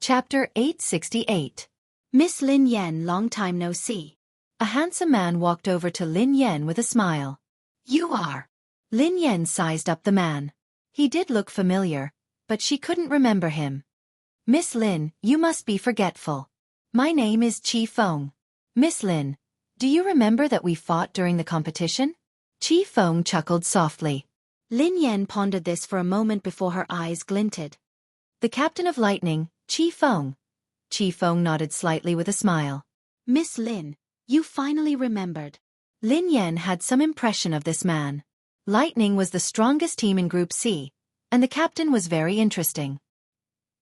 Chapter 868. Miss Lin Yan, long time no see. A handsome man walked over to Lin Yan with a smile. You are. Lin Yan sized up the man. He did look familiar, but she couldn't remember him. Miss Lin, you must be forgetful. My name is Chi Feng. Miss Lin, do you remember that we fought during the competition? Chi Feng chuckled softly. Lin Yan pondered this for a moment before her eyes glinted. The captain of lightning, Chi Feng. Chi Feng nodded slightly with a smile. Miss Lin, you finally remembered. Lin Yan had some impression of this man. Lightning was the strongest team in Group C, and the captain was very interesting.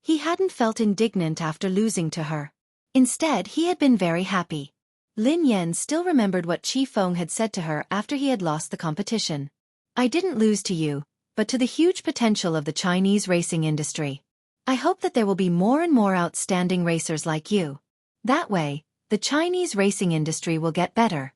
He hadn't felt indignant after losing to her. Instead, he had been very happy. Lin Yan still remembered what Chi Feng had said to her after he had lost the competition. I didn't lose to you, but to the huge potential of the Chinese racing industry. I hope that there will be more and more outstanding racers like you. That way, the Chinese racing industry will get better.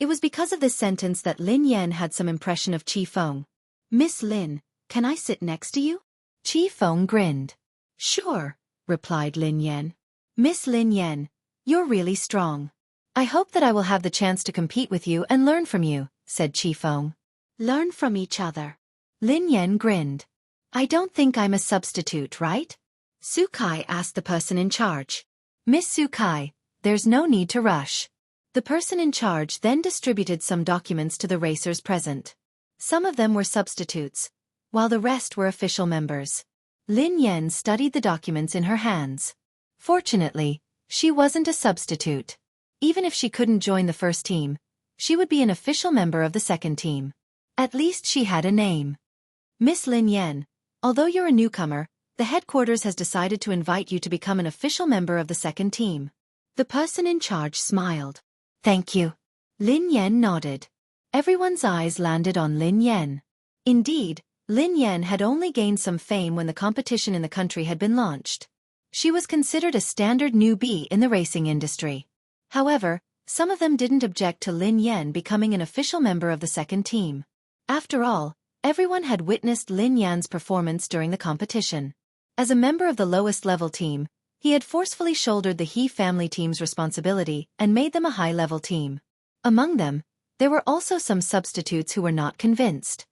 It was because of this sentence that Lin Yan had some impression of Chi Feng. Miss Lin, can I sit next to you? Chi Feng grinned. Sure, replied Lin Yan. Miss Lin Yan, you're really strong. I hope that I will have the chance to compete with you and learn from you, said Chi Feng. Learn from each other. Lin Yan grinned. I don't think I'm a substitute, right? Xueqi asked the person in charge. Miss Xueqi, there's no need to rush. The person in charge then distributed some documents to the racers present. Some of them were substitutes, while the rest were official members. Lin Yan studied the documents in her hands. Fortunately, she wasn't a substitute. Even if she couldn't join the first team, she would be an official member of the second team. At least she had a name. Miss Lin Yan, although you're a newcomer, the headquarters has decided to invite you to become an official member of the second team. The person in charge smiled. Thank you. Lin Yan nodded. Everyone's eyes landed on Lin Yan. Indeed, Lin Yan had only gained some fame when the competition in the country had been launched. She was considered a standard newbie in the racing industry. However, some of them didn't object to Lin Yan becoming an official member of the second team. After all, everyone had witnessed Lin Yan's performance during the competition. As a member of the lowest level team, he had forcefully shouldered the He family team's responsibility and made them a high-level team. Among them, there were also some substitutes who were not convinced.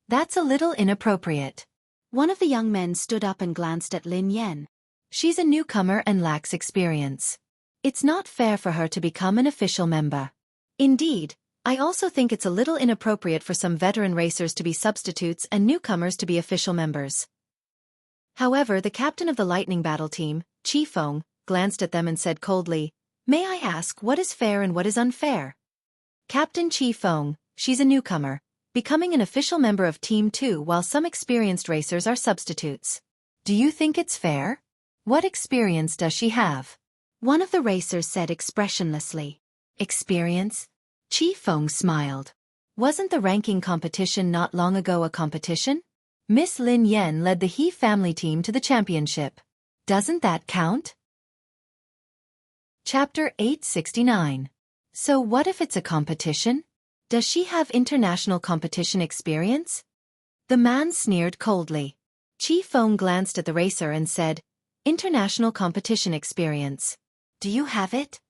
That's a little inappropriate. One of the young men stood up and glanced at Lin Yan. She's a newcomer and lacks experience. It's not fair for her to become an official member. Indeed, I also think it's a little inappropriate for some veteran racers to be substitutes and newcomers to be official members. However, the captain of the Lightning Battle team, Chi Feng, glanced at them and said coldly, May I ask what is fair and what is unfair? Captain Chi Feng, she's a newcomer, becoming an official member of Team 2 while some experienced racers are substitutes. Do you think it's fair? What experience does she have? One of the racers said expressionlessly. Experience? Chi Feng smiled. Wasn't the ranking competition not long ago a competition? Miss Lin Yan led the He family team to the championship. Doesn't that count? Chapter 869. So what if it's a competition? Does she have international competition experience? The man sneered coldly. Chi Feng glanced at the racer and said, International competition experience. Do you have it?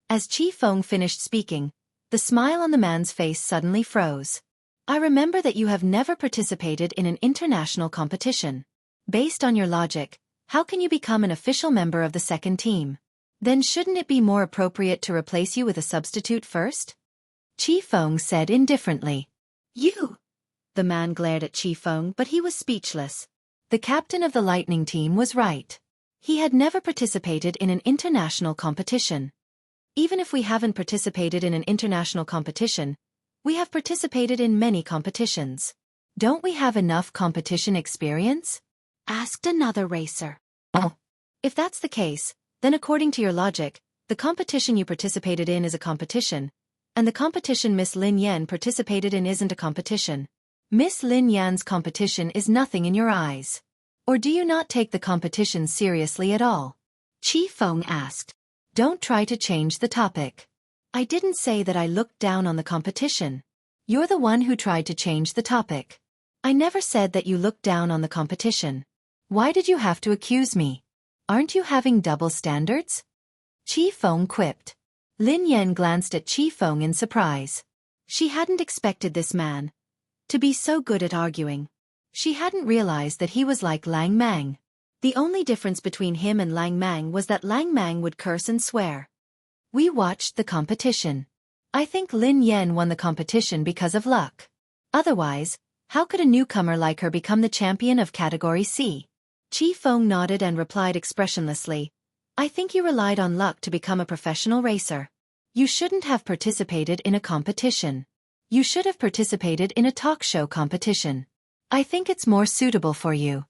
As Chi Feng finished speaking, the smile on the man's face suddenly froze. I remember that you have never participated in an international competition. Based on your logic, how can you become an official member of the second team? Then shouldn't it be more appropriate to replace you with a substitute first? Chi Feng said indifferently. You! The man glared at Chi Feng, but he was speechless. The captain of the Lightning team was right. He had never participated in an international competition. Even if we haven't participated in an international competition, we have participated in many competitions. Don't we have enough competition experience? Asked another racer. Oh. If that's the case, then according to your logic, the competition you participated in is a competition, and the competition Miss Lin Yan participated in isn't a competition. Miss Lin Yan's competition is nothing in your eyes. Or do you not take the competition seriously at all? Chi Feng asked. Don't try to change the topic. I didn't say that I looked down on the competition. You're the one who tried to change the topic. I never said that you looked down on the competition. Why did you have to accuse me? Aren't you having double standards? Qi Feng quipped. Lin Yan glanced at Qi Feng in surprise. She hadn't expected this man to be so good at arguing. She hadn't realized that he was like Lang Mang. The only difference between him and Lang Mang was that Lang Mang would curse and swear. We watched the competition. I think Lin Yan won the competition because of luck. Otherwise, how could a newcomer like her become the champion of Category C? Qi Feng nodded and replied expressionlessly, I think you relied on luck to become a professional racer. You shouldn't have participated in a competition. You should have participated in a talk show competition. I think it's more suitable for you.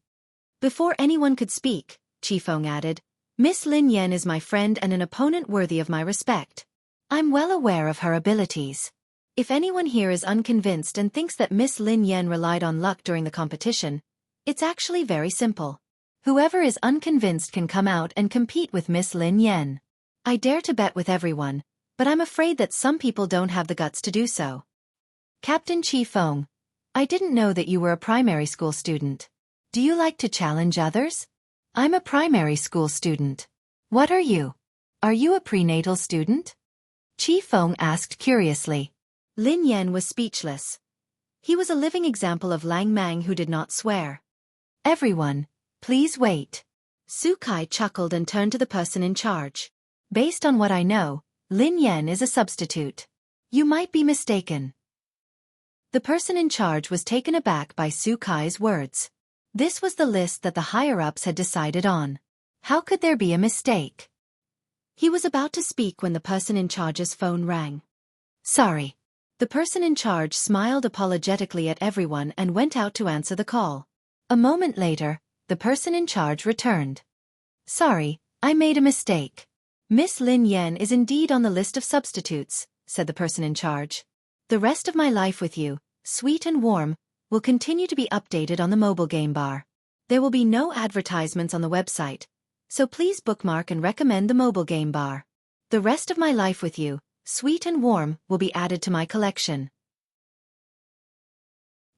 Before anyone could speak, Qi Feng added, Miss Lin Yan is my friend and an opponent worthy of my respect. I'm well aware of her abilities. If anyone here is unconvinced and thinks that Miss Lin Yan relied on luck during the competition, it's actually very simple. Whoever is unconvinced can come out and compete with Miss Lin Yan. I dare to bet with everyone, but I'm afraid that some people don't have the guts to do so. Captain Qi Feng, I didn't know that you were a primary school student. Do you like to challenge others? I'm a primary school student. What are you? Are you a prenatal student? Qi Feng asked curiously. Lin Yan was speechless. He was a living example of Lang Mang who did not swear. Everyone, please wait. Xueqi chuckled and turned to the person in charge. Based on what I know, Lin Yan is a substitute. You might be mistaken. The person in charge was taken aback by Xueqi's words. This was the list that the higher-ups had decided on. How could there be a mistake? He was about to speak when the person in charge's phone rang. Sorry. The person in charge smiled apologetically at everyone and went out to answer the call. A moment later, the person in charge returned. Sorry, I made a mistake. Miss Lin Yan is indeed on the list of substitutes, said the person in charge. The rest of my life with you, sweet and warm, will continue to be updated on the mobile game bar. There will be no advertisements on the website, so please bookmark and recommend the mobile game bar. The rest of my life with you, sweet and warm, will be added to my collection.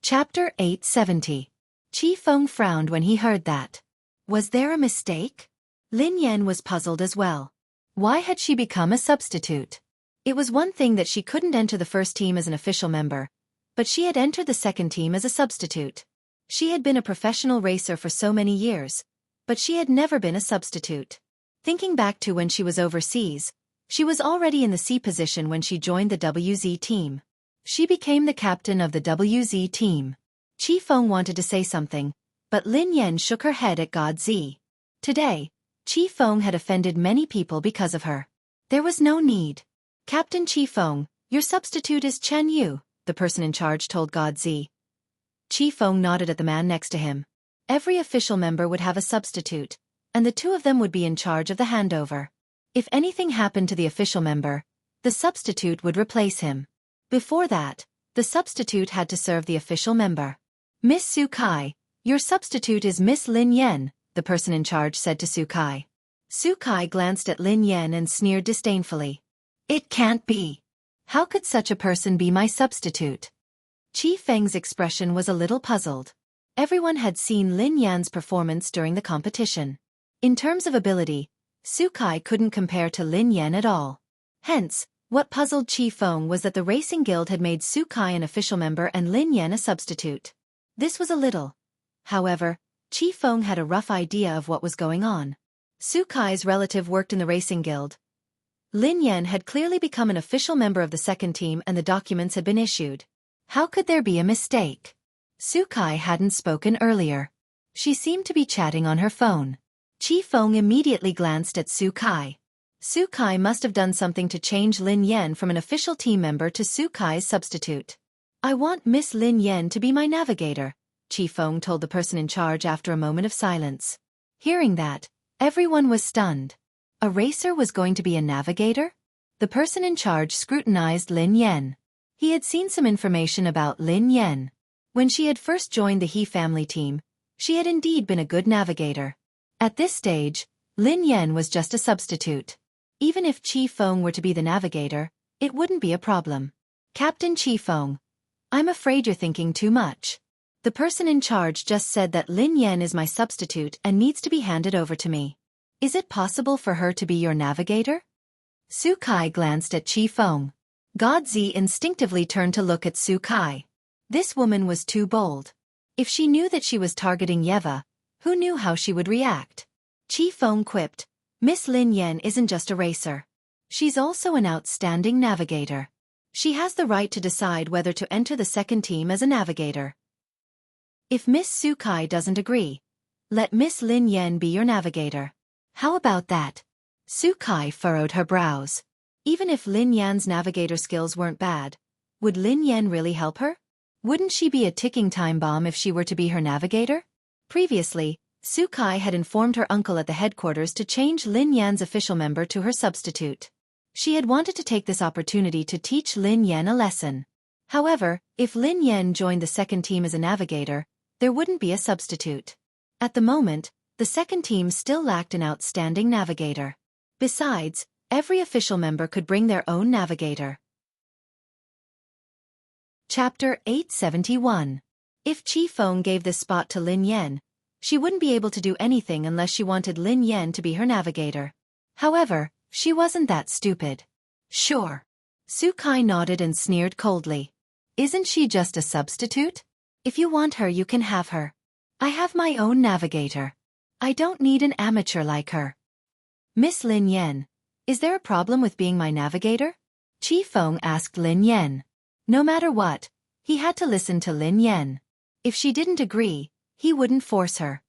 Chapter 870. Qi Feng frowned when he heard that. Was there a mistake? Lin Yan was puzzled as well. Why had she become a substitute? It was one thing that she couldn't enter the first team as an official member, but she had entered the second team as a substitute. She had been a professional racer for so many years, but she had never been a substitute. Thinking back to when she was overseas, she was already in the C position when she joined the WZ team. She became the captain of the WZ team. Qi Feng wanted to say something, but Lin Yan shook her head at God Z. Today, Qi Feng had offended many people because of her. There was no need. Captain Qi Feng, your substitute is Chen Yu, the person in charge told God Z. Qi Feng nodded at the man next to him. Every official member would have a substitute, and the two of them would be in charge of the handover. If anything happened to the official member, the substitute would replace him. Before that, the substitute had to serve the official member. Miss Xueqi, your substitute is Miss Lin Yan, the person in charge said to Xueqi. Xueqi glanced at Lin Yan and sneered disdainfully. It can't be. How could such a person be my substitute? Qi Feng's expression was a little puzzled. Everyone had seen Lin Yan's performance during the competition. In terms of ability, Xueqi couldn't compare to Lin Yan at all. Hence, what puzzled Qi Feng was that the Racing Guild had made Xueqi an official member and Lin Yan a substitute. This was a little. However, Qi Feng had a rough idea of what was going on. Xueqi's relative worked in the Racing Guild. Lin Yan had clearly become an official member of the second team and the documents had been issued. How could there be a mistake? Xueqi hadn't spoken earlier. She seemed to be chatting on her phone. Qi Feng immediately glanced at Xueqi. Xueqi must have done something to change Lin Yan from an official team member to Xueqi's substitute. I want Miss Lin Yan to be my navigator, Qi Feng told the person in charge after a moment of silence. Hearing that, everyone was stunned. A racer was going to be a navigator? The person in charge scrutinized Lin Yan. He had seen some information about Lin Yan. When she had first joined the He family team, she had indeed been a good navigator. At this stage, Lin Yan was just a substitute. Even if Qi Feng were to be the navigator, it wouldn't be a problem. Captain Qi Feng, I'm afraid you're thinking too much. The person in charge just said that Lin Yan is my substitute and needs to be handed over to me. Is it possible for her to be your navigator? Xueqi glanced at Qifeng. Godzi instinctively turned to look at Xueqi. This woman was too bold. If she knew that she was targeting Yeva, who knew how she would react? Qifeng quipped, Miss Lin Yan isn't just a racer. She's also an outstanding navigator. She has the right to decide whether to enter the second team as a navigator. If Miss Xueqi doesn't agree, let Miss Lin Yan be your navigator. How about that? Xueqi furrowed her brows. Even if Lin Yan's navigator skills weren't bad, would Lin Yan really help her? Wouldn't she be a ticking time bomb if she were to be her navigator? Previously, Xueqi had informed her uncle at the headquarters to change Lin Yan's official member to her substitute. She had wanted to take this opportunity to teach Lin Yan a lesson. However, if Lin Yan joined the second team as a navigator, there wouldn't be a substitute. At the moment, the second team still lacked an outstanding navigator. Besides, every official member could bring their own navigator. Chapter 871. If Qifeng gave this spot to Lin Yan, she wouldn't be able to do anything unless she wanted Lin Yan to be her navigator. However, she wasn't that stupid. Sure. Xueqi nodded and sneered coldly. Isn't she just a substitute? If you want her, you can have her. I have my own navigator. I don't need an amateur like her. Miss Lin Yan, is there a problem with being my navigator? Qifeng asked Lin Yan. No matter what, he had to listen to Lin Yan. If she didn't agree, he wouldn't force her.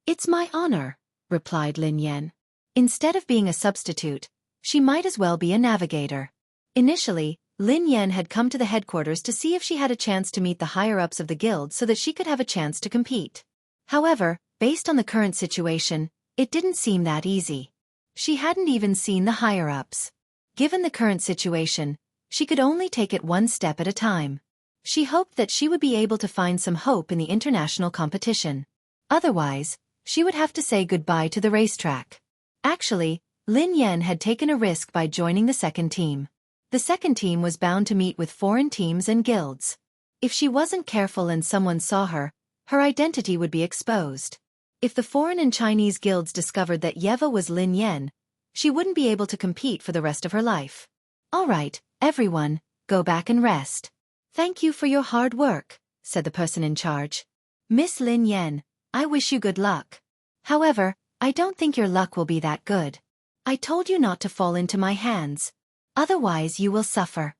It's my honor, replied Lin Yan. Instead of being a substitute, she might as well be a navigator. Initially, Lin Yan had come to the headquarters to see if she had a chance to meet the higher-ups of the guild so that she could have a chance to compete. However, based on the current situation, it didn't seem that easy. She hadn't even seen the higher-ups. Given the current situation, she could only take it one step at a time. She hoped that she would be able to find some hope in the international competition. Otherwise, she would have to say goodbye to the racetrack. Actually, Lin Yan had taken a risk by joining the second team. The second team was bound to meet with foreign teams and guilds. If she wasn't careful and someone saw her, her identity would be exposed. If the foreign and Chinese guilds discovered that Yeva was Lin Yan, she wouldn't be able to compete for the rest of her life. All right, everyone, go back and rest. Thank you for your hard work, said the person in charge. Miss Lin Yan, I wish you good luck. However, I don't think your luck will be that good. I told you not to fall into my hands. Otherwise you will suffer.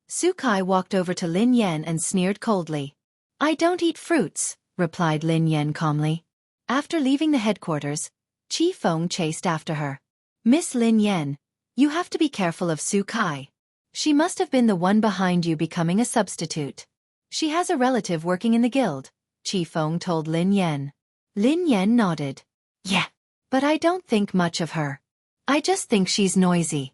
Xueqi walked over to Lin Yan and sneered coldly. I don't eat fruits, replied Lin Yan calmly. After leaving the headquarters, Qifeng chased after her. Miss Lin Yan, you have to be careful of Xueqi. She must have been the one behind you becoming a substitute. She has a relative working in the guild, Qifeng told Lin Yan. Lin Yan nodded. Yeah, but I don't think much of her. I just think she's noisy.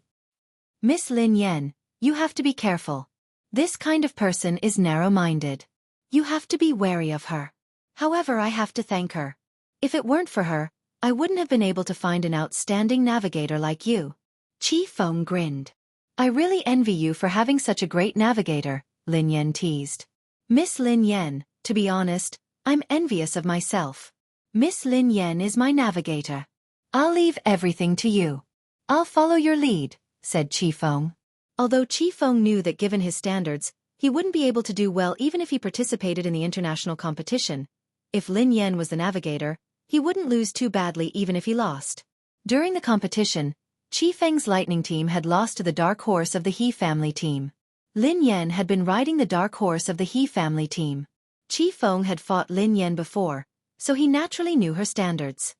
Miss Lin Yan, you have to be careful. This kind of person is narrow-minded. You have to be wary of her. However, I have to thank her. If it weren't for her, I wouldn't have been able to find an outstanding navigator like you. Qifeng grinned. I really envy you for having such a great navigator, Lin Yan teased. Miss Lin Yan, to be honest, I'm envious of myself. Miss Lin Yan is my navigator. I'll leave everything to you. I'll follow your lead, said Qifeng. Although Qifeng knew that given his standards, he wouldn't be able to do well even if he participated in the international competition. If Lin Yan was the navigator, he wouldn't lose too badly even if he lost. During the competition, Qifeng's lightning team had lost to the dark horse of the He family team. Lin Yan had been riding the dark horse of the He family team. Qifeng had fought Lin Yan before, so he naturally knew her standards.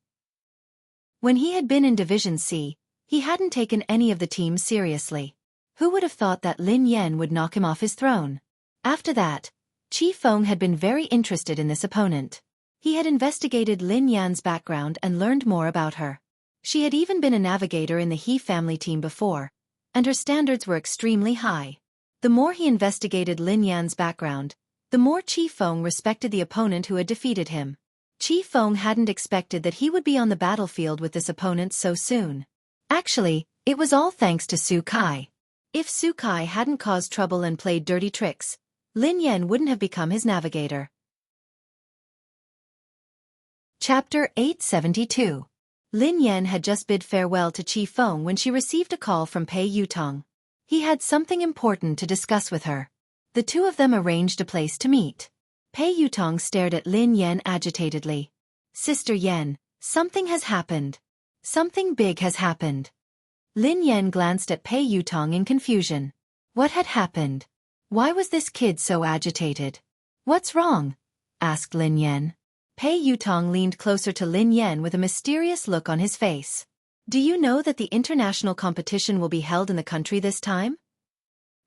When he had been in Division C, he hadn't taken any of the teams seriously. Who would have thought that Lin Yan would knock him off his throne? After that, Qifeng had been very interested in this opponent. He had investigated Lin Yan's background and learned more about her. She had even been a navigator in the He family team before, and her standards were extremely high. The more he investigated Lin Yan's background, the more Qifeng respected the opponent who had defeated him. Qifeng hadn't expected that he would be on the battlefield with this opponent so soon. Actually, it was all thanks to Xueqi. If Xueqi hadn't caused trouble and played dirty tricks, Lin Yan wouldn't have become his navigator. Chapter 872. Lin Yan had just bid farewell to Chi Feng when she received a call from Pei Yutong. He had something important to discuss with her. The two of them arranged a place to meet. Pei Yutong stared at Lin Yan agitatedly. Sister Yan, something has happened. Something big has happened. Lin Yan glanced at Pei Yutong in confusion. What had happened? Why was this kid so agitated? What's wrong? Asked Lin Yan. Pei Yutong leaned closer to Lin Yan with a mysterious look on his face. Do you know that the international competition will be held in the country this time?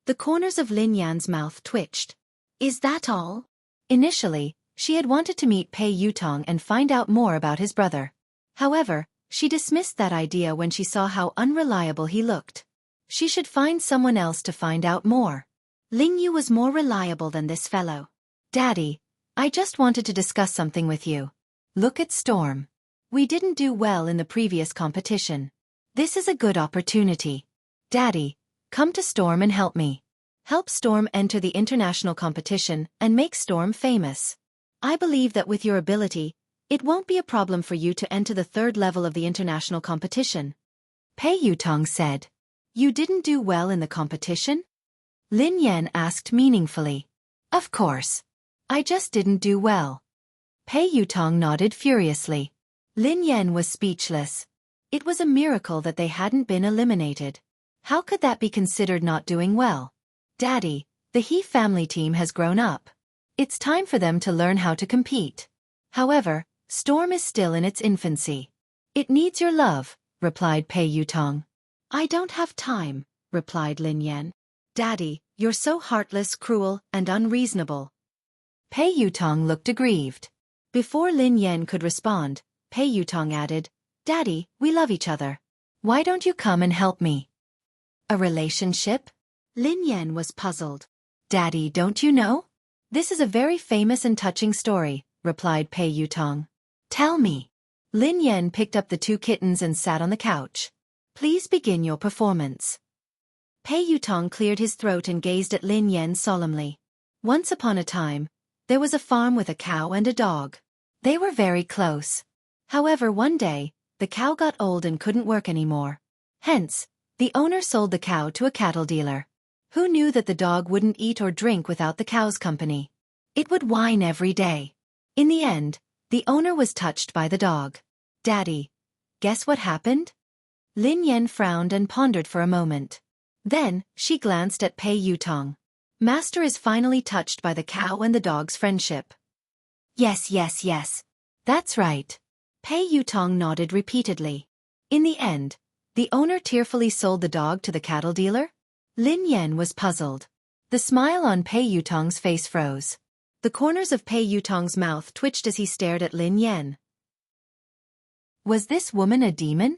The corners of Lin Yan's mouth twitched. Is that all? Initially, she had wanted to meet Pei Yutong and find out more about his brother. However, she dismissed that idea when she saw how unreliable he looked. She should find someone else to find out more. Ling Yu was more reliable than this fellow. Daddy, I just wanted to discuss something with you. Look at Storm. We didn't do well in the previous competition. This is a good opportunity. Daddy, come to Storm and help me. Help Storm enter the international competition and make Storm famous. I believe that with your ability, it won't be a problem for you to enter the third level of the international competition. Pei Yutong said. You didn't do well in the competition? Lin Yan asked meaningfully. Of course. I just didn't do well. Pei Yutong nodded furiously. Lin Yan was speechless. It was a miracle that they hadn't been eliminated. How could that be considered not doing well? Daddy, the He family team has grown up. It's time for them to learn how to compete. However, Storm is still in its infancy. It needs your love, replied Pei Yutong. I don't have time, replied Lin Yan. Daddy, you're so heartless, cruel, and unreasonable. Pei Yutong looked aggrieved. Before Lin Yan could respond, Pei Yutong added, Daddy, we love each other. Why don't you come and help me? A relationship? Lin Yan was puzzled. Daddy, don't you know? This is a very famous and touching story, replied Pei Yutong. Tell me. Lin Yan picked up the two kittens and sat on the couch. Please begin your performance. Pei Yutong cleared his throat and gazed at Lin Yan solemnly. Once upon a time, there was a farm with a cow and a dog. They were very close. However, one day, the cow got old and couldn't work anymore. Hence, the owner sold the cow to a cattle dealer. Who knew that the dog wouldn't eat or drink without the cow's company? It would whine every day. In the end, the owner was touched by the dog. Daddy, guess what happened? Lin Yan frowned and pondered for a moment. Then, she glanced at Pei Yutong. Master is finally touched by the cow and the dog's friendship. Yes. That's right. Pei Yutong nodded repeatedly. In the end, the owner tearfully sold the dog to the cattle dealer? Lin Yan was puzzled. The smile on Pei Yutong's face froze. The corners of Pei Yutong's mouth twitched as he stared at Lin Yan. Was this woman a demon?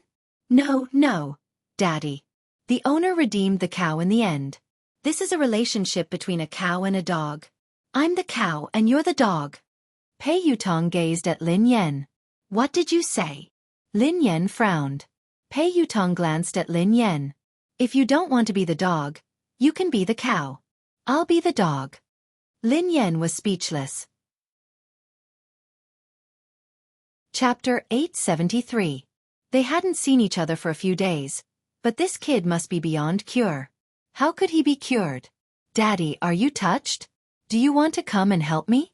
No, Daddy. The owner redeemed the cow in the end. This is a relationship between a cow and a dog. I'm the cow and you're the dog. Pei Yutong gazed at Lin Yan. What did you say? Lin Yan frowned. Pei Yutong glanced at Lin Yan. If you don't want to be the dog, you can be the cow. I'll be the dog. Lin Yan was speechless. Chapter 873. They hadn't seen each other for a few days, but this kid must be beyond cure. How could he be cured? Daddy, are you touched? Do you want to come and help me?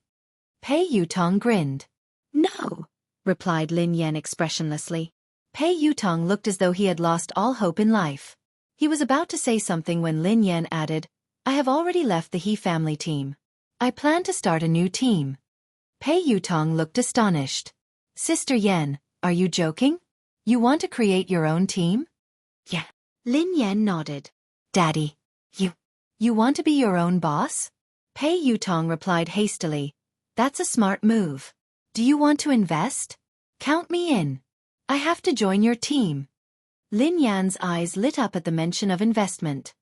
Pei Yutong grinned. No, replied Lin Yan expressionlessly. Pei Yutong looked as though he had lost all hope in life. He was about to say something when Lin Yan added, I have already left the He family team. I plan to start a new team. Pei Yutong looked astonished. Sister Yan, are you joking? You want to create your own team? Yeah. Lin Yan nodded. Daddy, you want to be your own boss? Pei Yutong replied hastily. That's a smart move. Do you want to invest? Count me in. I have to join your team. Lin Yan's eyes lit up at the mention of investment.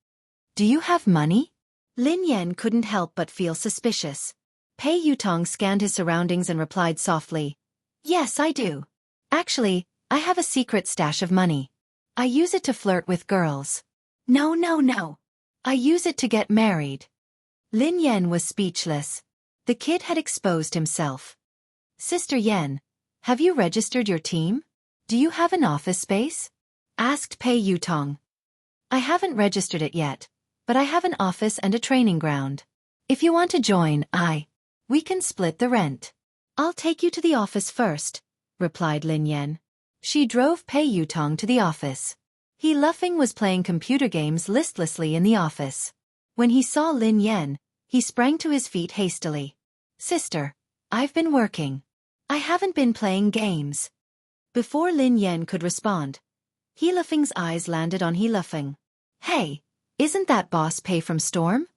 Do you have money? Lin Yan couldn't help but feel suspicious. Pei Yutong scanned his surroundings and replied softly. Yes, I do. Actually, I have a secret stash of money. I use it to flirt with girls. No. I use it to get married. Lin Yan was speechless. The kid had exposed himself. Sister Yan, have you registered your team? Do you have an office space? Asked Pei Yutong. I haven't registered it yet, but I have an office and a training ground. If you want to join, we can split the rent. I'll take you to the office first, replied Lin Yan. She drove Pei Yutong to the office. He Luffing was playing computer games listlessly in the office. When he saw Lin Yan, he sprang to his feet hastily. Sister, I've been working. I haven't been playing games. Before Lin Yan could respond, He Luffing's eyes landed on He Luffing. Hey, isn't that Boss Pei from Storm?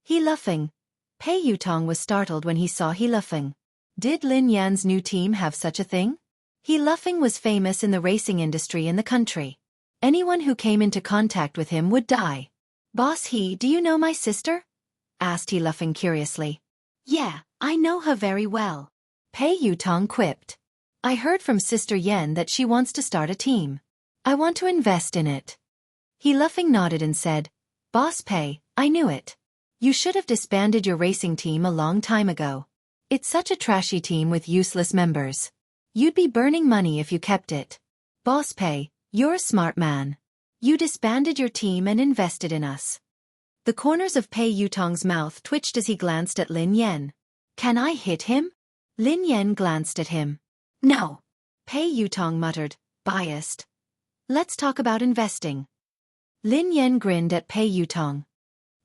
He Luffing. Pei Yutong was startled when he saw He Luffing. Did Lin Yan's new team have such a thing? He Luffing was famous in the racing industry in the country. Anyone who came into contact with him would die. Boss He, do you know my sister? Asked He Luffing curiously. Yeah, I know her very well. Pei Yutong quipped. I heard from Sister Yen that she wants to start a team. I want to invest in it. He Luffing nodded and said, Boss Pei, I knew it. You should have disbanded your racing team a long time ago. It's such a trashy team with useless members. You'd be burning money if you kept it. Boss Pei, you're a smart man. You disbanded your team and invested in us. The corners of Pei Yutong's mouth twitched as he glanced at Lin Yan. Can I hit him? Lin Yan glanced at him. No. Pei Yutong muttered, biased. Let's talk about investing. Lin Yan grinned at Pei Yutong.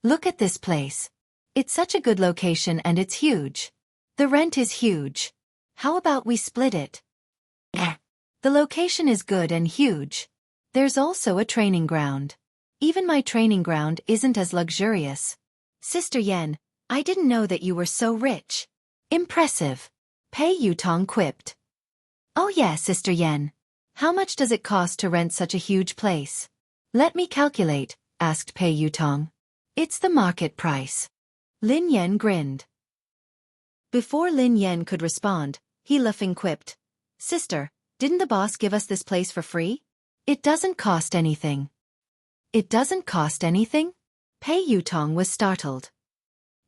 Look at this place. It's such a good location and it's huge. The rent is huge. How about we split it? The location is good and huge. There's also a training ground. Even my training ground isn't as luxurious. Sister Yen, I didn't know that you were so rich. Impressive. Pei Yutong quipped. Oh yeah, Sister Yen. How much does it cost to rent such a huge place? Let me calculate, asked Pei Yutong. It's the market price. Lin Yan grinned. Before Lin Yan could respond, He Luffing quipped. Sister, didn't the boss give us this place for free? It doesn't cost anything. It doesn't cost anything? Pei Yutong was startled.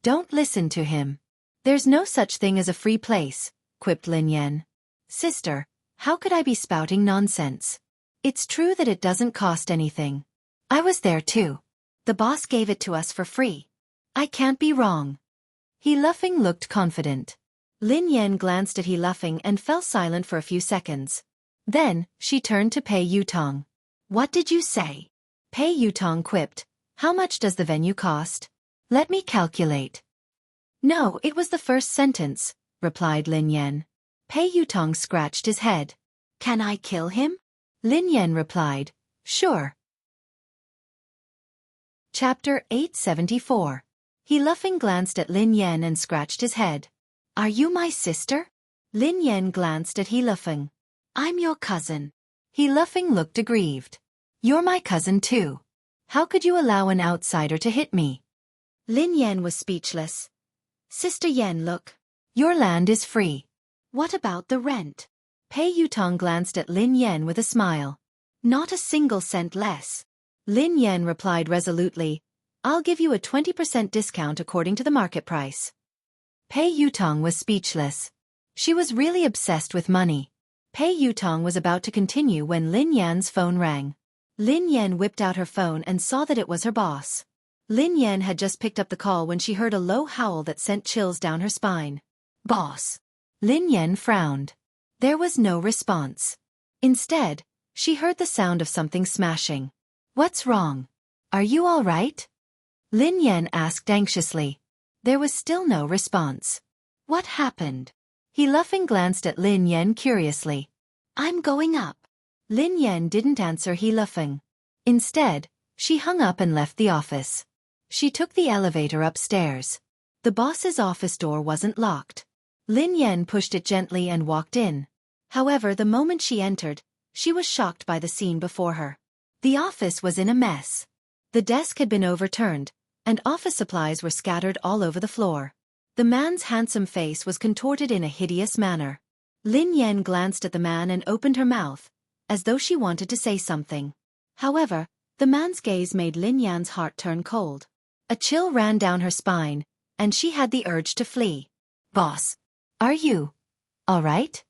Don't listen to him. There's no such thing as a free place, quipped Lin Yan. Sister, how could I be spouting nonsense? It's true that it doesn't cost anything. I was there too. The boss gave it to us for free. I can't be wrong. He Luffing looked confident. Lin Yan glanced at He Luffing and fell silent for a few seconds. Then, she turned to Pei Yutong. What did you say? Pei Yutong quipped. How much does the venue cost? Let me calculate. No, it was the first sentence, replied Lin Yan. Pei Yutong scratched his head. Can I kill him? Lin Yan replied. Sure. Chapter 874. He Luffing glanced at Lin Yan and scratched his head. Are you my sister? Lin Yan glanced at He Luffing. I'm your cousin. He Luffing looked aggrieved. You're my cousin too. How could you allow an outsider to hit me? Lin Yan was speechless. Sister Yen, look. Your land is free. What about the rent? Pei Yutong glanced at Lin Yan with a smile. Not a single cent less. Lin Yan replied resolutely. I'll give you a 20% discount according to the market price. Pei Yutong was speechless. She was really obsessed with money. Pei Yutong was about to continue when Lin Yan's phone rang. Lin Yan whipped out her phone and saw that it was her boss. Lin Yan had just picked up the call when she heard a low howl that sent chills down her spine. Boss. Lin Yan frowned. There was no response. Instead, she heard the sound of something smashing. What's wrong? Are you all right? Lin Yan asked anxiously. There was still no response. What happened? He Luffing glanced at Lin Yan curiously. I'm going up. Lin Yan didn't answer He Luffing. Instead, she hung up and left the office. She took the elevator upstairs. The boss's office door wasn't locked. Lin Yan pushed it gently and walked in. However, the moment she entered, she was shocked by the scene before her. The office was in a mess. The desk had been overturned, and office supplies were scattered all over the floor. The man's handsome face was contorted in a hideous manner. Lin Yan glanced at the man and opened her mouth, as though she wanted to say something. However, the man's gaze made Lin Yan's heart turn cold. A chill ran down her spine, and she had the urge to flee. Boss, are you all right?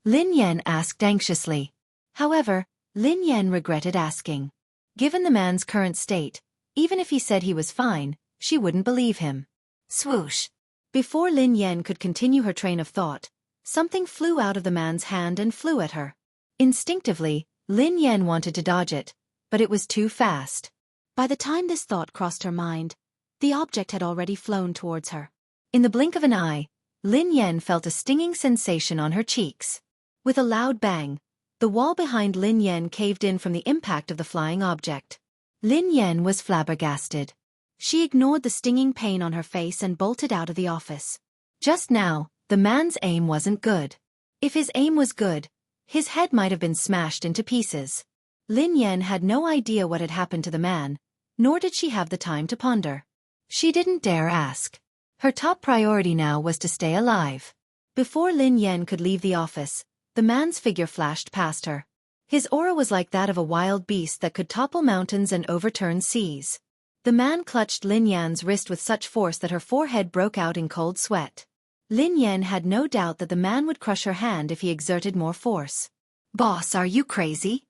Lin Yan asked anxiously. However, Lin Yan regretted asking. Given the man's current state, even if he said he was fine, she wouldn't believe him. Swoosh! Before Lin Yan could continue her train of thought, something flew out of the man's hand and flew at her. Instinctively, Lin Yan wanted to dodge it, but it was too fast. By the time this thought crossed her mind, the object had already flown towards her. In the blink of an eye, Lin Yan felt a stinging sensation on her cheeks. With a loud bang, the wall behind Lin Yan caved in from the impact of the flying object. Lin Yan was flabbergasted. She ignored the stinging pain on her face and bolted out of the office. Just now, the man's aim wasn't good. If his aim was good, his head might have been smashed into pieces. Lin Yan had no idea what had happened to the man, nor did she have the time to ponder. She didn't dare ask. Her top priority now was to stay alive. Before Lin Yan could leave the office, the man's figure flashed past her. His aura was like that of a wild beast that could topple mountains and overturn seas. The man clutched Lin Yan's wrist with such force that her forehead broke out in cold sweat. Lin Yan had no doubt that the man would crush her hand if he exerted more force. "Boss, are you crazy?"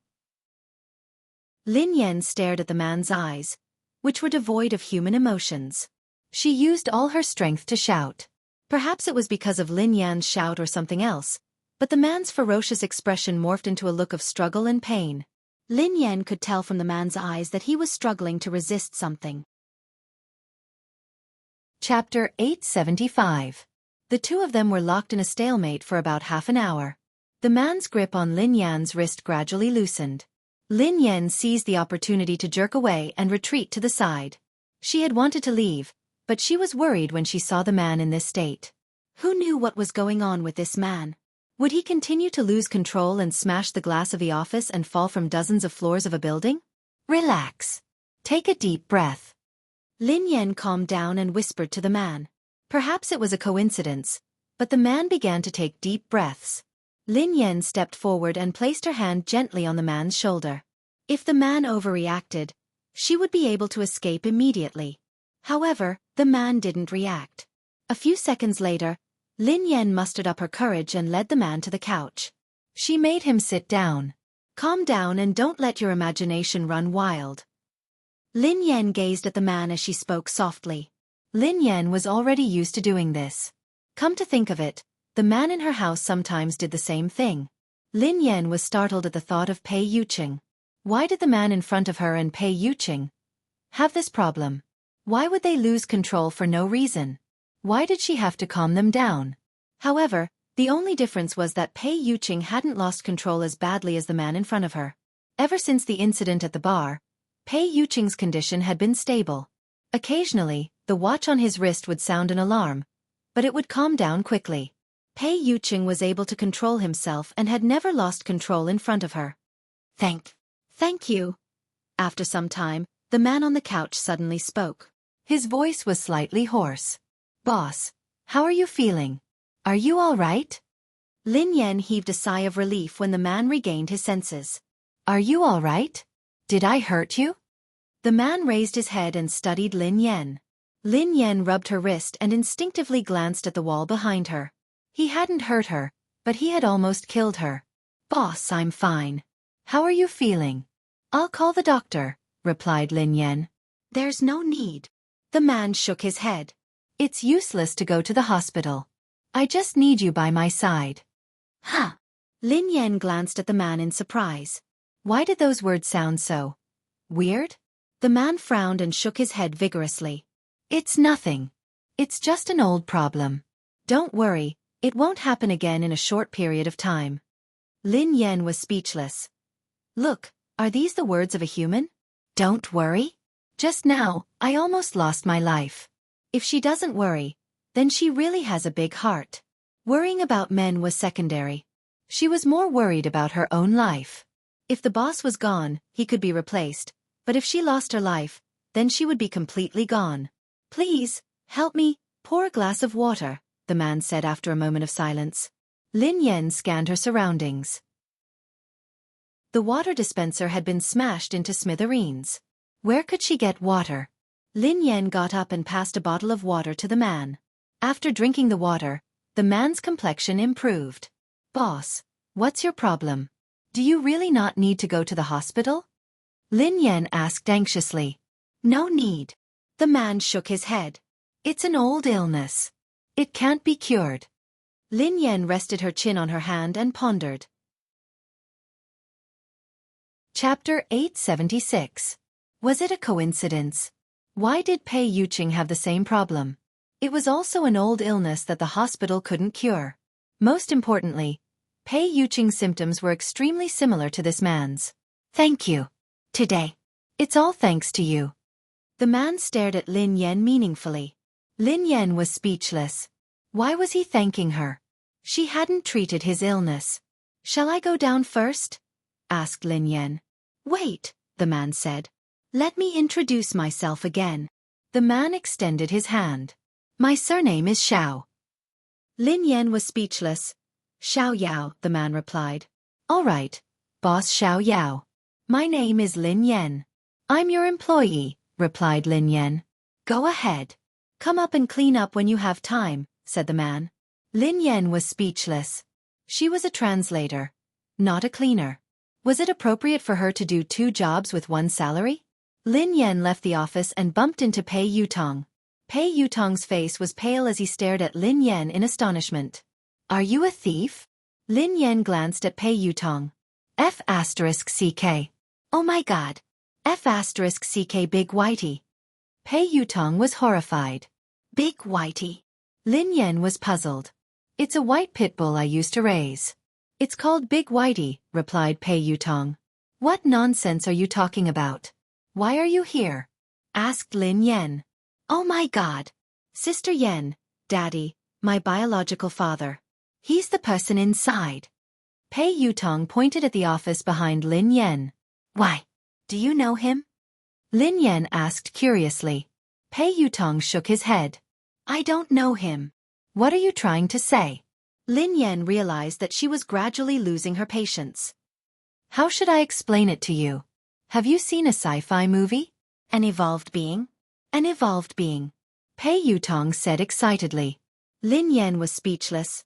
Lin Yan stared at the man's eyes, which were devoid of human emotions. She used all her strength to shout. Perhaps it was because of Lin Yan's shout or something else, but the man's ferocious expression morphed into a look of struggle and pain. Lin Yan could tell from the man's eyes that he was struggling to resist something. Chapter 875. The two of them were locked in a stalemate for about half an hour. The man's grip on Lin Yan's wrist gradually loosened. Lin Yan seized the opportunity to jerk away and retreat to the side. She had wanted to leave, but she was worried when she saw the man in this state. Who knew what was going on with this man? Would he continue to lose control and smash the glass of the office and fall from dozens of floors of a building? Relax. Take a deep breath. Lin Yan calmed down and whispered to the man. Perhaps it was a coincidence, but the man began to take deep breaths. Lin Yan stepped forward and placed her hand gently on the man's shoulder. If the man overreacted, she would be able to escape immediately. However, the man didn't react. A few seconds later, Lin Yan mustered up her courage and led the man to the couch. She made him sit down. Calm down and don't let your imagination run wild. Lin Yan gazed at the man as she spoke softly. Lin Yan was already used to doing this. Come to think of it, the man in her house sometimes did the same thing. Lin Yan was startled at the thought of Pei Yuqing. Why did the man in front of her and Pei Yuqing have this problem? Why would they lose control for no reason? Why did she have to calm them down? However, the only difference was that Pei Yuqing hadn't lost control as badly as the man in front of her. Ever since the incident at the bar, Pei Yuqing's condition had been stable. Occasionally, the watch on his wrist would sound an alarm, but it would calm down quickly. Pei Yuqing was able to control himself and had never lost control in front of her. Thank you. After some time, the man on the couch suddenly spoke. His voice was slightly hoarse. Boss, how are you feeling? Are you all right? Lin Yan heaved a sigh of relief when the man regained his senses. Are you all right? Did I hurt you? The man raised his head and studied Lin Yan. Lin Yan rubbed her wrist and instinctively glanced at the wall behind her. He hadn't hurt her, but he had almost killed her. Boss, I'm fine. How are you feeling? I'll call the doctor, replied Lin Yan. There's no need. The man shook his head. It's useless to go to the hospital. I just need you by my side. Huh. Lin Yan glanced at the man in surprise. Why did those words sound so weird? The man frowned and shook his head vigorously. It's nothing. It's just an old problem. Don't worry, it won't happen again in a short period of time. Lin Yan was speechless. Look, are these the words of a human? Don't worry? Just now, I almost lost my life. If she doesn't worry, then she really has a big heart. Worrying about men was secondary. She was more worried about her own life. If the boss was gone, he could be replaced, but if she lost her life, then she would be completely gone. Please, help me, pour a glass of water, the man said after a moment of silence. Lin Yan scanned her surroundings. The water dispenser had been smashed into smithereens. Where could she get water? Lin Yan got up and passed a bottle of water to the man. After drinking the water, the man's complexion improved. Boss, what's your problem? Do you really not need to go to the hospital? Lin Yan asked anxiously. No need. The man shook his head. It's an old illness. It can't be cured. Lin Yan rested her chin on her hand and pondered. Chapter 876. Was it a coincidence? Why did Pei Yuqing have the same problem? It was also an old illness that the hospital couldn't cure. Most importantly, Pei Yuqing's symptoms were extremely similar to this man's. Thank you. Today. It's all thanks to you. The man stared at Lin Yan meaningfully. Lin Yan was speechless. Why was he thanking her? She hadn't treated his illness. Shall I go down first? Asked Lin Yan. Wait, the man said. Let me introduce myself again. The man extended his hand. My surname is Xiao. Lin Yan was speechless. Xiao Yao, the man replied. All right, boss Xiao Yao. My name is Lin Yan. I'm your employee, replied Lin Yan. Go ahead. Come up and clean up when you have time, said the man. Lin Yan was speechless. She was a translator, not a cleaner. Was it appropriate for her to do 2 jobs with 1 salary? Lin Yan left the office and bumped into Pei Yutong. Pei Yutong's face was pale as he stared at Lin Yan in astonishment. Are you a thief? Lin Yan glanced at Pei Yutong. F***CK. Oh my god. F***CK Big Whitey. Pei Yutong was horrified. Big Whitey. Lin Yan was puzzled. It's a white pit bull I used to raise. It's called Big Whitey, replied Pei Yutong. What nonsense are you talking about? Why are you here? Asked Lin Yan. Oh my god. Sister Yan, Daddy, my biological father. He's the person inside. Pei Yutong pointed at the office behind Lin Yan. Why? Do you know him? Lin Yan asked curiously. Pei Yutong shook his head. I don't know him. What are you trying to say? Lin Yan realized that she was gradually losing her patience. How should I explain it to you? Have you seen a sci-fi movie? An evolved being? An evolved being. Pei Yutong said excitedly. Lin Yan was speechless.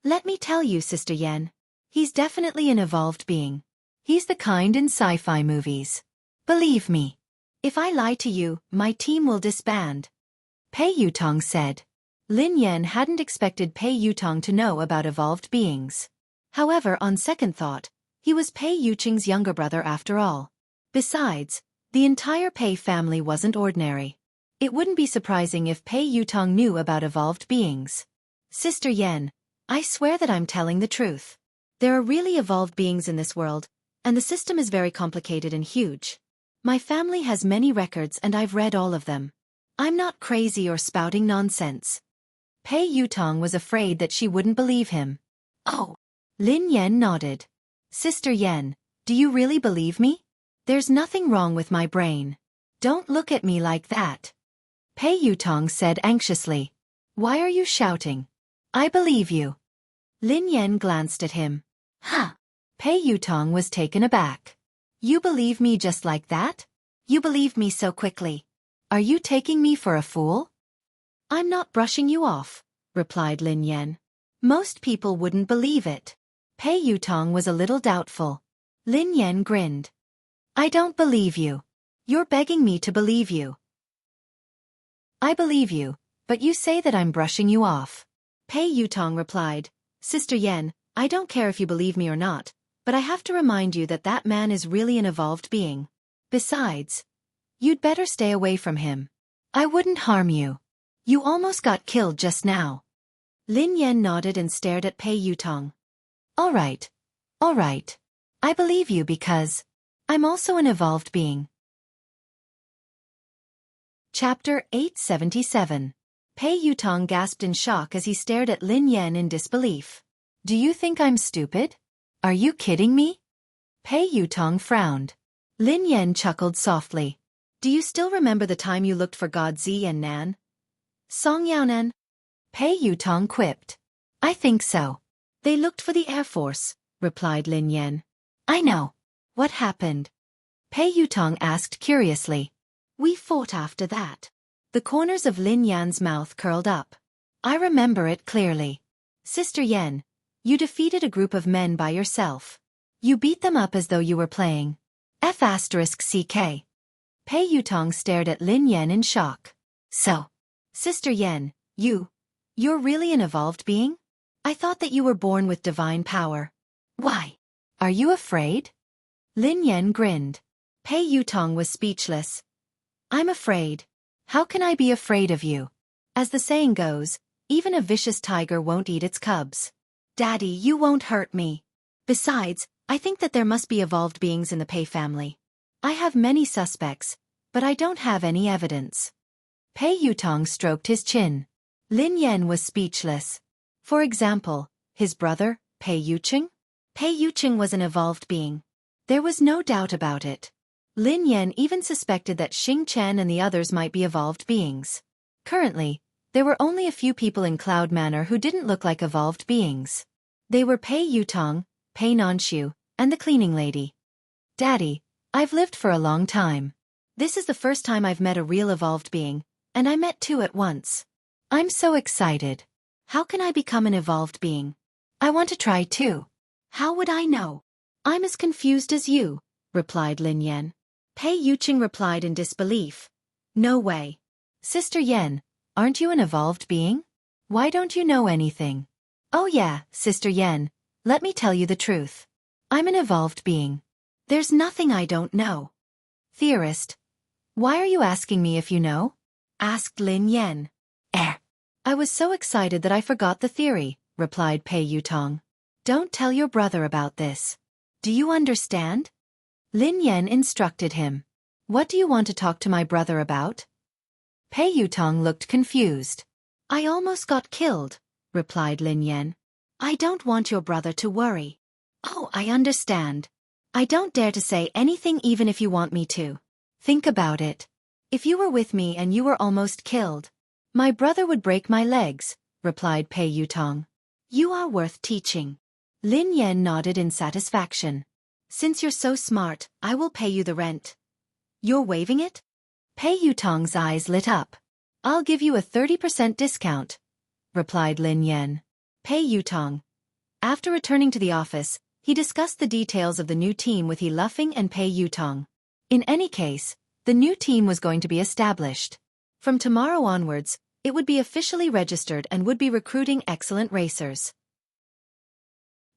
Let me tell you, Sister Yan. He's definitely an evolved being. He's the kind in sci-fi movies. Believe me. If I lie to you, my team will disband. Pei Yutong said. Lin Yan hadn't expected Pei Yutong to know about evolved beings. However, on second thought, he was Pei Yuqing's younger brother after all. Besides, the entire Pei family wasn't ordinary. It wouldn't be surprising if Pei Yutong knew about evolved beings. Sister Yan, I swear that I'm telling the truth. There are really evolved beings in this world, and the system is very complicated and huge. My family has many records and I've read all of them. I'm not crazy or spouting nonsense. Pei Yutong was afraid that she wouldn't believe him. Oh. Lin Yan nodded. Sister Yan, do you really believe me? There's nothing wrong with my brain. Don't look at me like that. Pei Yutong said anxiously. Why are you shouting? I believe you. Lin Yan glanced at him. Huh. Pei Yutong was taken aback. You believe me just like that? You believe me so quickly. Are you taking me for a fool? I'm not brushing you off, replied Lin Yan. Most people wouldn't believe it. Pei Yutong was a little doubtful. Lin Yan grinned. I don't believe you. You're begging me to believe you. I believe you, but you say that I'm brushing you off. Pei Yutong replied, Sister Yan, I don't care if you believe me or not, but I have to remind you that that man is really an evolved being. Besides, you'd better stay away from him. I wouldn't harm you. You almost got killed just now. Lin Yan nodded and stared at Pei Yutong. All right. All right. I believe you because I'm also an evolved being. Chapter 877. Pei Yutong gasped in shock as he stared at Lin Yan in disbelief. Do you think I'm stupid? Are you kidding me? Pei Yutong frowned. Lin Yan chuckled softly. Do you still remember the time you looked for God Zi and Nan? Song Yaonan? Pei Yutong quipped. I think so. They looked for the Air Force, replied Lin Yan. I know. What happened? Pei Yutong asked curiously. We fought after that. The corners of Lin Yan's mouth curled up. I remember it clearly. Sister Yan, you defeated a group of men by yourself. You beat them up as though you were playing. F***CK. Pei Yutong stared at Lin Yan in shock. So, Sister Yan, you're really an evolved being? I thought that you were born with divine power. Why? Are you afraid? Lin Yan grinned. Pei Yutong was speechless. I'm afraid. How can I be afraid of you? As the saying goes, even a vicious tiger won't eat its cubs. Daddy, you won't hurt me. Besides, I think that there must be evolved beings in the Pei family. I have many suspects, but I don't have any evidence. Pei Yutong stroked his chin. Lin Yan was speechless. For example, his brother, Pei Yuqing? Pei Yuqing was an evolved being. There was no doubt about it. Lin Yan even suspected that Xing Chen and the others might be evolved beings. Currently, there were only a few people in Cloud Manor who didn't look like evolved beings. They were Pei Yutong, Pei Nanshu, and the cleaning lady. Daddy, I've lived for a long time. This is the first time I've met a real evolved being, and I met two at once. I'm so excited. How can I become an evolved being? I want to try too. How would I know? I'm as confused as you, replied Lin Yan. Pei Yuqing replied in disbelief. No way. Sister Yan, aren't you an evolved being? Why don't you know anything? Oh yeah, Sister Yan, let me tell you the truth. I'm an evolved being. There's nothing I don't know. Theorist. Why are you asking me if you know? Asked Lin Yan. I was so excited that I forgot the theory, replied Pei Yutong. Don't tell your brother about this. Do you understand? Lin Yan instructed him. What do you want to talk to my brother about? Pei Yutong looked confused. I almost got killed, replied Lin Yan. I don't want your brother to worry. Oh, I understand. I don't dare to say anything even if you want me to. Think about it. If you were with me and you were almost killed, my brother would break my legs, replied Pei Yutong. You are worth teaching. Lin Yan nodded in satisfaction. Since you're so smart, I will pay you the rent. You're waiving it? Pei Yutong's eyes lit up. I'll give you a 30% discount, replied Lin Yan. Pei Yutong. After returning to the office, he discussed the details of the new team with He Luffing and Pei Yutong. In any case, the new team was going to be established. From tomorrow onwards, it would be officially registered and would be recruiting excellent racers.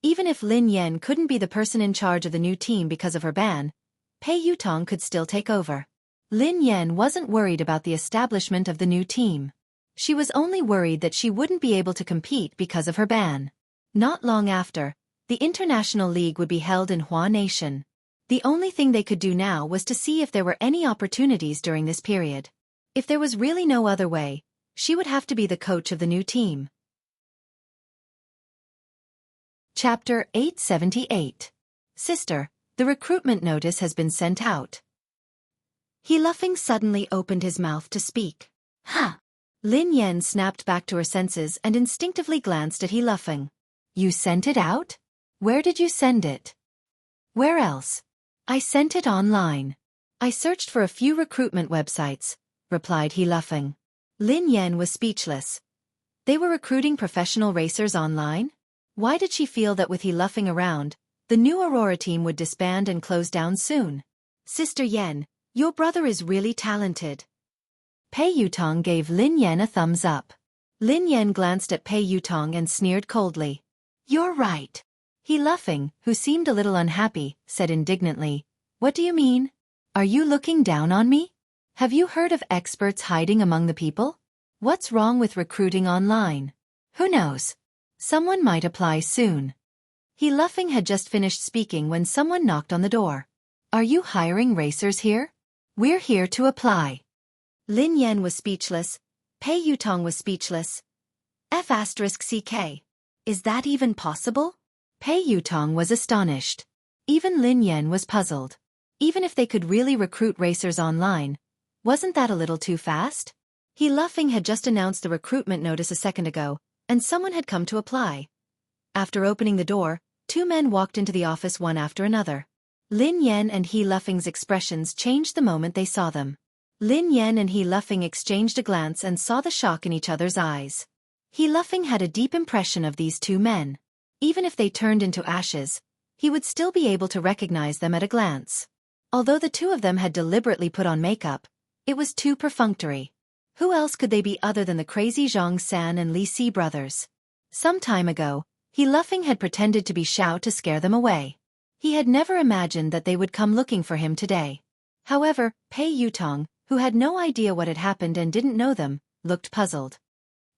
Even if Lin Yan couldn't be the person in charge of the new team because of her ban, Pei Yutong could still take over. Lin Yan wasn't worried about the establishment of the new team. She was only worried that she wouldn't be able to compete because of her ban. Not long after, the International League would be held in Hua Nation. The only thing they could do now was to see if there were any opportunities during this period. If there was really no other way, she would have to be the coach of the new team. Chapter 878. Sister, the recruitment notice has been sent out. He Luffing suddenly opened his mouth to speak. Huh. Lin Yan snapped back to her senses and instinctively glanced at He Luffing. You sent it out? Where did you send it? Where else? I sent it online. I searched for a few recruitment websites, replied He Luffing. Lin Yan was speechless. They were recruiting professional racers online? Why did she feel that with He Luffing around, the new Aurora team would disband and close down soon? Sister Yan, your brother is really talented. Pei Yutong gave Lin Yan a thumbs up. Lin Yan glanced at Pei Yutong and sneered coldly. You're right. He Luffing, who seemed a little unhappy, said indignantly, What do you mean? Are you looking down on me? Have you heard of experts hiding among the people? What's wrong with recruiting online? Who knows? Someone might apply soon. He Luffing had just finished speaking when someone knocked on the door. Are you hiring racers here? We're here to apply. Lin Yan was speechless. Pei Yutong was speechless. F***CK. Is that even possible? Pei Yutong was astonished. Even Lin Yan was puzzled. Even if they could really recruit racers online, wasn't that a little too fast? He Luffing had just announced the recruitment notice a second ago, and someone had come to apply. After opening the door, two men walked into the office one after another. Lin Yan and He Luffing's expressions changed the moment they saw them. Lin Yan and He Luffing exchanged a glance and saw the shock in each other's eyes. He Luffing had a deep impression of these two men. Even if they turned into ashes, he would still be able to recognize them at a glance. Although the two of them had deliberately put on makeup, it was too perfunctory. Who else could they be other than the crazy Zhang San and Li Si brothers? Some time ago, He Luffing had pretended to be Xiao to scare them away. He had never imagined that they would come looking for him today. However, Pei Yutong, who had no idea what had happened and didn't know them, looked puzzled.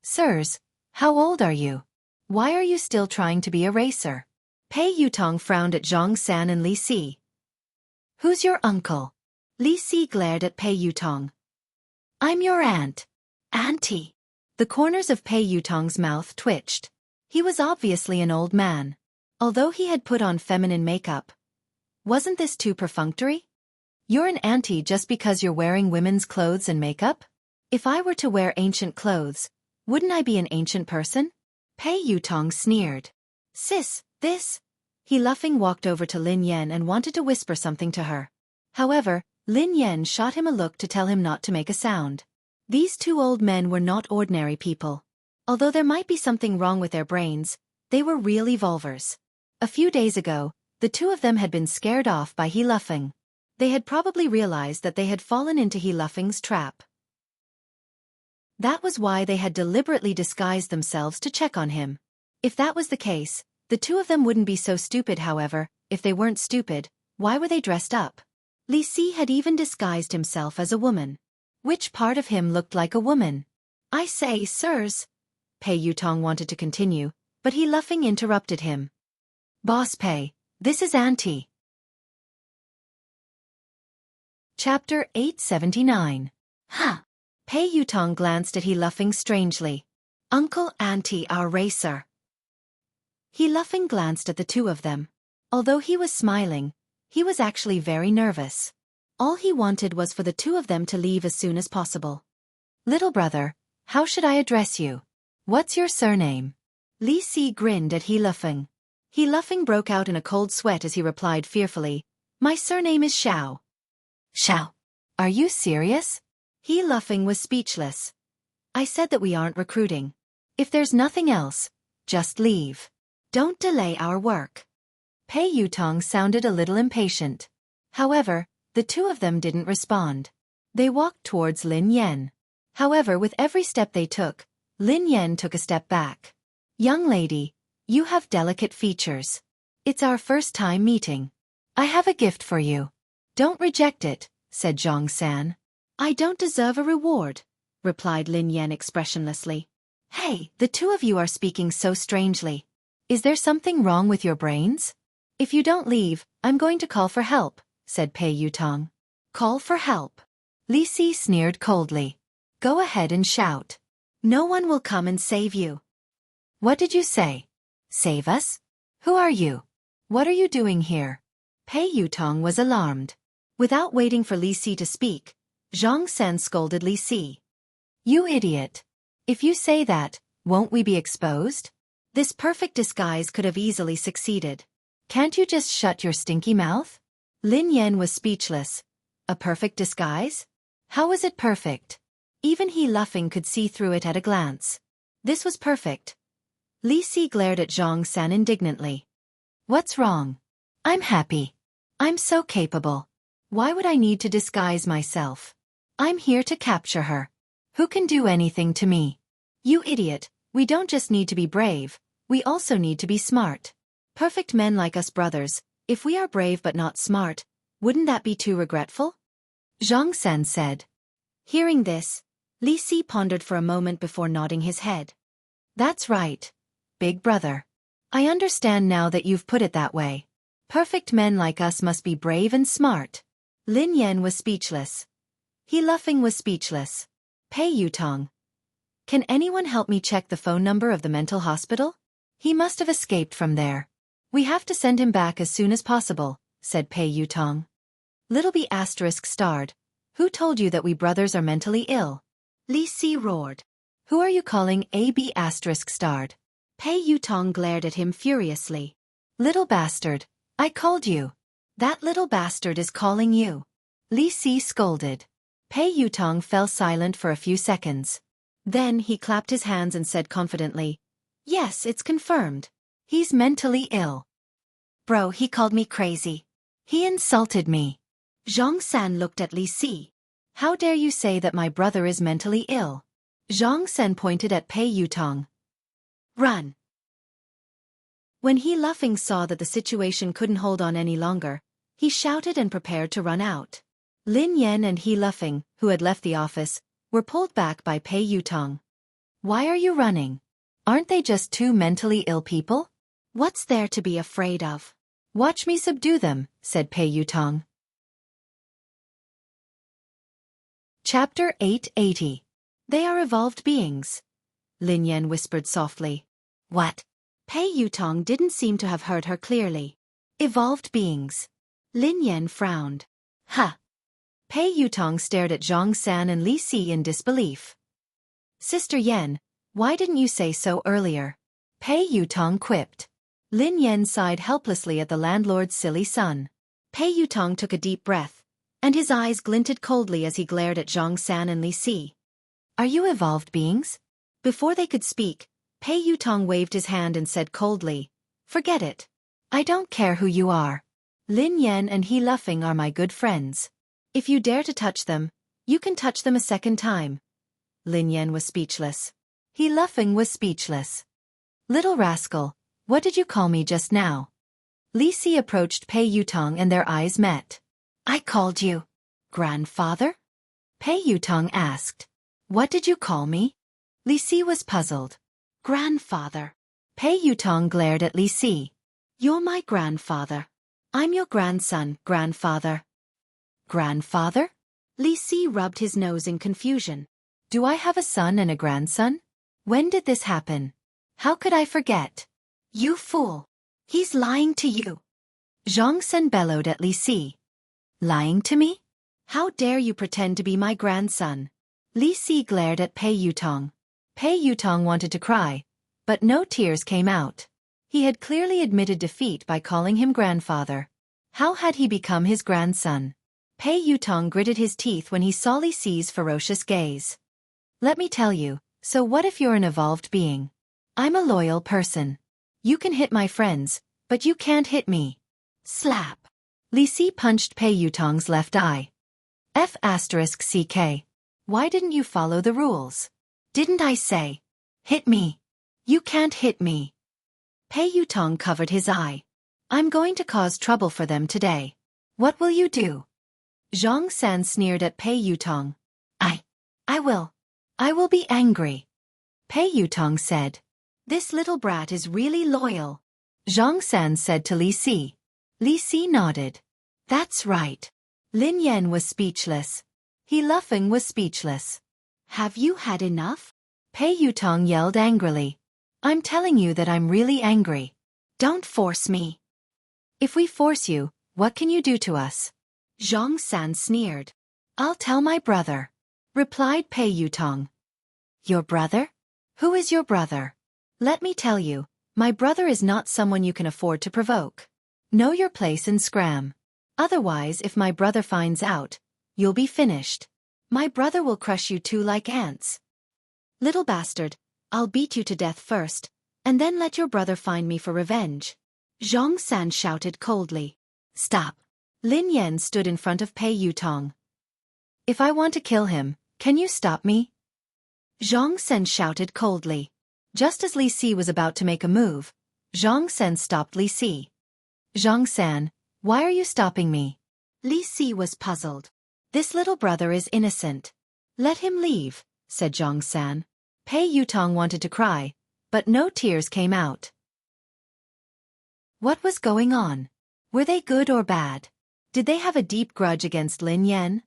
Sirs, how old are you? Why are you still trying to be a racer? Pei Yutong frowned at Zhang San and Li Si. Who's your uncle? Li Si glared at Pei Yutong. I'm your aunt. Auntie. The corners of Pei Yutong's mouth twitched. He was obviously an old man. Although he had put on feminine makeup. Wasn't this too perfunctory? You're an auntie just because you're wearing women's clothes and makeup? If I were to wear ancient clothes, wouldn't I be an ancient person? Pei Yutong sneered. Sis, this. He Luffing walked over to Lin Yan and wanted to whisper something to her. However, Lin Yan shot him a look to tell him not to make a sound. These two old men were not ordinary people. Although there might be something wrong with their brains, they were real evolvers. A few days ago, the two of them had been scared off by He Luffing. They had probably realized that they had fallen into He Luffing's trap. That was why they had deliberately disguised themselves to check on him. If that was the case, the two of them wouldn't be so stupid. However, if they weren't stupid, why were they dressed up? Li Si had even disguised himself as a woman. Which part of him looked like a woman? I say, sirs. Pei Yutong wanted to continue, but He Luffing interrupted him. Boss Pei, this is Auntie. Chapter 879. Huh. Pei Yutong glanced at He Luffing strangely. Uncle, Auntie, our racer. He Luffing glanced at the two of them. Although he was smiling, he was actually very nervous. All he wanted was for the two of them to leave as soon as possible. Little brother, how should I address you? What's your surname? Li Si grinned at He Luffing. He Luffing broke out in a cold sweat as he replied fearfully, My surname is Xiao. Xiao. Are you serious? He Luffing was speechless. I said that we aren't recruiting. If there's nothing else, just leave. Don't delay our work. Pei Yutong sounded a little impatient. However, the two of them didn't respond. They walked towards Lin Yan. However, with every step they took, Lin Yan took a step back. Young lady, you have delicate features. It's our first time meeting. I have a gift for you. Don't reject it, said Zhang San. I don't deserve a reward, replied Lin Yan expressionlessly. Hey, the two of you are speaking so strangely. Is there something wrong with your brains? If you don't leave, I'm going to call for help, said Pei Yutong. Call for help? Li Si sneered coldly. Go ahead and shout. No one will come and save you. What did you say? Save us? Who are you? What are you doing here? Pei Yutong was alarmed. Without waiting for Li Si to speak, Zhang San scolded Li Si. You idiot. If you say that, won't we be exposed? This perfect disguise could have easily succeeded. Can't you just shut your stinky mouth? Lin Yan was speechless. A perfect disguise? How was it perfect? Even He Luffing could see through it at a glance. This was perfect. Li Si glared at Zhang San indignantly. What's wrong? I'm happy. I'm so capable. Why would I need to disguise myself? I'm here to capture her. Who can do anything to me? You idiot, we don't just need to be brave, we also need to be smart. Perfect men like us brothers, if we are brave but not smart, wouldn't that be too regretful? Zhang San said. Hearing this, Li Si pondered for a moment before nodding his head. That's right, big brother. I understand now that you've put it that way. Perfect men like us must be brave and smart. Lin Yan was speechless. He Luffing was speechless. Pei Yutong. Can anyone help me check the phone number of the mental hospital? He must have escaped from there. We have to send him back as soon as possible, said Pei Yutong. Little B asterisk starred. Who told you that we brothers are mentally ill? Li Si roared. Who are you calling AB asterisk starred? Pei Yutong glared at him furiously. Little bastard, I called you. That little bastard is calling you. Li Si scolded. Pei Yutong fell silent for a few seconds. Then he clapped his hands and said confidently, Yes, it's confirmed. He's mentally ill. Bro, he called me crazy. He insulted me. Zhang San looked at Li Si. How dare you say that my brother is mentally ill? Zhang San pointed at Pei Yutong. Run. When He Luffing saw that the situation couldn't hold on any longer, he shouted and prepared to run out. Lin Yan and He Luffing, who had left the office, were pulled back by Pei Yutong. Why are you running? Aren't they just two mentally ill people? What's there to be afraid of? Watch me subdue them, said Pei Yutong. Chapter 880. They are evolved beings. Lin Yan whispered softly. What? Pei Yutong didn't seem to have heard her clearly. Evolved beings. Lin Yan frowned. Huh. Pei Yutong stared at Zhang San and Li Si in disbelief. Sister Yan, why didn't you say so earlier? Pei Yutong quipped. Lin Yan sighed helplessly at the landlord's silly son. Pei Yutong took a deep breath, and his eyes glinted coldly as he glared at Zhang San and Li Si. Are you evolved beings? Before they could speak, Pei Yutong waved his hand and said coldly, Forget it. I don't care who you are. Lin Yan and He Luffing are my good friends. If you dare to touch them, you can touch them a second time. Lin Yan was speechless. He Luffing was speechless. Little rascal, what did you call me just now? Li Si approached Pei Yutong and their eyes met. I called you grandfather? Pei Yutong asked. What did you call me? Li Si was puzzled. Grandfather. Pei Yutong glared at Li Si. You're my grandfather. I'm your grandson, grandfather. Grandfather? Li Si rubbed his nose in confusion. Do I have a son and a grandson? When did this happen? How could I forget? You fool. He's lying to you. Zhang Sen bellowed at Li Si. Lying to me? How dare you pretend to be my grandson? Li Si glared at Pei Yutong. Pei Yutong wanted to cry, but no tears came out. He had clearly admitted defeat by calling him grandfather. How had he become his grandson? Pei Yutong gritted his teeth when he saw Li Si's ferocious gaze. Let me tell you, so what if you're an evolved being? I'm a loyal person. You can hit my friends, but you can't hit me. Slap. Li Si punched Pei Yutong's left eye. F***CK. Why didn't you follow the rules? Didn't I say? Hit me. You can't hit me. Pei Yutong covered his eye. I'm going to cause trouble for them today. What will you do? Zhang San sneered at Pei Yutong. I will be angry. Pei Yutong said. This little brat is really loyal. Zhang San said to Li Si. Li Si nodded. That's right. Lin Yan was speechless. He Luffing was speechless. Have you had enough? Pei Yutong yelled angrily. I'm telling you that I'm really angry. Don't force me. If we force you, what can you do to us? Zhang San sneered. I'll tell my brother, replied Pei Yutong. Your brother? Who is your brother? Let me tell you, my brother is not someone you can afford to provoke. Know your place and scram. Otherwise, if my brother finds out, you'll be finished. My brother will crush you two like ants. Little bastard, I'll beat you to death first, and then let your brother find me for revenge. Zhang San shouted coldly. Stop. Lin Yan stood in front of Pei Yutong. If I want to kill him, can you stop me? Zhang Sen shouted coldly. Just as Li Si was about to make a move, Zhang Sen stopped Li Si. Zhang San, why are you stopping me? Li Si was puzzled. This little brother is innocent. Let him leave, said Zhang San. Pei Yutong wanted to cry, but no tears came out. What was going on? Were they good or bad? Did they have a deep grudge against Lin Yan?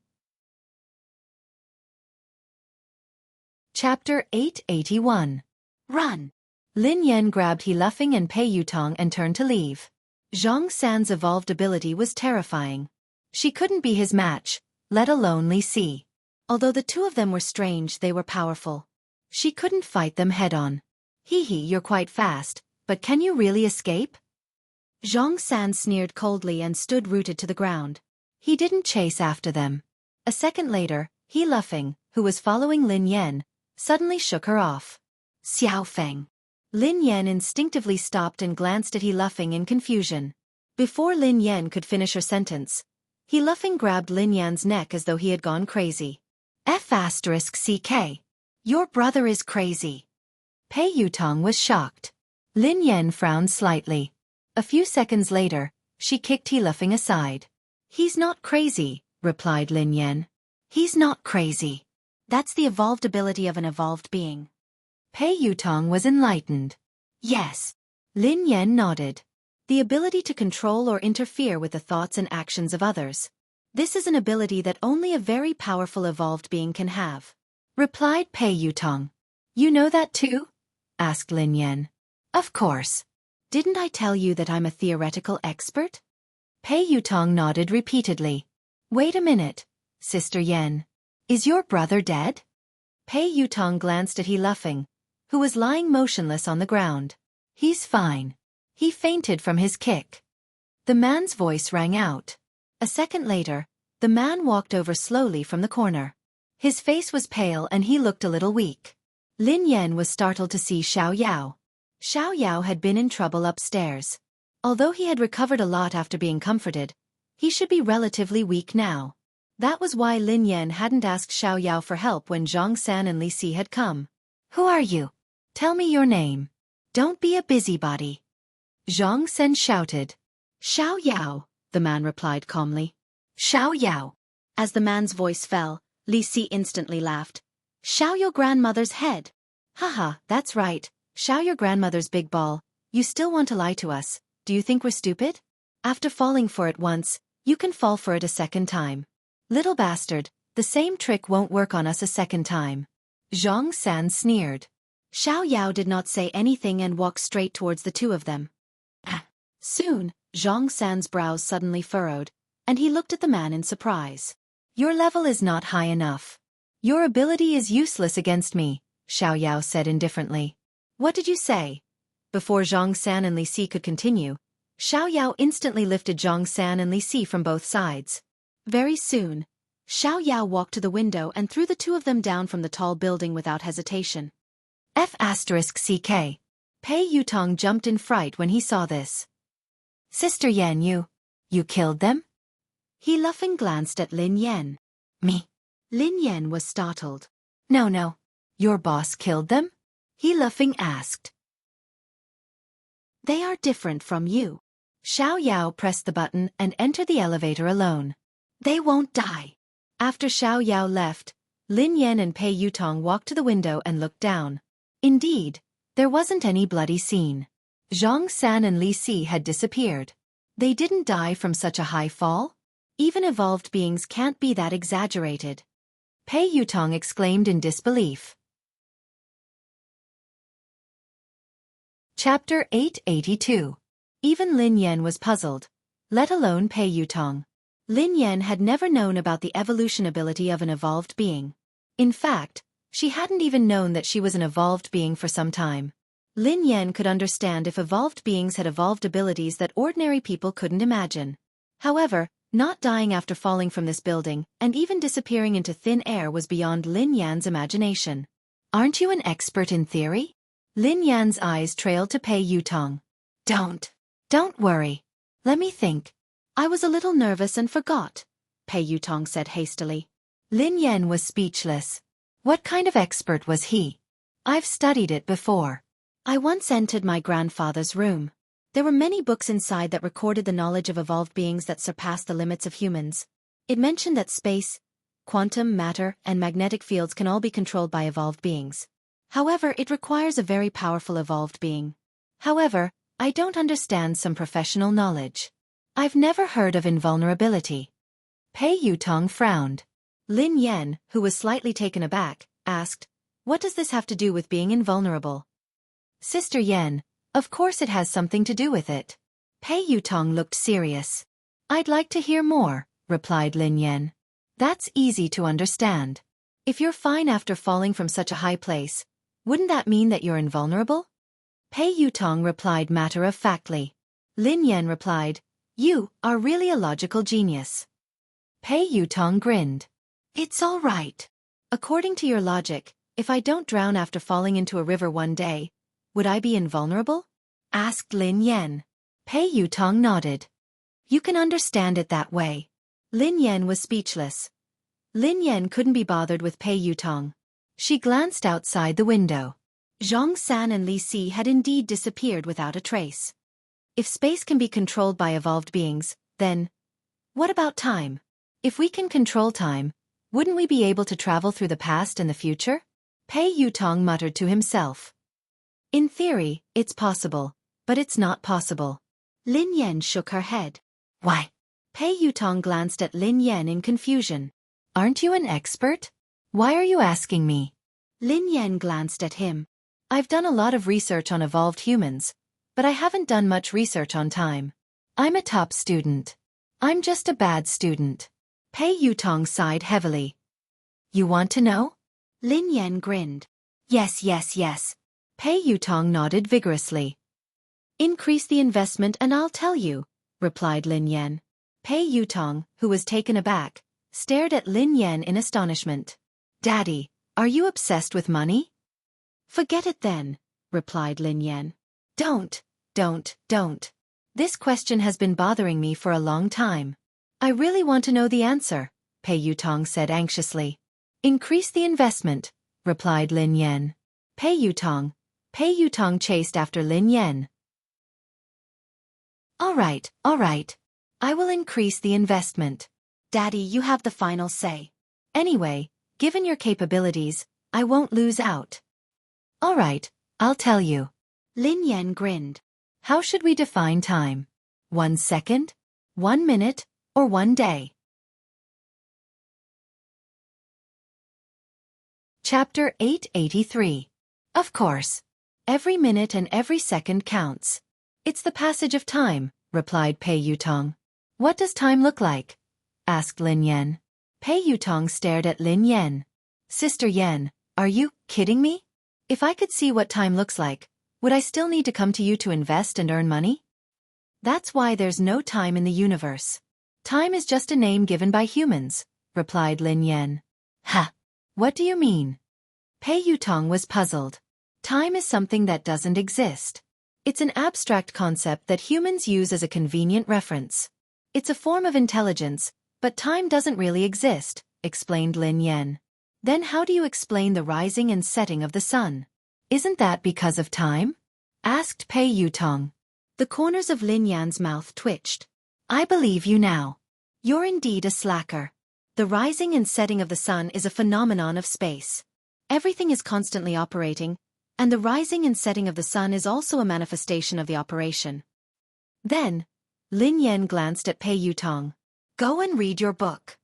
Chapter 881. Run! Lin Yan grabbed He Luffing and Pei Yutong and turned to leave. Zhang San's evolved ability was terrifying. She couldn't be his match, let alone Li Si. Although the two of them were strange, they were powerful. She couldn't fight them head-on. Hee, you're quite fast, but can you really escape? Zhang San sneered coldly and stood rooted to the ground. He didn't chase after them. A second later, He Luffing, who was following Lin Yan, suddenly shook her off. Xiao Feng. Lin Yan instinctively stopped and glanced at He Luffing in confusion. Before Lin Yan could finish her sentence, he laughing grabbed Lin Yan's neck as though he had gone crazy. F***CK. Your brother is crazy. Pei Yutong was shocked. Lin Yan frowned slightly. A few seconds later, she kicked he laughing aside. He's not crazy, replied Lin Yan. He's not crazy. That's the evolved ability of an evolved being. Pei Yutong was enlightened. Yes. Lin Yan nodded. The ability to control or interfere with the thoughts and actions of others. This is an ability that only a very powerful evolved being can have. Replied Pei Yutong. You know that too? Asked Lin Yan. Of course. Didn't I tell you that I'm a theoretical expert? Pei Yutong nodded repeatedly. Wait a minute, Sister Yan. Is your brother dead? Pei Yutong glanced at he laughing, who was lying motionless on the ground. He's fine. He fainted from his kick. The man's voice rang out. A second later, the man walked over slowly from the corner. His face was pale and he looked a little weak. Lin Yan was startled to see Xiao Yao. Xiao Yao had been in trouble upstairs. Although he had recovered a lot after being comforted, he should be relatively weak now. That was why Lin Yan hadn't asked Xiao Yao for help when Zhang San and Li Si had come. Who are you? Tell me your name. Don't be a busybody. Zhang San shouted. Xiao Yao, the man replied calmly. Xiao Yao. As the man's voice fell, Li Si instantly laughed. Xiao your grandmother's head. Haha, that's right. Xiao your grandmother's big ball. You still want to lie to us. Do you think we're stupid? After falling for it once, you can fall for it a second time. Little bastard, the same trick won't work on us a second time. Zhang San sneered. Xiao Yao did not say anything and walked straight towards the two of them. Soon, Zhang San's brows suddenly furrowed, and he looked at the man in surprise. Your level is not high enough. Your ability is useless against me, Xiao Yao said indifferently. What did you say? Before Zhang San and Li Si could continue, Xiao Yao instantly lifted Zhang San and Li Si from both sides. Very soon, Xiao Yao walked to the window and threw the two of them down from the tall building without hesitation. F***CK. Pei Yutong jumped in fright when he saw this. Sister Yan, you killed them? He laughing glanced at Lin Yan. Me? Lin Yan was startled. No. Your boss killed them? He laughing asked. They are different from you. Xiao Yao pressed the button and entered the elevator alone. They won't die. After Xiao Yao left, Lin Yan and Pei Yutong walked to the window and looked down. Indeed, there wasn't any bloody scene. Zhang San and Li Si had disappeared. They didn't die from such a high fall? Even evolved beings can't be that exaggerated. Pei Yutong exclaimed in disbelief. Chapter 882. Even Lin Yan was puzzled, let alone Pei Yutong. Lin Yan had never known about the evolution ability of an evolved being. In fact, she hadn't even known that she was an evolved being for some time. Lin Yan could understand if evolved beings had evolved abilities that ordinary people couldn't imagine. However, not dying after falling from this building and even disappearing into thin air was beyond Lin Yan's imagination. Aren't you an expert in theory? Lin Yan's eyes trailed to Pei Yutong. Don't worry. Let me think. I was a little nervous and forgot, Pei Yutong said hastily. Lin Yan was speechless. What kind of expert was he? I've studied it before. I once entered my grandfather's room. There were many books inside that recorded the knowledge of evolved beings that surpassed the limits of humans. It mentioned that space, quantum, matter, and magnetic fields can all be controlled by evolved beings. However, it requires a very powerful evolved being. However, I don't understand some professional knowledge. I've never heard of invulnerability. Pei Yutong frowned. Lin Yan, who was slightly taken aback, asked, What does this have to do with being invulnerable? Sister Yan, of course it has something to do with it. Pei Yutong looked serious. I'd like to hear more, replied Lin Yan. That's easy to understand. If you're fine after falling from such a high place, wouldn't that mean that you're invulnerable? Pei Yutong replied matter-of-factly. Lin Yan replied, You are really a logical genius. Pei Yutong grinned. It's all right. According to your logic, if I don't drown after falling into a river one day, would I be invulnerable? Asked Lin Yan. Pei Yutong nodded. You can understand it that way. Lin Yan was speechless. Lin Yan couldn't be bothered with Pei Yutong. She glanced outside the window. Zhang San and Li Si had indeed disappeared without a trace. If space can be controlled by evolved beings, then what about time? If we can control time, wouldn't we be able to travel through the past and the future? Pei Yutong muttered to himself. In theory, it's possible, but it's not possible. Lin Yan shook her head. Why? Pei Yutong glanced at Lin Yan in confusion. Aren't you an expert? Why are you asking me? Lin Yan glanced at him. I've done a lot of research on evolved humans, but I haven't done much research on time. I'm a top student. I'm just a bad student. Pei Yutong sighed heavily. You want to know? Lin Yan grinned. Yes. Pei Yutong nodded vigorously. Increase the investment and I'll tell you, replied Lin Yan. Pei Yutong, who was taken aback, stared at Lin Yan in astonishment. Daddy, are you obsessed with money? Forget it then, replied Lin Yan. Don't. This question has been bothering me for a long time. I really want to know the answer, Pei Yutong said anxiously. Increase the investment, replied Lin Yan. Pei Yutong chased after Lin Yan. All right. I will increase the investment. Daddy, you have the final say. Anyway, given your capabilities, I won't lose out. All right, I'll tell you. Lin Yan grinned. How should we define time? 1 second? 1 minute? Or 1 day? Chapter 883. Of course. Every minute and every second counts. It's the passage of time, replied Pei Yutong. What does time look like? Asked Lin Yan. Pei Yutong stared at Lin Yan. Sister Yan, are you kidding me? If I could see what time looks like, would I still need to come to you to invest and earn money? That's why there's no time in the universe. Time is just a name given by humans, replied Lin Yan. Ha! What do you mean? Pei Yutong was puzzled. Time is something that doesn't exist. It's an abstract concept that humans use as a convenient reference. It's a form of intelligence, but time doesn't really exist, explained Lin Yan. Then how do you explain the rising and setting of the sun? Isn't that because of time? Asked Pei Yutong. The corners of Lin Yan's mouth twitched. I believe you now. You're indeed a slacker. The rising and setting of the sun is a phenomenon of space. Everything is constantly operating, and the rising and setting of the sun is also a manifestation of the operation. Then, Lin Yan glanced at Pei Yutong. Go and read your book.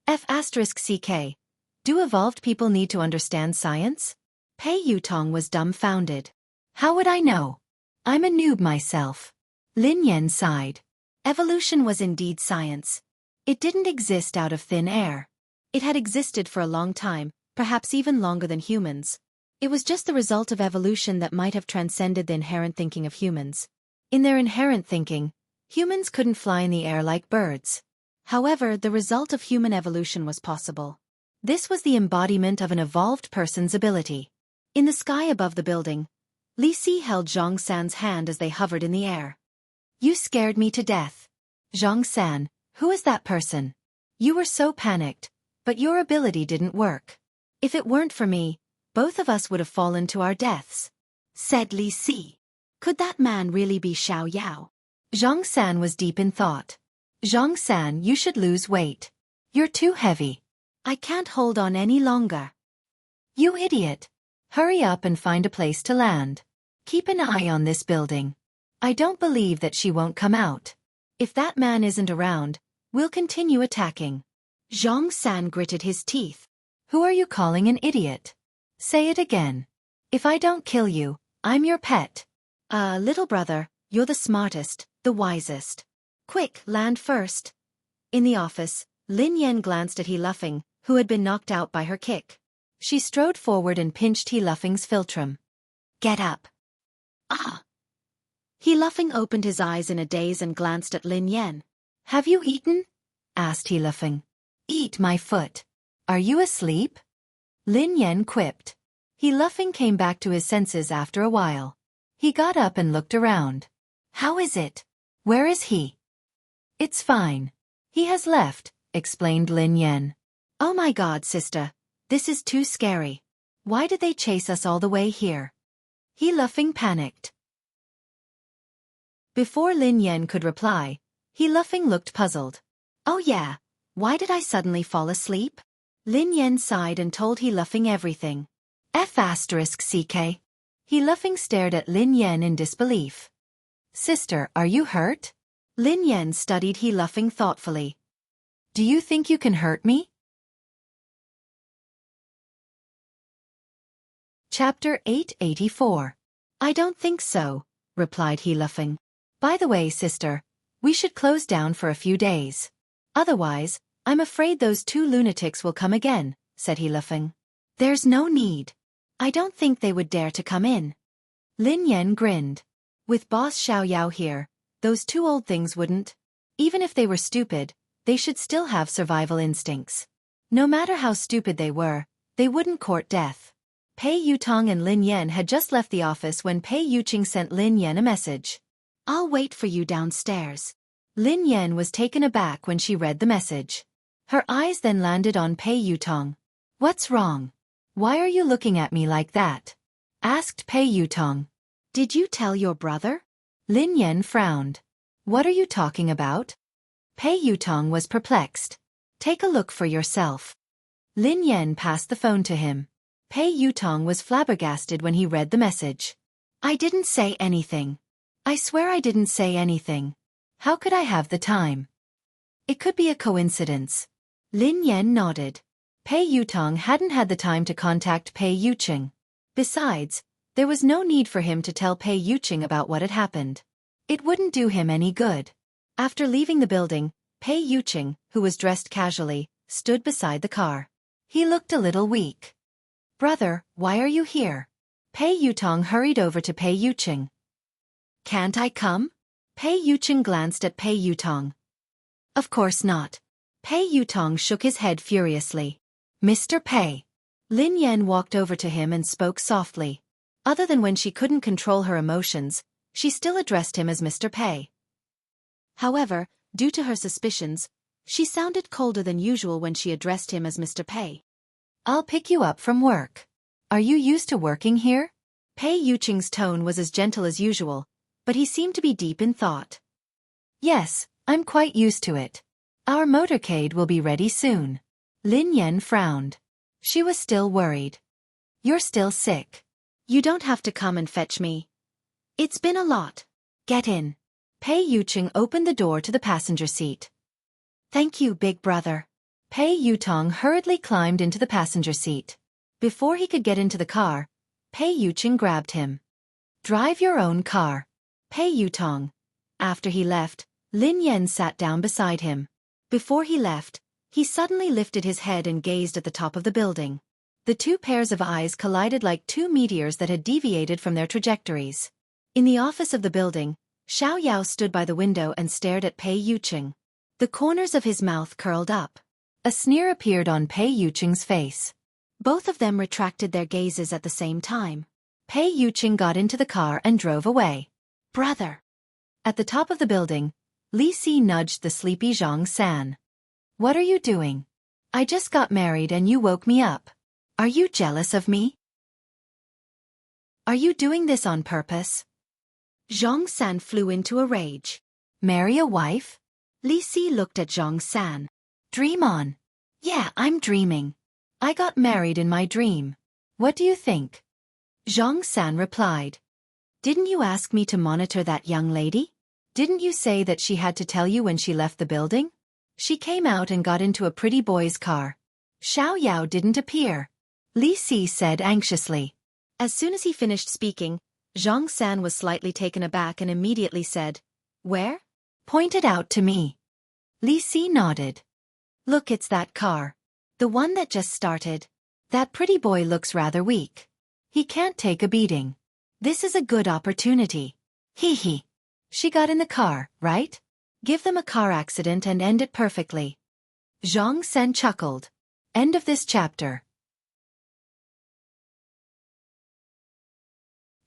F***ck. Do evolved people need to understand science? Pei Yutong was dumbfounded. How would I know? I'm a noob myself. Lin Yan sighed. Evolution was indeed science. It didn't exist out of thin air. It had existed for a long time, perhaps even longer than humans. It was just the result of evolution that might have transcended the inherent thinking of humans. In their inherent thinking, humans couldn't fly in the air like birds. However, the result of human evolution was possible. This was the embodiment of an evolved person's ability. In the sky above the building, Li Si held Zhang San's hand as they hovered in the air. You scared me to death. Zhang San, who is that person? You were so panicked, but your ability didn't work. If it weren't for me, both of us would have fallen to our deaths. Said Li Si. Could that man really be Xiao Yao? Zhang San was deep in thought. Zhang San, you should lose weight. You're too heavy. I can't hold on any longer. You idiot. Hurry up and find a place to land. Keep an eye on this building. I don't believe that she won't come out. If that man isn't around, we'll continue attacking. Zhang San gritted his teeth. Who are you calling an idiot? Say it again. If I don't kill you, I'm your pet. Little brother, you're the smartest, the wisest. Quick, land first. In the office, Lin Yan glanced at He Luffing, who had been knocked out by her kick. She strode forward and pinched He Luffing's philtrum. Get up. Ah! He Luffing opened his eyes in a daze and glanced at Lin Yan. Have you eaten? Asked He Luffing. Eat my foot. Are you asleep? Lin Yan quipped. He Luffing came back to his senses after a while. He got up and looked around. How is it? Where is he? It's fine. He has left, explained Lin Yan. Oh my God, sister. This is too scary. Why did they chase us all the way here? He laughing panicked. Before Lin Yan could reply, he laughing looked puzzled. Oh yeah, why did I suddenly fall asleep? Lin Yan sighed and told he laughing everything. F***ck. He laughing stared at Lin Yan in disbelief. Sister, are you hurt? Lin Yan studied he laughing thoughtfully. Do you think you can hurt me? Chapter 884. I don't think so, replied he laughing. By the way, sister, we should close down for a few days. Otherwise, I'm afraid those two lunatics will come again, said he laughing. There's no need. I don't think they would dare to come in. Lin Yan grinned. With Boss Xiaoyao here, those two old things wouldn't. Even if they were stupid, they should still have survival instincts. No matter how stupid they wouldn't court death. Pei Yutong and Lin Yan had just left the office when Pei Yuqing sent Lin Yan a message. I'll wait for you downstairs. Lin Yan was taken aback when she read the message. Her eyes then landed on Pei Yutong. What's wrong? Why are you looking at me like that? Asked Pei Yutong. Did you tell your brother? Lin Yan frowned. What are you talking about? Pei Yutong was perplexed. Take a look for yourself. Lin Yan passed the phone to him. Pei Yutong was flabbergasted when he read the message. I didn't say anything. I swear I didn't say anything. How could I have the time? It could be a coincidence. Lin Yan nodded. Pei Yutong hadn't had the time to contact Pei Yuqing. Besides, there was no need for him to tell Pei Yuqing about what had happened. It wouldn't do him any good. After leaving the building, Pei Yuqing, who was dressed casually, stood beside the car. He looked a little weak. Brother, why are you here? Pei Yutong hurried over to Pei Yuqing. Can't I come? Pei Yuqing glanced at Pei Yutong. Of course not. Pei Yutong shook his head furiously. Mr. Pei. Lin Yan walked over to him and spoke softly. Other than when she couldn't control her emotions, she still addressed him as Mr. Pei. However, due to her suspicions, she sounded colder than usual when she addressed him as Mr. Pei. I'll pick you up from work. Are you used to working here? Pei Yuqing's tone was as gentle as usual, but he seemed to be deep in thought. Yes, I'm quite used to it. Our motorcade will be ready soon. Lin Yan frowned. She was still worried. You're still sick. You don't have to come and fetch me. It's been a lot. Get in. Pei Yuqing opened the door to the passenger seat. Thank you, big brother. Pei Yutong hurriedly climbed into the passenger seat. Before he could get into the car, Pei Yuqing grabbed him. Drive your own car. Pei Yutong. After he left, Lin Yan sat down beside him. Before he left, he suddenly lifted his head and gazed at the top of the building. The two pairs of eyes collided like two meteors that had deviated from their trajectories. In the office of the building, Xiaoyao stood by the window and stared at Pei Yuqing. The corners of his mouth curled up. A sneer appeared on Pei Yuqing's face. Both of them retracted their gazes at the same time. Pei Yuqing got into the car and drove away. Brother. At the top of the building, Li Si nudged the sleepy Zhang San. What are you doing? I just got married and you woke me up. Are you jealous of me? Are you doing this on purpose? Zhang San flew into a rage. Marry a wife? Li Si looked at Zhang San. Dream on. Yeah, I'm dreaming. I got married in my dream. What do you think? Zhang San replied. Didn't you ask me to monitor that young lady? Didn't you say that she had to tell you when she left the building? She came out and got into a pretty boy's car. Xiaoyao didn't appear. Li Si said anxiously. As soon as he finished speaking, Zhang San was slightly taken aback and immediately said, Where? Pointed out to me. Li Si nodded. Look, it's that car. The one that just started. That pretty boy looks rather weak. He can't take a beating. This is a good opportunity. Hee hee. She got in the car, right? Give them a car accident and end it perfectly. Zhang San chuckled. End of this chapter.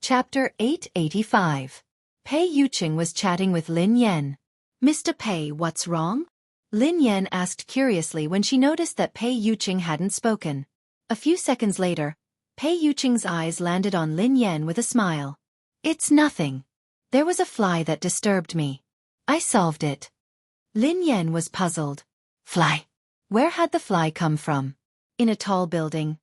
Chapter 885. Pei Yuqing was chatting with Lin Yan. Mr. Pei, what's wrong? Lin Yan asked curiously when she noticed that Pei Yuqing hadn't spoken. A few seconds later, Pei Yuqing's eyes landed on Lin Yan with a smile. It's nothing. There was a fly that disturbed me. I solved it. Lin Yan was puzzled. Fly? Where had the fly come from? In a tall building.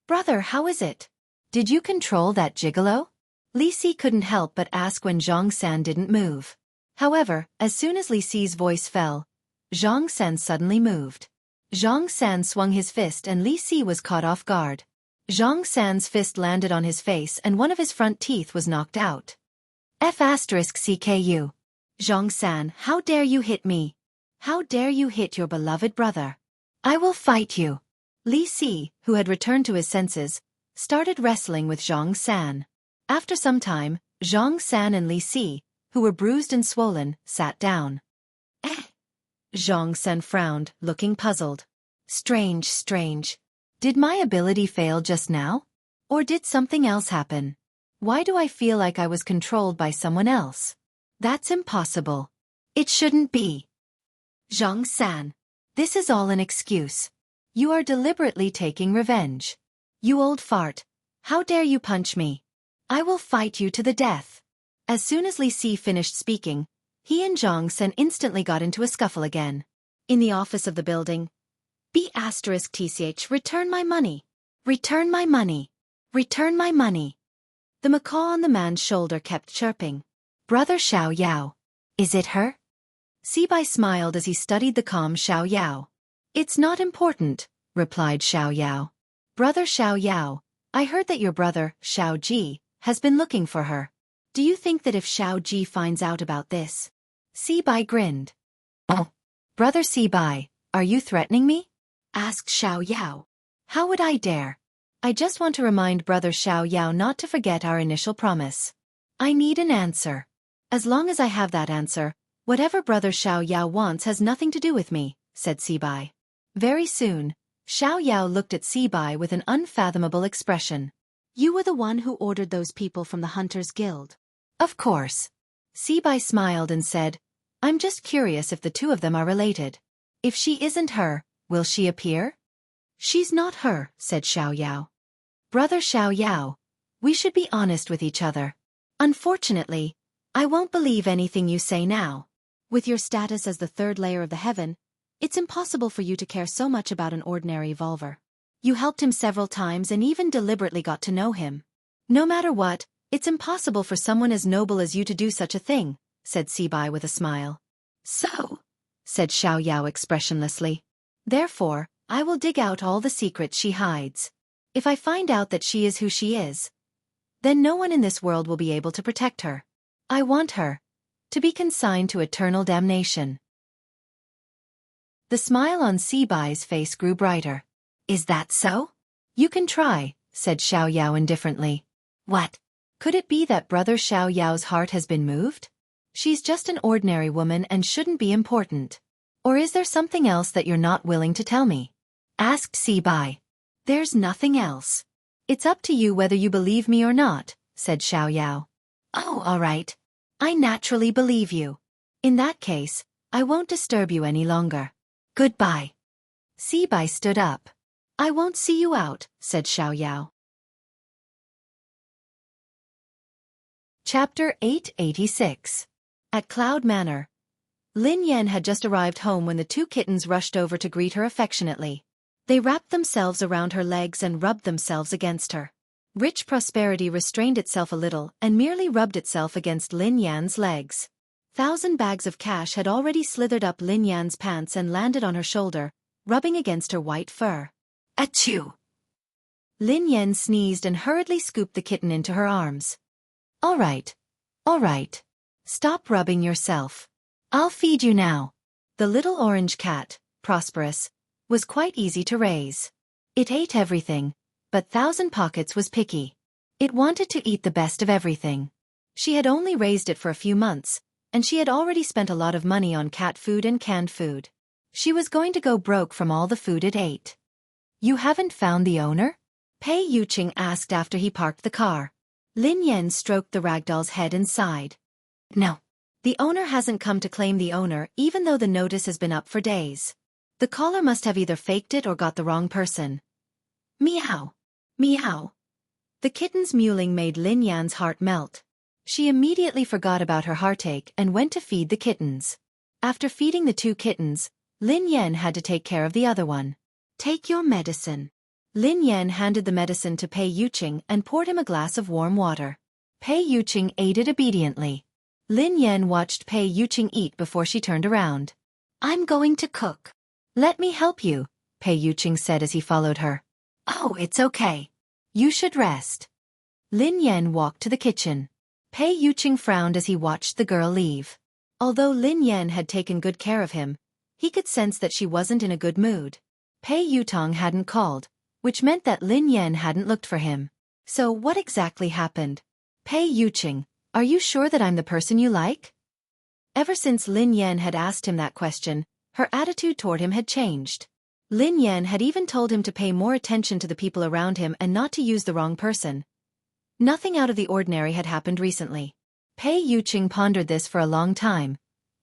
Brother, how is it? Did you control that gigolo? Li Si couldn't help but ask when Zhang San didn't move. However, as soon as Li Si's voice fell, Zhang San suddenly moved. Zhang San swung his fist and Li Si was caught off guard. Zhang San's fist landed on his face and one of his front teeth was knocked out. F***CKU. Zhang San, how dare you hit me? How dare you hit your beloved brother? I will fight you. Li Si, who had returned to his senses, started wrestling with Zhang San. After some time, Zhang San and Li Si, who were bruised and swollen, sat down. Zhang San frowned, looking puzzled. Strange. Did my ability fail just now? Or did something else happen? Why do I feel like I was controlled by someone else? That's impossible. It shouldn't be. Zhang San. This is all an excuse. You are deliberately taking revenge. You old fart. How dare you punch me? I will fight you to the death. As soon as Li Si finished speaking, he and Zhang San instantly got into a scuffle again. In the office of the building, B***TCH, return my money. Return my money. Return my money. The macaw on the man's shoulder kept chirping. Brother Xiao Yao. Is it her? Sibai smiled as he studied the calm Xiao Yao. It's not important, replied Xiao Yao. Brother Xiao Yao, I heard that your brother, Xiao Ji, has been looking for her. Do you think that if Xiao Ji finds out about this? Sibai grinned. Oh. Brother Sibai, are you threatening me? Asked Xiao Yao. How would I dare? I just want to remind Brother Xiao Yao not to forget our initial promise. I need an answer. As long as I have that answer, whatever Brother Xiao Yao wants has nothing to do with me, said Sibai. Very soon, Xiao Yao looked at Sibai with an unfathomable expression. You were the one who ordered those people from the Hunters Guild. Of course. Sibai smiled and said, I'm just curious if the two of them are related. If she isn't her, will she appear? She's not her, said Xiao Yao. Brother Xiao Yao, we should be honest with each other. Unfortunately, I won't believe anything you say now. With your status as the third layer of the heaven, it's impossible for you to care so much about an ordinary evolver. You helped him several times and even deliberately got to know him. No matter what, it's impossible for someone as noble as you to do such a thing, said Sibai with a smile. So, said Xiao Yao expressionlessly. Therefore, I will dig out all the secrets she hides. If I find out that she is who she is, then no one in this world will be able to protect her. I want her to be consigned to eternal damnation. The smile on Sibai's face grew brighter. Is that so? You can try, said Xiao Yao indifferently. What? Could it be that Brother Xiao Yao's heart has been moved? She's just an ordinary woman and shouldn't be important. Or is there something else that you're not willing to tell me? Asked Sibai. There's nothing else. It's up to you whether you believe me or not, said Xiao Yao. Oh, all right. I naturally believe you. In that case, I won't disturb you any longer. Goodbye. Sibai stood up. I won't see you out, said Xiao Yao. Chapter 886. At Cloud Manor. Lin Yan had just arrived home when the two kittens rushed over to greet her affectionately. They wrapped themselves around her legs and rubbed themselves against her. Rich Prosperity restrained itself a little and merely rubbed itself against Lin Yan's legs. 1,000 bags of cash had already slithered up Lin Yan's pants and landed on her shoulder, rubbing against her white fur. Achoo! Lin Yan sneezed and hurriedly scooped the kitten into her arms. All right. Stop rubbing yourself. I'll feed you now. The little orange cat, Prosperous, was quite easy to raise. It ate everything, but 1,000 Pockets was picky. It wanted to eat the best of everything. She had only raised it for a few months, and she had already spent a lot of money on cat food and canned food. She was going to go broke from all the food it ate. You haven't found the owner? Pei Yuqing asked after he parked the car. Lin Yan stroked the ragdoll's head and sighed. No. The owner hasn't come to claim the owner even though the notice has been up for days. The caller must have either faked it or got the wrong person. Meow. Meow. The kitten's mewling made Lin Yan's heart melt. She immediately forgot about her heartache and went to feed the kittens. After feeding the 2 kittens, Lin Yan had to take care of the other one. Take your medicine. Lin Yan handed the medicine to Pei Yuqing and poured him a glass of warm water. Pei Yuqing ate it obediently. Lin Yan watched Pei Yuqing eat before she turned around. I'm going to cook. Let me help you, Pei Yuqing said as he followed her. Oh, it's okay. You should rest. Lin Yan walked to the kitchen. Pei Yuqing frowned as he watched the girl leave. Although Lin Yan had taken good care of him, he could sense that she wasn't in a good mood. Pei Yutong hadn't called, which meant that Lin Yan hadn't looked for him. So what exactly happened? Pei Yuqing, are you sure that I'm the person you like? Ever since Lin Yan had asked him that question, her attitude toward him had changed. Lin Yan had even told him to pay more attention to the people around him and not to use the wrong person. Nothing out of the ordinary had happened recently. Pei Yuqing pondered this for a long time,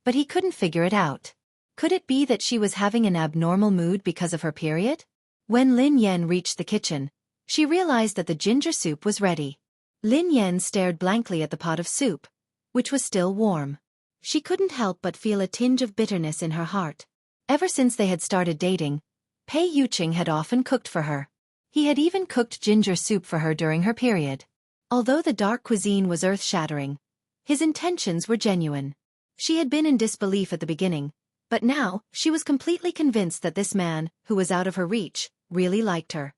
but he couldn't figure it out. Could it be that she was having an abnormal mood because of her period? When Lin Yan reached the kitchen, she realized that the ginger soup was ready. Lin Yan stared blankly at the pot of soup, which was still warm. She couldn't help but feel a tinge of bitterness in her heart. Ever since they had started dating, Pei Yuqing had often cooked for her. He had even cooked ginger soup for her during her period. Although the dark cuisine was earth-shattering, his intentions were genuine. She had been in disbelief at the beginning, but now she was completely convinced that this man, who was out of her reach, really liked her.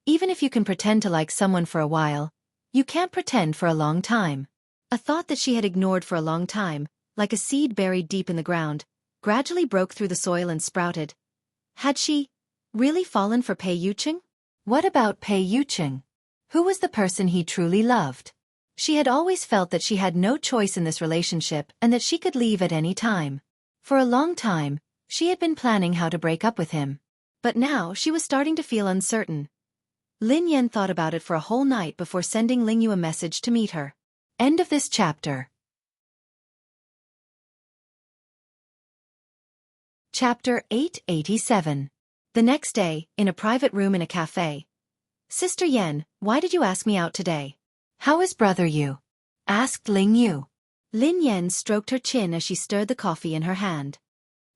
Even if you can pretend to like someone for a while, you can't pretend for a long time. A thought that she had ignored for a long time, like a seed buried deep in the ground, gradually broke through the soil and sprouted. Had she really fallen for Pei Yuqing? What about Pei Yuqing? Who was the person he truly loved? She had always felt that she had no choice in this relationship and that she could leave at any time. For a long time, she had been planning how to break up with him. But now she was starting to feel uncertain. Lin Yan thought about it for a whole night before sending Ling Yu a message to meet her. End of this chapter. Chapter 887. The next day, in a private room in a cafe. Sister Yan, why did you ask me out today? How is brother Yu? Asked Ling Yu. Lin Yan stroked her chin as she stirred the coffee in her hand.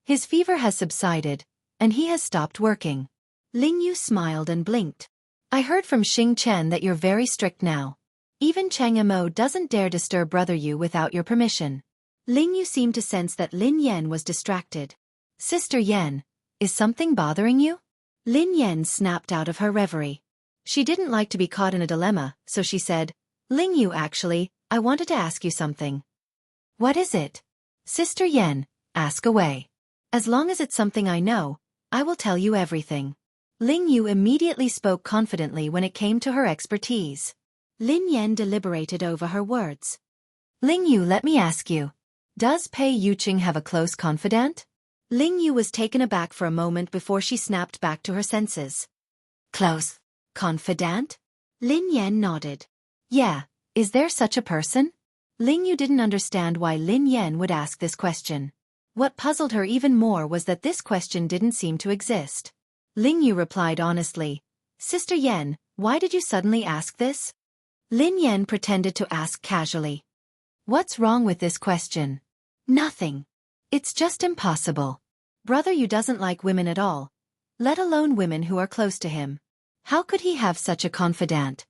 His fever has subsided, and he has stopped working. Ling Yu smiled and blinked. I heard from Xing Chen that you're very strict now. Even Chang Mo doesn't dare disturb brother Yu without your permission. Ling Yu seemed to sense that Lin Yan was distracted. Sister Yan, is something bothering you? Lin Yan snapped out of her reverie. She didn't like to be caught in a dilemma, so she said, Ling Yu actually, I wanted to ask you something. What is it? Sister Yan, ask away. As long as it's something I know, I will tell you everything. Ling Yu immediately spoke confidently when it came to her expertise. Lin Yan deliberated over her words. Ling Yu, let me ask you. Does Pei Yuqing have a close confidant? Ling Yu was taken aback for a moment before she snapped back to her senses. Close confidant? Lin Yan nodded. Yeah, is there such a person? Ling Yu didn't understand why Lin Yan would ask this question. What puzzled her even more was that this question didn't seem to exist. Ling Yu replied honestly, Sister Yan, why did you suddenly ask this? Lin Yan pretended to ask casually. What's wrong with this question? Nothing. It's just impossible. Brother Yu doesn't like women at all, let alone women who are close to him. How could he have such a confidant?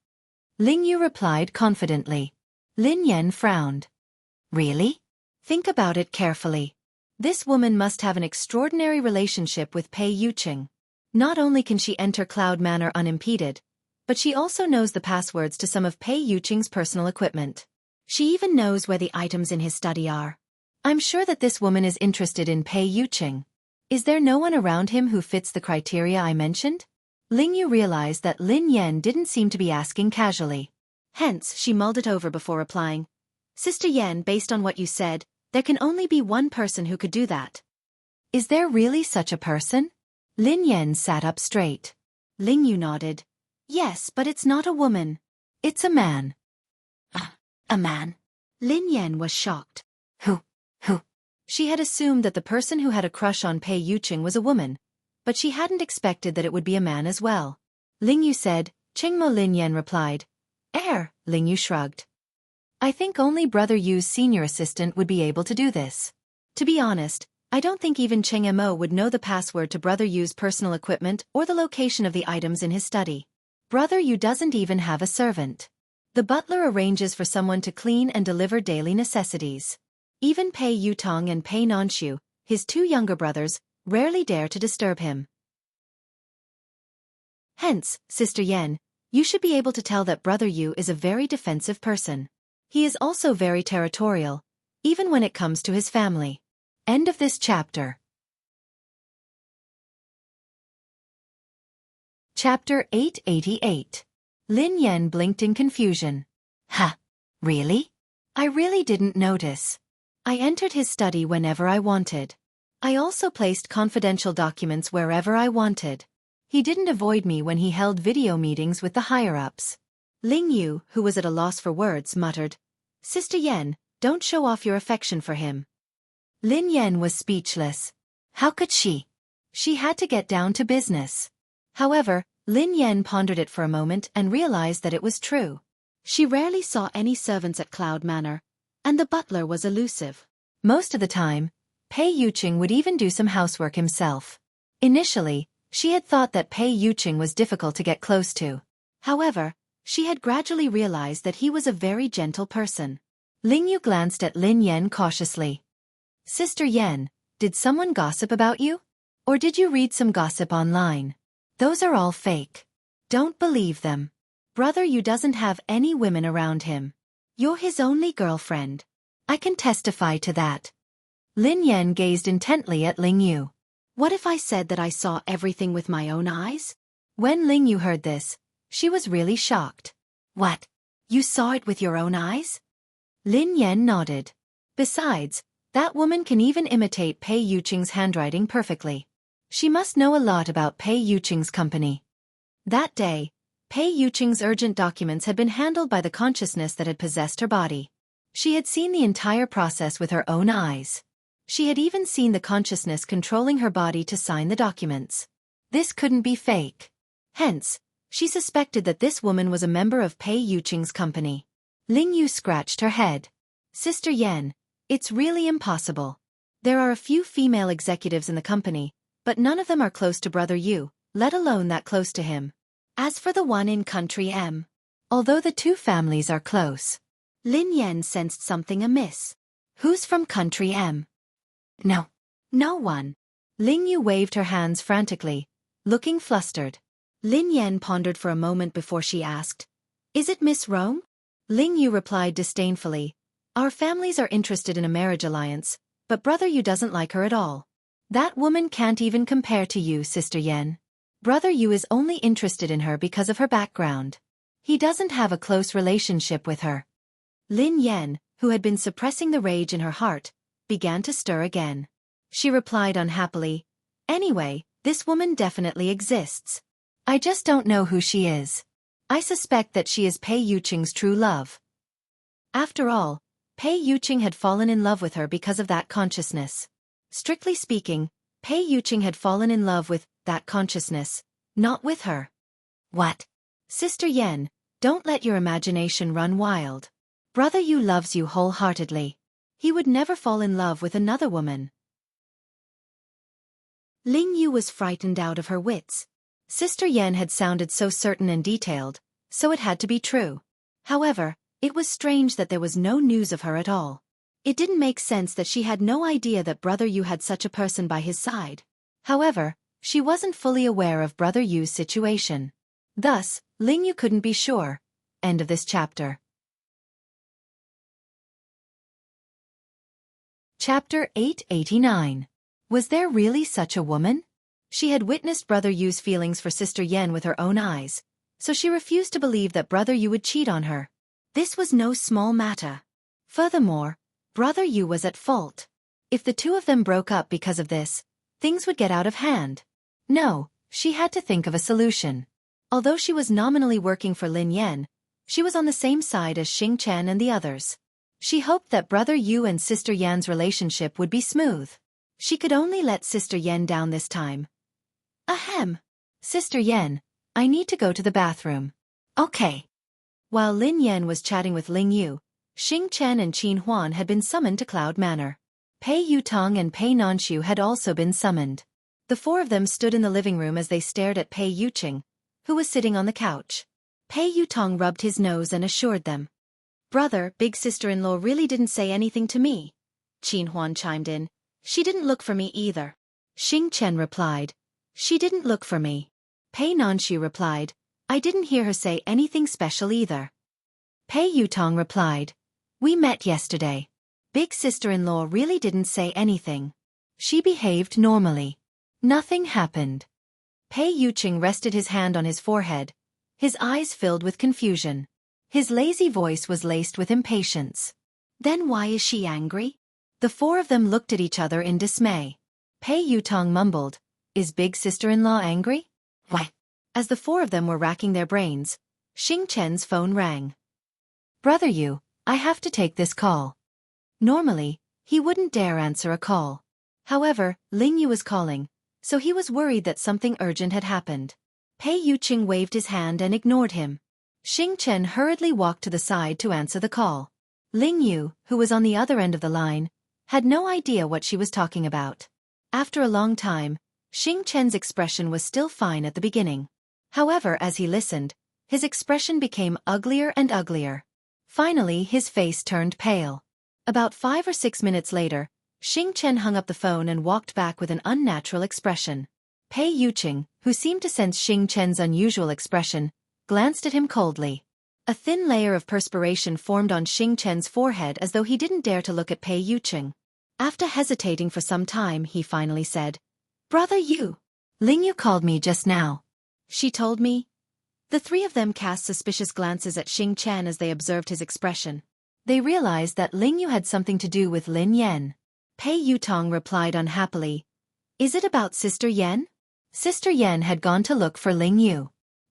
Ling Yu replied confidently. Lin Yan frowned. Really? Think about it carefully. This woman must have an extraordinary relationship with Pei Yuqing. Not only can she enter Cloud Manor unimpeded, but she also knows the passwords to some of Pei Yuqing's personal equipment. She even knows where the items in his study are. I'm sure that this woman is interested in Pei Yuqing. Is there no one around him who fits the criteria I mentioned? Ling Yu realized that Lin Yan didn't seem to be asking casually. Hence, she mulled it over before replying. Sister Yan, based on what you said, there can only be one person who could do that. Is there really such a person? Lin Yan sat up straight. Ling Yu nodded. Yes, but it's not a woman. It's a man. A man? Lin Yan was shocked. Who? She had assumed that the person who had a crush on Pei Yuqing was a woman, but she hadn't expected that it would be a man as well. Ling Yu said. Qingmo. Lin Yan replied. Ling Yu shrugged. I think only Brother Yu's senior assistant would be able to do this. To be honest, I don't think even Cheng Mo would know the password to Brother Yu's personal equipment or the location of the items in his study. Brother Yu doesn't even have a servant. The butler arranges for someone to clean and deliver daily necessities. Even Pei Yutong and Pei Nanshu, his two younger brothers, rarely dare to disturb him. Hence, Sister Yan, you should be able to tell that Brother Yu is a very defensive person. He is also very territorial, even when it comes to his family. End of this chapter. Chapter 888. Lin Yan blinked in confusion. Really? I really didn't notice. I entered his study whenever I wanted. I also placed confidential documents wherever I wanted. He didn't avoid me when he held video meetings with the higher-ups. Ling Yu, who was at a loss for words, muttered, Sister Yan, don't show off your affection for him. Lin Yan was speechless. How could she? She had to get down to business. However, Lin Yan pondered it for a moment and realized that it was true. She rarely saw any servants at Cloud Manor, and the butler was elusive. Most of the time, Pei Yuqing would even do some housework himself. Initially, she had thought that Pei Yuqing was difficult to get close to. However, she had gradually realized that he was a very gentle person. Ling Yu glanced at Lin Yan cautiously. Sister Yan, did someone gossip about you? Or did you read some gossip online? Those are all fake. Don't believe them. Brother Yu doesn't have any women around him. You're his only girlfriend. I can testify to that. Lin Yan gazed intently at Ling Yu. What if I said that I saw everything with my own eyes? When Ling Yu heard this, she was really shocked. What? You saw it with your own eyes? Lin Yan nodded. Besides, that woman can even imitate Pei Yuqing's handwriting perfectly. She must know a lot about Pei Yuqing's company. That day, Pei Yuqing's urgent documents had been handled by the consciousness that had possessed her body. She had seen the entire process with her own eyes. She had even seen the consciousness controlling her body to sign the documents. This couldn't be fake. Hence, she suspected that this woman was a member of Pei Yuqing's company. Ling Yu scratched her head. Sister Yan, it's really impossible. There are a few female executives in the company, but none of them are close to Brother Yu, let alone that close to him. As for the one in Country M, although the two families are close, Lin Yan sensed something amiss. Who's from Country M? No one. Ling Yu waved her hands frantically, looking flustered. Lin Yan pondered for a moment before she asked, Is it Miss Rome? Ling Yu replied disdainfully, Our families are interested in a marriage alliance, but Brother Yu doesn't like her at all. That woman can't even compare to you, Sister Yan. Brother Yu is only interested in her because of her background. He doesn't have a close relationship with her. Lin Yan, who had been suppressing the rage in her heart, began to stir again. She replied unhappily, Anyway, this woman definitely exists. I just don't know who she is. I suspect that she is Pei Yuqing's true love. After all, Pei Yuqing had fallen in love with her because of that consciousness. Strictly speaking, Pei Yuqing had fallen in love with that consciousness, not with her. What? Sister Yan, don't let your imagination run wild. Brother Yu loves you wholeheartedly. He would never fall in love with another woman. Ling Yu was frightened out of her wits. Sister Yan had sounded so certain and detailed, so it had to be true. However, it was strange that there was no news of her at all. It didn't make sense that she had no idea that Brother Yu had such a person by his side. However, she wasn't fully aware of Brother Yu's situation. Thus, Ling Yu couldn't be sure. End of this chapter. Chapter 889. Was there really such a woman? She had witnessed Brother Yu's feelings for Sister Yan with her own eyes, so she refused to believe that Brother Yu would cheat on her. This was no small matter. Furthermore, Brother Yu was at fault. If the two of them broke up because of this, things would get out of hand. No, she had to think of a solution. Although she was nominally working for Lin Yan, she was on the same side as Xing Chen and the others. She hoped that Brother Yu and Sister Yan's relationship would be smooth. She could only let Sister Yan down this time. Ahem. Sister Yan, I need to go to the bathroom. Okay. While Lin Yan was chatting with Ling Yu, Xing Chen and Qin Huan had been summoned to Cloud Manor. Pei Yutong and Pei Nanshu had also been summoned. The four of them stood in the living room as they stared at Pei Yuqing, who was sitting on the couch. Pei Yutong rubbed his nose and assured them. Brother, big sister-in-law really didn't say anything to me. Qin Huan chimed in. She didn't look for me either. Xing Chen replied. She didn't look for me. Pei Nanshu replied. I didn't hear her say anything special either. Pei Yutong replied. We met yesterday. Big sister-in-law really didn't say anything. She behaved normally. Nothing happened. Pei Yuqing rested his hand on his forehead, his eyes filled with confusion. His lazy voice was laced with impatience. Then why is she angry? The four of them looked at each other in dismay. Pei Yutong mumbled, Is big sister-in-law angry? Why? As the four of them were racking their brains, Xing Chen's phone rang. Brother Yu, I have to take this call. Normally, he wouldn't dare answer a call. However, Ling Yu was calling, so he was worried that something urgent had happened. Pei Yuqing waved his hand and ignored him. Xing Chen hurriedly walked to the side to answer the call. Ling Yu, who was on the other end of the line, had no idea what she was talking about. After a long time, Xing Chen's expression was still fine at the beginning. However, as he listened, his expression became uglier and uglier. Finally, his face turned pale. About 5 or 6 minutes later, Xing Chen hung up the phone and walked back with an unnatural expression. Pei Yuqing, who seemed to sense Xing Chen's unusual expression, glanced at him coldly. A thin layer of perspiration formed on Xing Chen's forehead as though he didn't dare to look at Pei Yuqing. After hesitating for some time, he finally said, Brother Yu. Ling Yu called me just now. She told me. The three of them cast suspicious glances at Xing Chen as they observed his expression. They realized that Ling Yu had something to do with Lin Yan. Pei Yutong replied unhappily, Is it about Sister Yan? Sister Yan had gone to look for Ling Yu.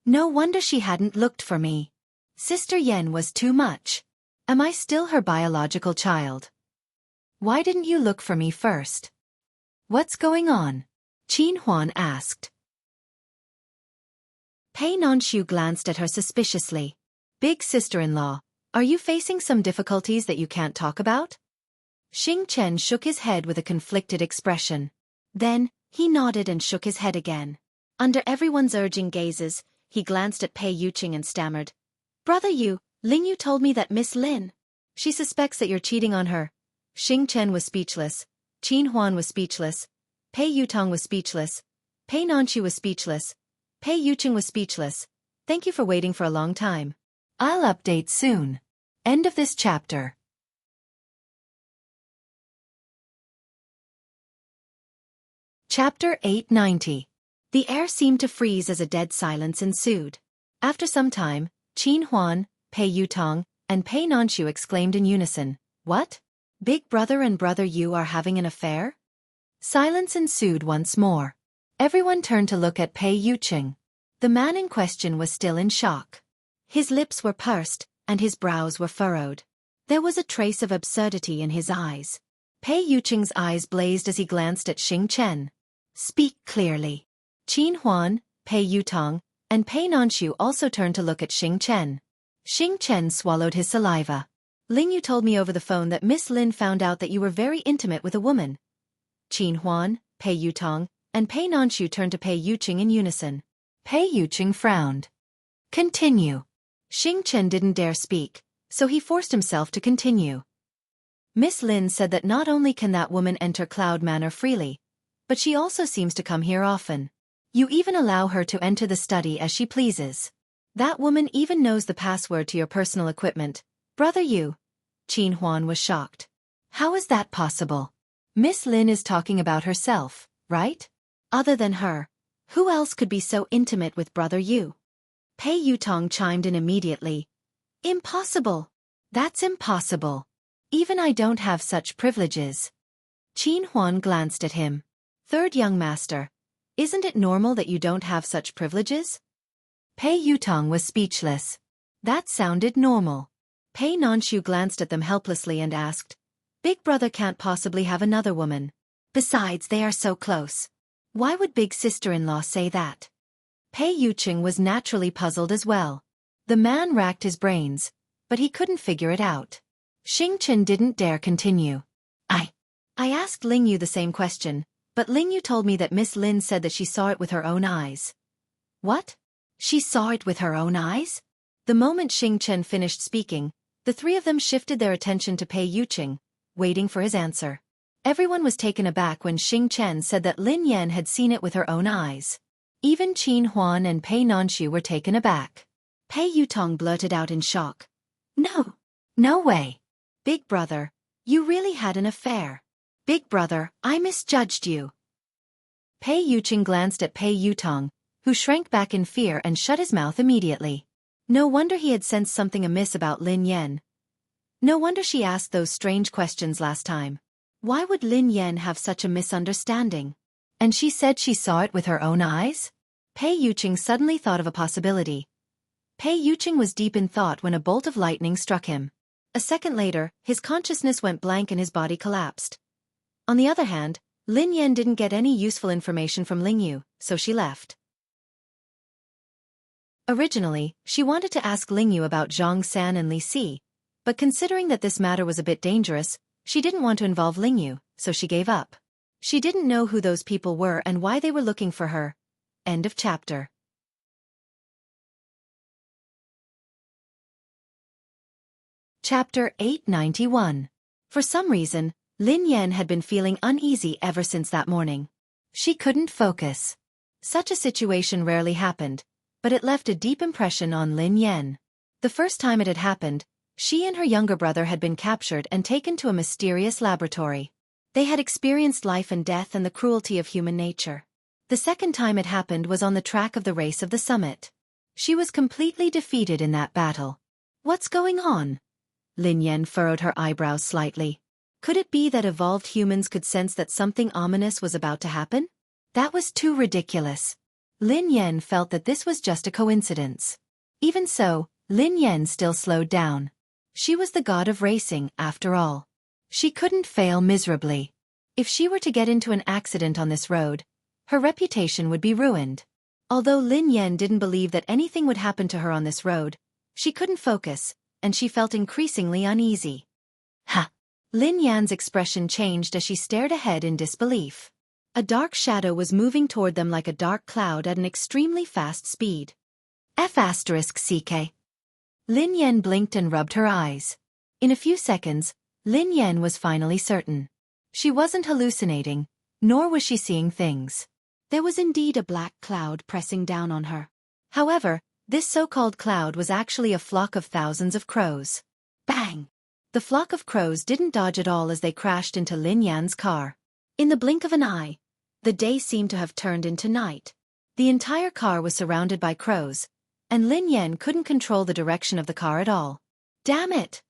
No wonder she hadn't looked for me. Sister Yan was too much. Am I still her biological child? Why didn't you look for me first? What's going on? Qin Huan asked. Pei Nanshu glanced at her suspiciously. Big sister-in-law, are you facing some difficulties that you can't talk about? Xing Chen shook his head with a conflicted expression. Then, he nodded and shook his head again. Under everyone's urging gazes, he glanced at Pei Yuqing and stammered. Brother Yu, Ling Yu told me that Miss Lin. She suspects that you're cheating on her. Xing Chen was speechless. Qin Huan was speechless. Pei Yutong was speechless. Pei Nanshu was speechless. Pei Yuqing was speechless. Thank you for waiting for a long time. I'll update soon. End of this chapter. Chapter 890. The air seemed to freeze as a dead silence ensued. After some time, Qin Huan, Pei Yutong, and Pei Nanshu exclaimed in unison, What? Big Brother and Brother Yu are having an affair? Silence ensued once more. Everyone turned to look at Pei Yuqing. The man in question was still in shock. His lips were pursed, and his brows were furrowed. There was a trace of absurdity in his eyes. Pei Yuqing's eyes blazed as he glanced at Xing Chen. Speak clearly. Qin Huan, Pei Yutong, and Pei Nanshu also turned to look at Xing Chen. Xing Chen swallowed his saliva. Ling Yu told me over the phone that Miss Lin found out that you were very intimate with a woman. Qin Huan, Pei Yutong, and Pei Nanshu turned to Pei Yuqing in unison. Pei Yuqing frowned. Continue. Xing Chen didn't dare speak, so he forced himself to continue. Miss Lin said that not only can that woman enter Cloud Manor freely, but she also seems to come here often. You even allow her to enter the study as she pleases. That woman even knows the password to your personal equipment. Brother Yu. Qin Huan was shocked. How is that possible? Miss Lin is talking about herself, right? Other than her, who else could be so intimate with Brother Yu? Pei Yutong chimed in immediately. Impossible. That's impossible. Even I don't have such privileges. Qin Huan glanced at him. Third young master, isn't it normal that you don't have such privileges? Pei Yutong was speechless. That sounded normal. Pei Nanshu glanced at them helplessly and asked, Big brother can't possibly have another woman. Besides, they are so close. Why would big sister-in-law say that? Pei Yuqing was naturally puzzled as well. The man racked his brains, but he couldn't figure it out. Xing Chen didn't dare continue. I asked Ling Yu the same question, but Ling Yu told me that Miss Lin said that she saw it with her own eyes. What? She saw it with her own eyes? The moment Xing Chen finished speaking, the three of them shifted their attention to Pei Yuqing, waiting for his answer. Everyone was taken aback when Xing Chen said that Lin Yan had seen it with her own eyes. Even Qin Huan and Pei Nanshu were taken aback. Pei Yutong blurted out in shock. No way. Big brother, you really had an affair. Big brother, I misjudged you. Pei Yuqing glanced at Pei Yutong, who shrank back in fear and shut his mouth immediately. No wonder he had sensed something amiss about Lin Yan. No wonder she asked those strange questions last time. Why would Lin Yan have such a misunderstanding? And she said she saw it with her own eyes? Pei Yuqing suddenly thought of a possibility. Pei Yuqing was deep in thought when a bolt of lightning struck him. A second later, his consciousness went blank and his body collapsed. On the other hand, Lin Yan didn't get any useful information from Ling Yu, so she left. Originally, she wanted to ask Ling Yu about Zhang San and Li Si, but considering that this matter was a bit dangerous, she didn't want to involve Ling Yu, so she gave up. She didn't know who those people were and why they were looking for her. End of chapter. Chapter 891. For some reason, Lin Yan had been feeling uneasy ever since that morning. She couldn't focus. Such a situation rarely happened, but it left a deep impression on Lin Yan. The first time it had happened, she and her younger brother had been captured and taken to a mysterious laboratory. They had experienced life and death and the cruelty of human nature. The second time it happened was on the track of the race of the summit. She was completely defeated in that battle. What's going on? Lin Yan furrowed her eyebrows slightly. Could it be that evolved humans could sense that something ominous was about to happen? That was too ridiculous. Lin Yan felt that this was just a coincidence. Even so, Lin Yan still slowed down. She was the god of racing, after all. She couldn't fail miserably. If she were to get into an accident on this road, her reputation would be ruined. Although Lin Yan didn't believe that anything would happen to her on this road, she couldn't focus, and she felt increasingly uneasy. Ha! Lin Yan's expression changed as she stared ahead in disbelief. A dark shadow was moving toward them like a dark cloud at an extremely fast speed. F***CK. Lin Yan blinked and rubbed her eyes. In a few seconds, Lin Yan was finally certain. She wasn't hallucinating, nor was she seeing things. There was indeed a black cloud pressing down on her. However, this so-called cloud was actually a flock of thousands of crows. Bang! The flock of crows didn't dodge at all as they crashed into Lin Yan's car. In the blink of an eye, the day seemed to have turned into night. The entire car was surrounded by crows, and Lin Yan couldn't control the direction of the car at all. Damn it!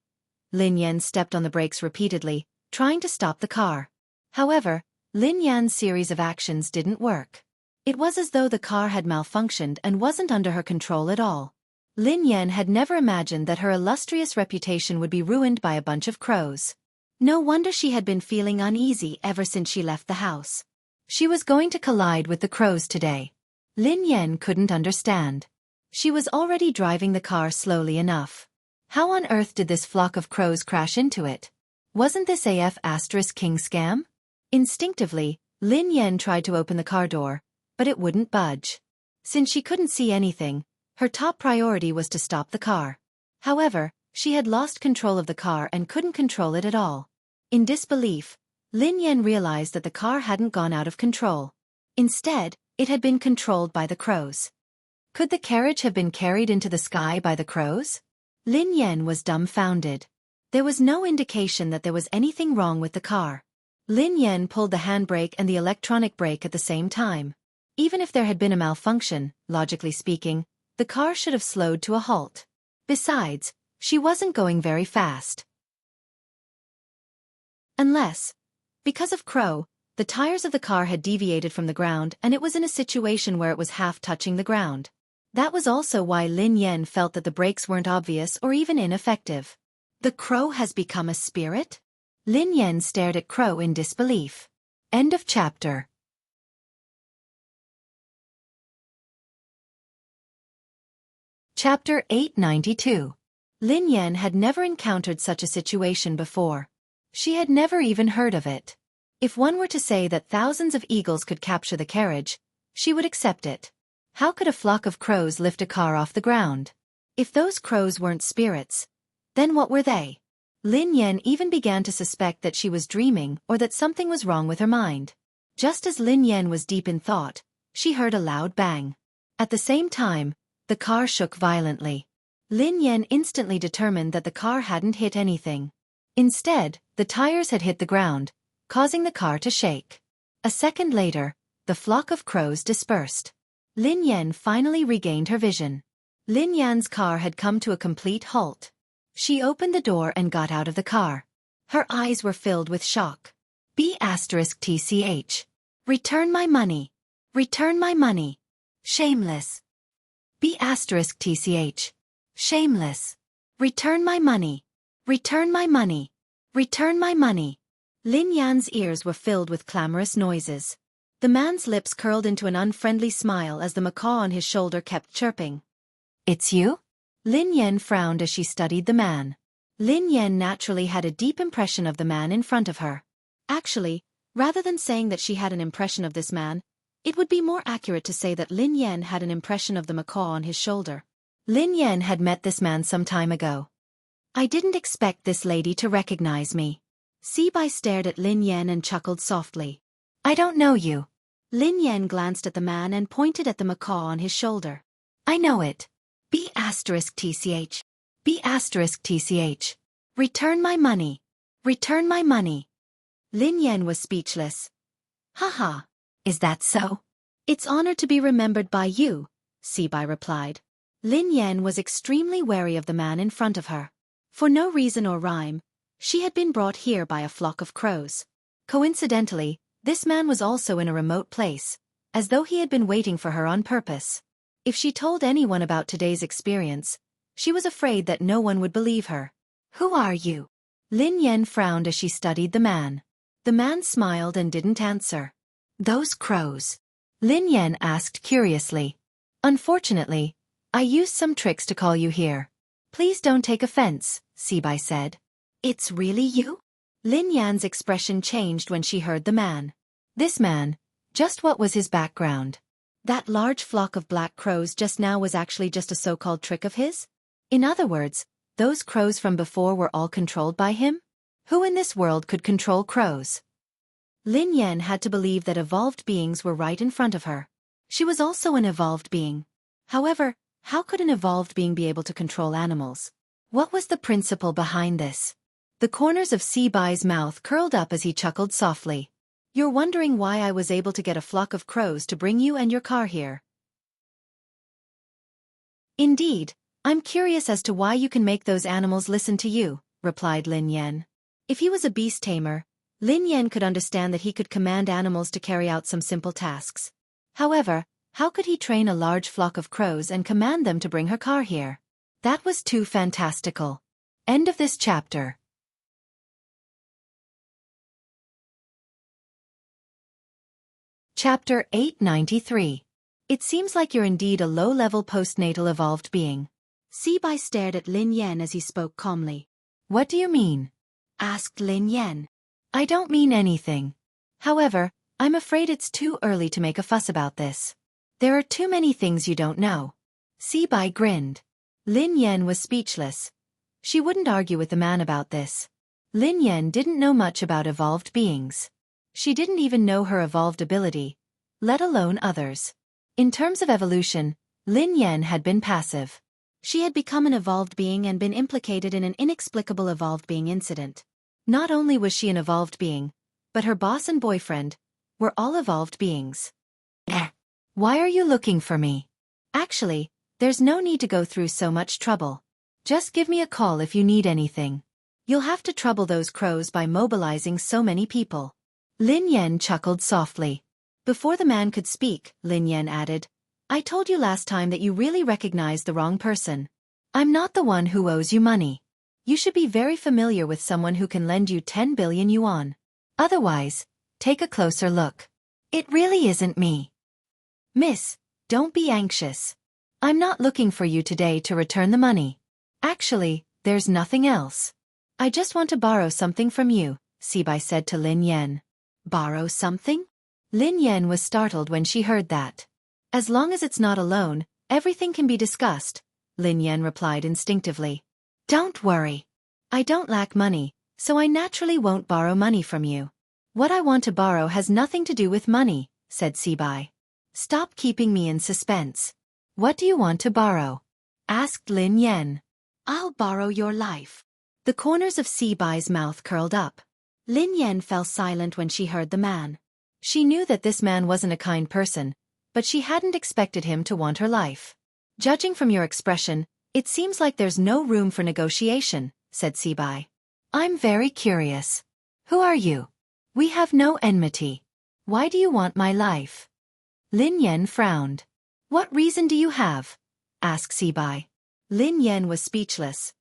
Lin Yan stepped on the brakes repeatedly, trying to stop the car. However, Lin Yan's series of actions didn't work. It was as though the car had malfunctioned and wasn't under her control at all. Lin Yan had never imagined that her illustrious reputation would be ruined by a bunch of crows. No wonder she had been feeling uneasy ever since she left the house. She was going to collide with the crows today. Lin Yan couldn't understand. She was already driving the car slowly enough. How on earth did this flock of crows crash into it? Wasn't this King scam? Instinctively, Lin Yan tried to open the car door, but it wouldn't budge. Since she couldn't see anything, her top priority was to stop the car. However, she had lost control of the car and couldn't control it at all. In disbelief, Lin Yan realized that the car hadn't gone out of control. Instead, it had been controlled by the crows. Could the carriage have been carried into the sky by the crows? Lin Yan was dumbfounded. There was no indication that there was anything wrong with the car. Lin Yan pulled the handbrake and the electronic brake at the same time. Even if there had been a malfunction, logically speaking, the car should have slowed to a halt. Besides, she wasn't going very fast. Unless, because of Crow, the tires of the car had deviated from the ground and it was in a situation where it was half touching the ground. That was also why Lin Yan felt that the brakes weren't obvious or even ineffective. The crow has become a spirit? Lin Yan stared at Crow in disbelief. End of chapter. Chapter 892. Lin Yan had never encountered such a situation before. She had never even heard of it. If one were to say that thousands of eagles could capture the carriage, she would accept it. How could a flock of crows lift a car off the ground? If those crows weren't spirits, then what were they? Lin Yan even began to suspect that she was dreaming or that something was wrong with her mind. Just as Lin Yan was deep in thought, she heard a loud bang. At the same time, the car shook violently. Lin Yan instantly determined that the car hadn't hit anything. Instead, the tires had hit the ground, causing the car to shake. A second later, the flock of crows dispersed. Lin Yan finally regained her vision. Lin Yan's car had come to a complete halt. She opened the door and got out of the car. Her eyes were filled with shock. B*TCH. Return my money. Return my money. Shameless. B*TCH. Shameless. Return my money. Return my money. Return my money. Lin Yan's ears were filled with clamorous noises. The man's lips curled into an unfriendly smile as the macaw on his shoulder kept chirping. It's you? Lin Yan frowned as she studied the man. Lin Yan naturally had a deep impression of the man in front of her. Actually, rather than saying that she had an impression of this man, it would be more accurate to say that Lin Yan had an impression of the macaw on his shoulder. Lin Yan had met this man some time ago. I didn't expect this lady to recognize me. Sibai stared at Lin Yan and chuckled softly. I don't know you. Lin Yan glanced at the man and pointed at the macaw on his shoulder. I know it. B*TCH. B*TCH. Return my money. Return my money. Lin Yan was speechless. Haha. Is that so? It's honored to be remembered by you, Sibai replied. Lin Yan was extremely wary of the man in front of her. For no reason or rhyme, she had been brought here by a flock of crows. Coincidentally, this man was also in a remote place, as though he had been waiting for her on purpose. If she told anyone about today's experience, she was afraid that no one would believe her. Who are you? Lin Yan frowned as she studied the man. The man smiled and didn't answer. Those crows? Lin Yan asked curiously. Unfortunately, I used some tricks to call you here. Please don't take offense, Sibai said. It's really you? Lin Yan's expression changed when she heard the man. This man, just what was his background? That large flock of black crows just now was actually just a so-called trick of his? In other words, those crows from before were all controlled by him? Who in this world could control crows? Lin Yan had to believe that evolved beings were right in front of her. She was also an evolved being. However, how could an evolved being be able to control animals? What was the principle behind this? The corners of Sibai's mouth curled up as he chuckled softly. You're wondering why I was able to get a flock of crows to bring you and your car here. Indeed, I'm curious as to why you can make those animals listen to you, replied Lin Yan. If he was a beast tamer, Lin Yan could understand that he could command animals to carry out some simple tasks. However, how could he train a large flock of crows and command them to bring her car here? That was too fantastical. End of this chapter. Chapter 893. It seems like you're indeed a low-level postnatal evolved being. Sibai stared at Lin Yan as he spoke calmly. What do you mean? Asked Lin Yan. I don't mean anything. However, I'm afraid it's too early to make a fuss about this. There are too many things you don't know. Sibai grinned. Lin Yan was speechless. She wouldn't argue with the man about this. Lin Yan didn't know much about evolved beings. She didn't even know her evolved ability, let alone others. In terms of evolution, Lin Yan had been passive. She had become an evolved being and been implicated in an inexplicable evolved being incident. Not only was she an evolved being, but her boss and boyfriend were all evolved beings. Why are you looking for me? Actually, there's no need to go through so much trouble. Just give me a call if you need anything. You'll have to trouble those crows by mobilizing so many people. Lin Yan chuckled softly. Before the man could speak, Lin Yan added, I told you last time that you really recognized the wrong person. I'm not the one who owes you money. You should be very familiar with someone who can lend you 10 billion yuan. Otherwise, take a closer look. It really isn't me. Miss, don't be anxious. I'm not looking for you today to return the money. Actually, there's nothing else. I just want to borrow something from you, Sibai said to Lin Yan. Borrow something? Lin Yan was startled when she heard that. As long as it's not a loan, everything can be discussed, Lin Yan replied instinctively. Don't worry. I don't lack money, so I naturally won't borrow money from you. What I want to borrow has nothing to do with money, said Sibai. Stop keeping me in suspense. What do you want to borrow? Asked Lin Yan. I'll borrow your life. The corners of Sibai's mouth curled up. Lin Yan fell silent when she heard the man. She knew that this man wasn't a kind person, but she hadn't expected him to want her life. Judging from your expression, it seems like there's no room for negotiation, said Sibai. I'm very curious. Who are you? We have no enmity. Why do you want my life? Lin Yan frowned. What reason do you have? Asked Sibai. Lin Yan was speechless.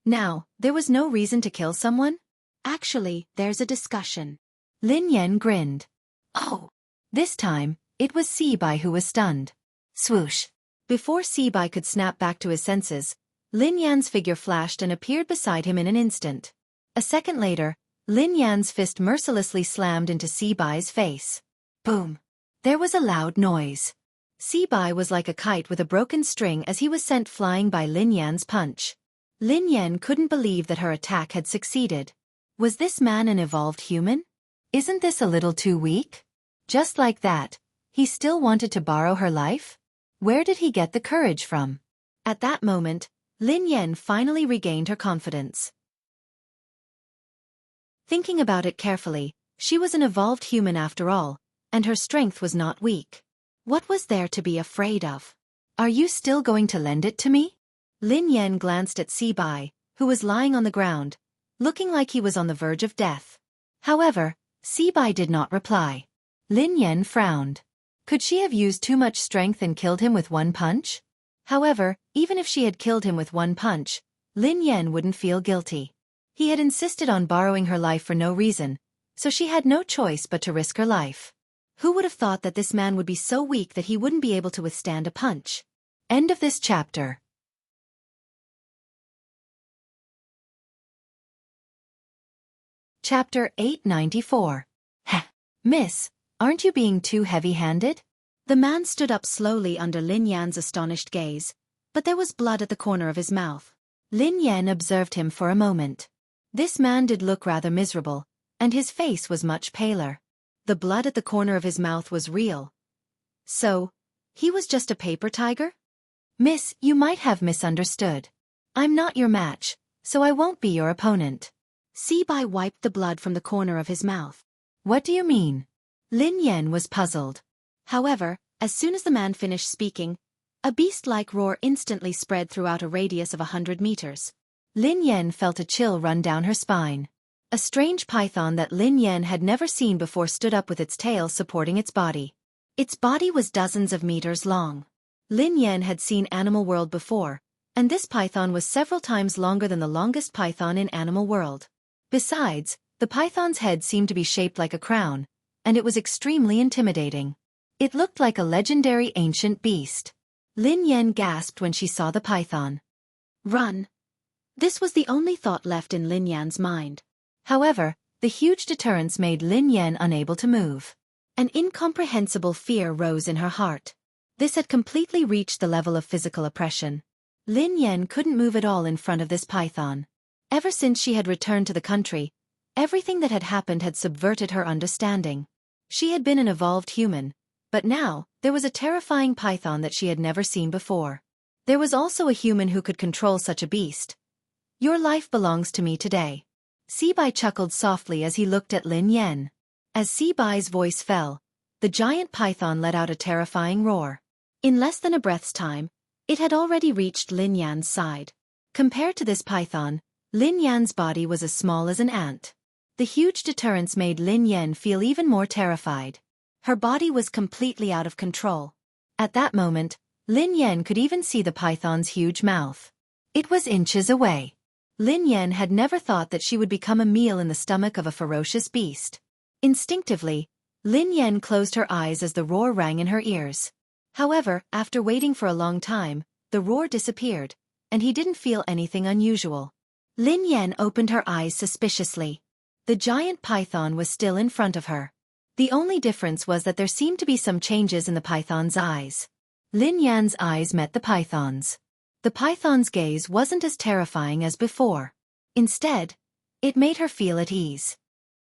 Now, there was no reason to kill someone? Actually, there's a discussion. Lin Yan grinned. Oh! This time, it was Sibai who was stunned. Swoosh! Before Sibai could snap back to his senses, Lin Yan's figure flashed and appeared beside him in an instant. A second later, Lin Yan's fist mercilessly slammed into Sibai's face. Boom! There was a loud noise. Sibai was like a kite with a broken string as he was sent flying by Lin Yan's punch. Lin Yan couldn't believe that her attack had succeeded. Was this man an evolved human? Isn't this a little too weak? Just like that, he still wanted to borrow her life? Where did he get the courage from? At that moment, Lin Yan finally regained her confidence. Thinking about it carefully, she was an evolved human after all, and her strength was not weak. What was there to be afraid of? Are you still going to lend it to me? Lin Yan glanced at Sibai, who was lying on the ground, looking like he was on the verge of death. However, Sibai did not reply. Lin Yan frowned. Could she have used too much strength and killed him with one punch? However, even if she had killed him with one punch, Lin Yan wouldn't feel guilty. He had insisted on borrowing her life for no reason, so she had no choice but to risk her life. Who would have thought that this man would be so weak that he wouldn't be able to withstand a punch? End of this chapter. Chapter 894. Heh. Miss, aren't you being too heavy-handed? The man stood up slowly under Lin Yan's astonished gaze, but there was blood at the corner of his mouth. Lin Yan observed him for a moment. This man did look rather miserable, and his face was much paler. The blood at the corner of his mouth was real. So, he was just a paper tiger? Miss, you might have misunderstood. I'm not your match, so I won't be your opponent. Sibai wiped the blood from the corner of his mouth. What do you mean? Lin Yan was puzzled. However, as soon as the man finished speaking, a beast-like roar instantly spread throughout a radius of 100 meters. Lin Yan felt a chill run down her spine. A strange python that Lin Yan had never seen before stood up with its tail supporting its body. Its body was dozens of meters long. Lin Yan had seen Animal World before, and this python was several times longer than the longest python in Animal World. Besides, the python's head seemed to be shaped like a crown, and it was extremely intimidating. It looked like a legendary ancient beast. Lin Yan gasped when she saw the python. Run! This was the only thought left in Lin Yan's mind. However, the huge deterrence made Lin Yan unable to move. An incomprehensible fear rose in her heart. This had completely reached the level of physical oppression. Lin Yan couldn't move at all in front of this python. Ever since she had returned to the country, everything that had happened had subverted her understanding. She had been an evolved human, but now, there was a terrifying python that she had never seen before. There was also a human who could control such a beast. Your life belongs to me today. Sibai chuckled softly as he looked at Lin Yan. As Sibai's voice fell, the giant python let out a terrifying roar. In less than a breath's time, it had already reached Lin Yan's side. Compared to this python, Lin Yan's body was as small as an ant. The huge deterrence made Lin Yan feel even more terrified. Her body was completely out of control. At that moment, Lin Yan could even see the python's huge mouth. It was inches away. Lin Yan had never thought that she would become a meal in the stomach of a ferocious beast. Instinctively, Lin Yan closed her eyes as the roar rang in her ears. However, after waiting for a long time, the roar disappeared, and he didn't feel anything unusual. Lin Yan opened her eyes suspiciously. The giant python was still in front of her. The only difference was that there seemed to be some changes in the python's eyes. Lin Yan's eyes met the python's. The python's gaze wasn't as terrifying as before. Instead, it made her feel at ease.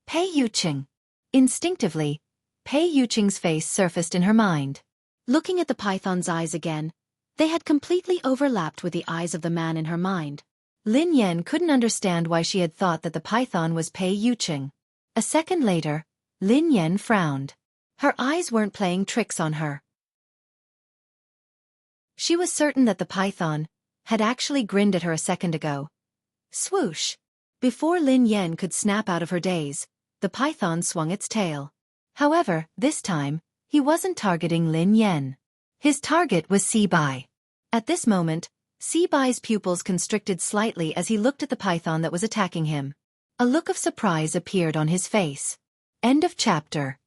Pei Yuqing. Instinctively, Pei Yuqing's face surfaced in her mind. Looking at the python's eyes again, they had completely overlapped with the eyes of the man in her mind. Lin Yan couldn't understand why she had thought that the python was Pei Yuqing. A second later, Lin Yan frowned. Her eyes weren't playing tricks on her. She was certain that the python had actually grinned at her a second ago. Swoosh! Before Lin Yan could snap out of her daze, the python swung its tail. However, this time, he wasn't targeting Lin Yan. His target was Sibai. At this moment, Sibai's pupils constricted slightly as he looked at the python that was attacking him. A look of surprise appeared on his face. End of chapter.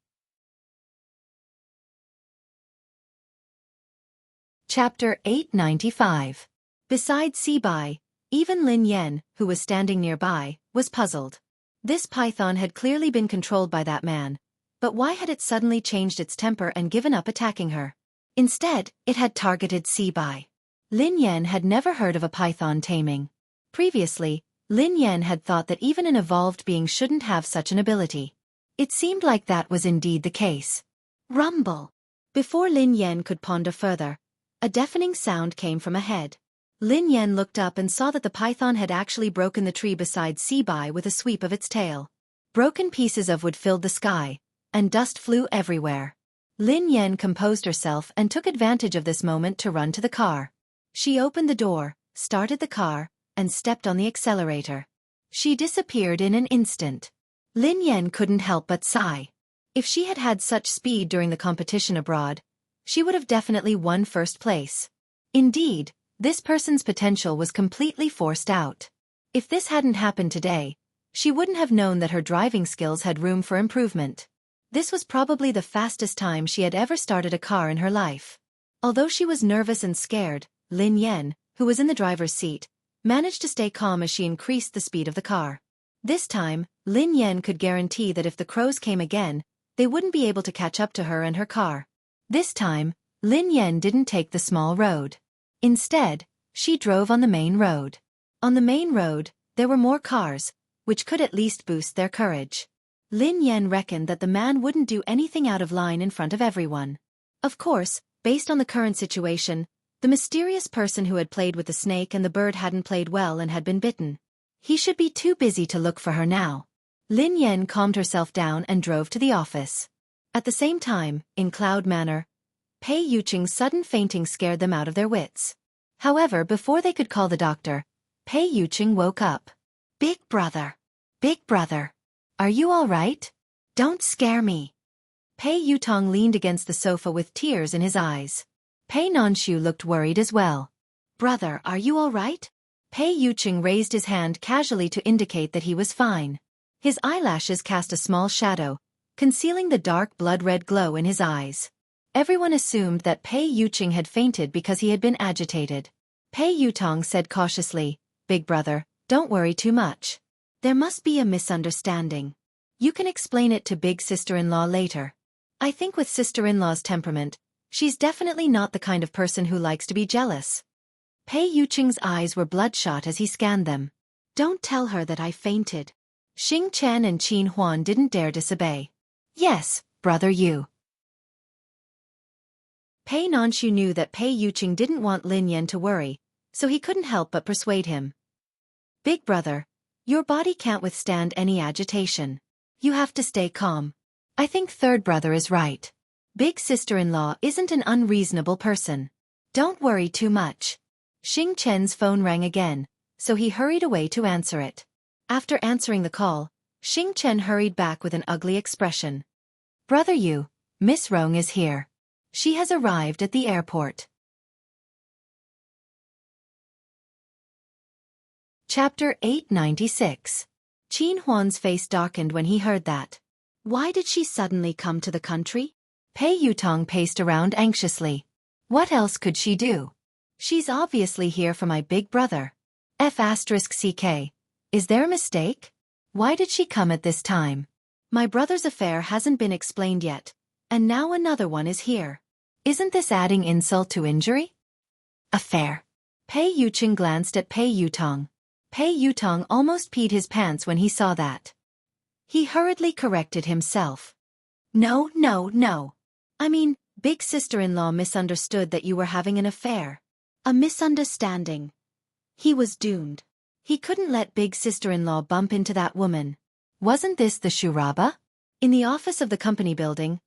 Chapter 895. Besides Sibai, even Lin Yan, who was standing nearby, was puzzled. This python had clearly been controlled by that man, but why had it suddenly changed its temper and given up attacking her? Instead, it had targeted Sibai. Lin Yan had never heard of a python taming. Previously, Lin Yan had thought that even an evolved being shouldn't have such an ability. It seemed like that was indeed the case. Rumble! Before Lin Yan could ponder further, a deafening sound came from ahead. Lin Yan looked up and saw that the python had actually broken the tree beside Sibai with a sweep of its tail. Broken pieces of wood filled the sky, and dust flew everywhere. Lin Yan composed herself and took advantage of this moment to run to the car. She opened the door, started the car, and stepped on the accelerator. She disappeared in an instant. Lin Yan couldn't help but sigh. If she had had such speed during the competition abroad, she would have definitely won first place. Indeed, this person's potential was completely forced out. If this hadn't happened today, she wouldn't have known that her driving skills had room for improvement. This was probably the fastest time she had ever started a car in her life. Although she was nervous and scared, Lin Yan, who was in the driver's seat, managed to stay calm as she increased the speed of the car. This time, Lin Yan could guarantee that if the crows came again, they wouldn't be able to catch up to her and her car. This time, Lin Yan didn't take the small road. Instead, she drove on the main road. On the main road, there were more cars, which could at least boost their courage. Lin Yan reckoned that the man wouldn't do anything out of line in front of everyone. Of course, based on the current situation, the mysterious person who had played with the snake and the bird hadn't played well and had been bitten. He should be too busy to look for her now. Lin Yan calmed herself down and drove to the office. At the same time, in Cloud Manor, Pei Yuqing's sudden fainting scared them out of their wits. However, before they could call the doctor, Pei Yuqing woke up. Big brother. Big brother. Are you all right? Don't scare me. Pei Yutong leaned against the sofa with tears in his eyes. Pei Nanshu looked worried as well. Brother, are you all right? Pei Yuqing raised his hand casually to indicate that he was fine. His eyelashes cast a small shadow, concealing the dark blood-red glow in his eyes. Everyone assumed that Pei Yuqing had fainted because he had been agitated. Pei Yutong said cautiously, Big brother, don't worry too much. There must be a misunderstanding. You can explain it to big sister-in-law later. I think with sister-in-law's temperament, she's definitely not the kind of person who likes to be jealous. Pei Yuqing's eyes were bloodshot as he scanned them. Don't tell her that I fainted. Xing Chen and Qin Huan didn't dare disobey. Yes, brother you. Pei Nanshu knew that Pei Yuqing didn't want Lin Yan to worry, so he couldn't help but persuade him. Big brother, your body can't withstand any agitation. You have to stay calm. I think third brother is right. Big sister-in-law isn't an unreasonable person. Don't worry too much. Xing Chen's phone rang again, so he hurried away to answer it. After answering the call, Xing Chen hurried back with an ugly expression. Brother you, Miss Rong is here. She has arrived at the airport. Chapter 896. Qin Huan's face darkened when he heard that. Why did she suddenly come to the country? Pei Yutong paced around anxiously. What else could she do? She's obviously here for my big brother. F***CK. Is there a mistake? Why did she come at this time? My brother's affair hasn't been explained yet, and now another one is here. Isn't this adding insult to injury? Affair. Pei Yuqing glanced at Pei Yutong. Pei Yutong almost peed his pants when he saw that. He hurriedly corrected himself. No. I mean, big sister-in-law misunderstood that you were having an affair. A misunderstanding. He was doomed. He couldn't let big sister-in-law bump into that woman. Wasn't this the Shuraba? In the office of the company building,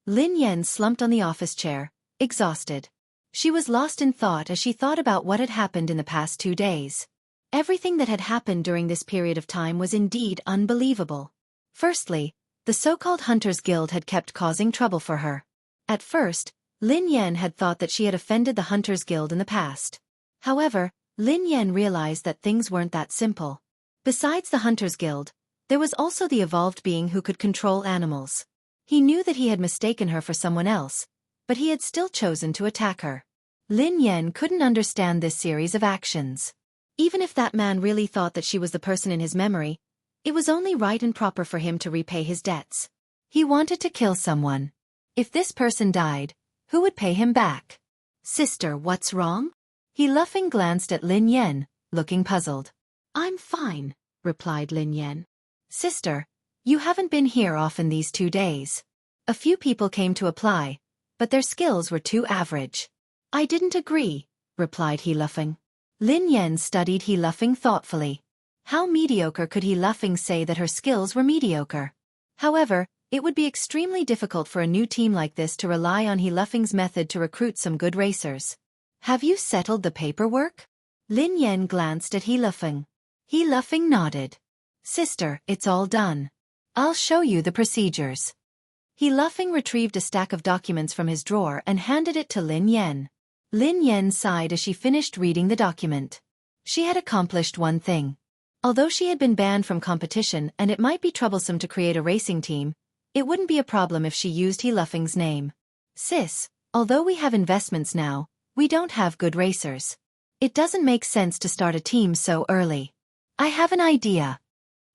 Lin Yan slumped on the office chair, exhausted. She was lost in thought as she thought about what had happened in the past 2 days. Everything that had happened during this period of time was indeed unbelievable. Firstly, the so-called Hunters Guild had kept causing trouble for her. At first, Lin Yan had thought that she had offended the Hunters Guild in the past. However, Lin Yan realized that things weren't that simple. Besides the Hunters Guild, there was also the evolved being who could control animals. He knew that he had mistaken her for someone else, but he had still chosen to attack her. Lin Yan couldn't understand this series of actions. Even if that man really thought that she was the person in his memory, it was only right and proper for him to repay his debts. He wanted to kill someone. If this person died, who would pay him back? Sister, what's wrong? He laughing glanced at Lin Yan, looking puzzled. I'm fine, replied Lin Yan. Sister, you haven't been here often these 2 days. A few people came to apply, but their skills were too average. I didn't agree, replied he laughing. Lin Yan studied he laughing thoughtfully. How mediocre could he laughing say that her skills were mediocre? However, it would be extremely difficult for a new team like this to rely on he laughing's method to recruit some good racers. Have you settled the paperwork? Lin Yan glanced at he laughing. He laughing nodded. Sister, it's all done. I'll show you the procedures. He laughing retrieved a stack of documents from his drawer and handed it to Lin Yan. Lin Yan sighed as she finished reading the document. She had accomplished one thing. Although she had been banned from competition and it might be troublesome to create a racing team, it wouldn't be a problem if she used he laughing's name. Sis, although we have investments now, we don't have good racers. It doesn't make sense to start a team so early. I have an idea.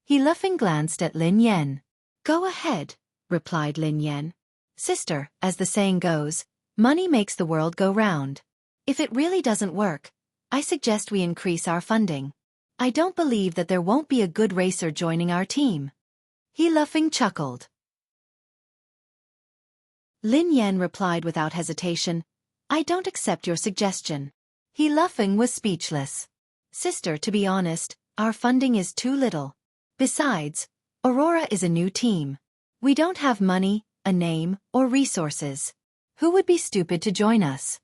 He laughing glanced at Lin Yan. Go ahead, replied Lin Yan. Sister, as the saying goes, money makes the world go round. If it really doesn't work, I suggest we increase our funding. I don't believe that there won't be a good racer joining our team. He laughing chuckled. Lin Yan replied without hesitation, I don't accept your suggestion. He laughing was speechless. Sister, to be honest, our funding is too little. Besides, Aurora is a new team. We don't have money, a name, or resources. Who would be stupid to join us?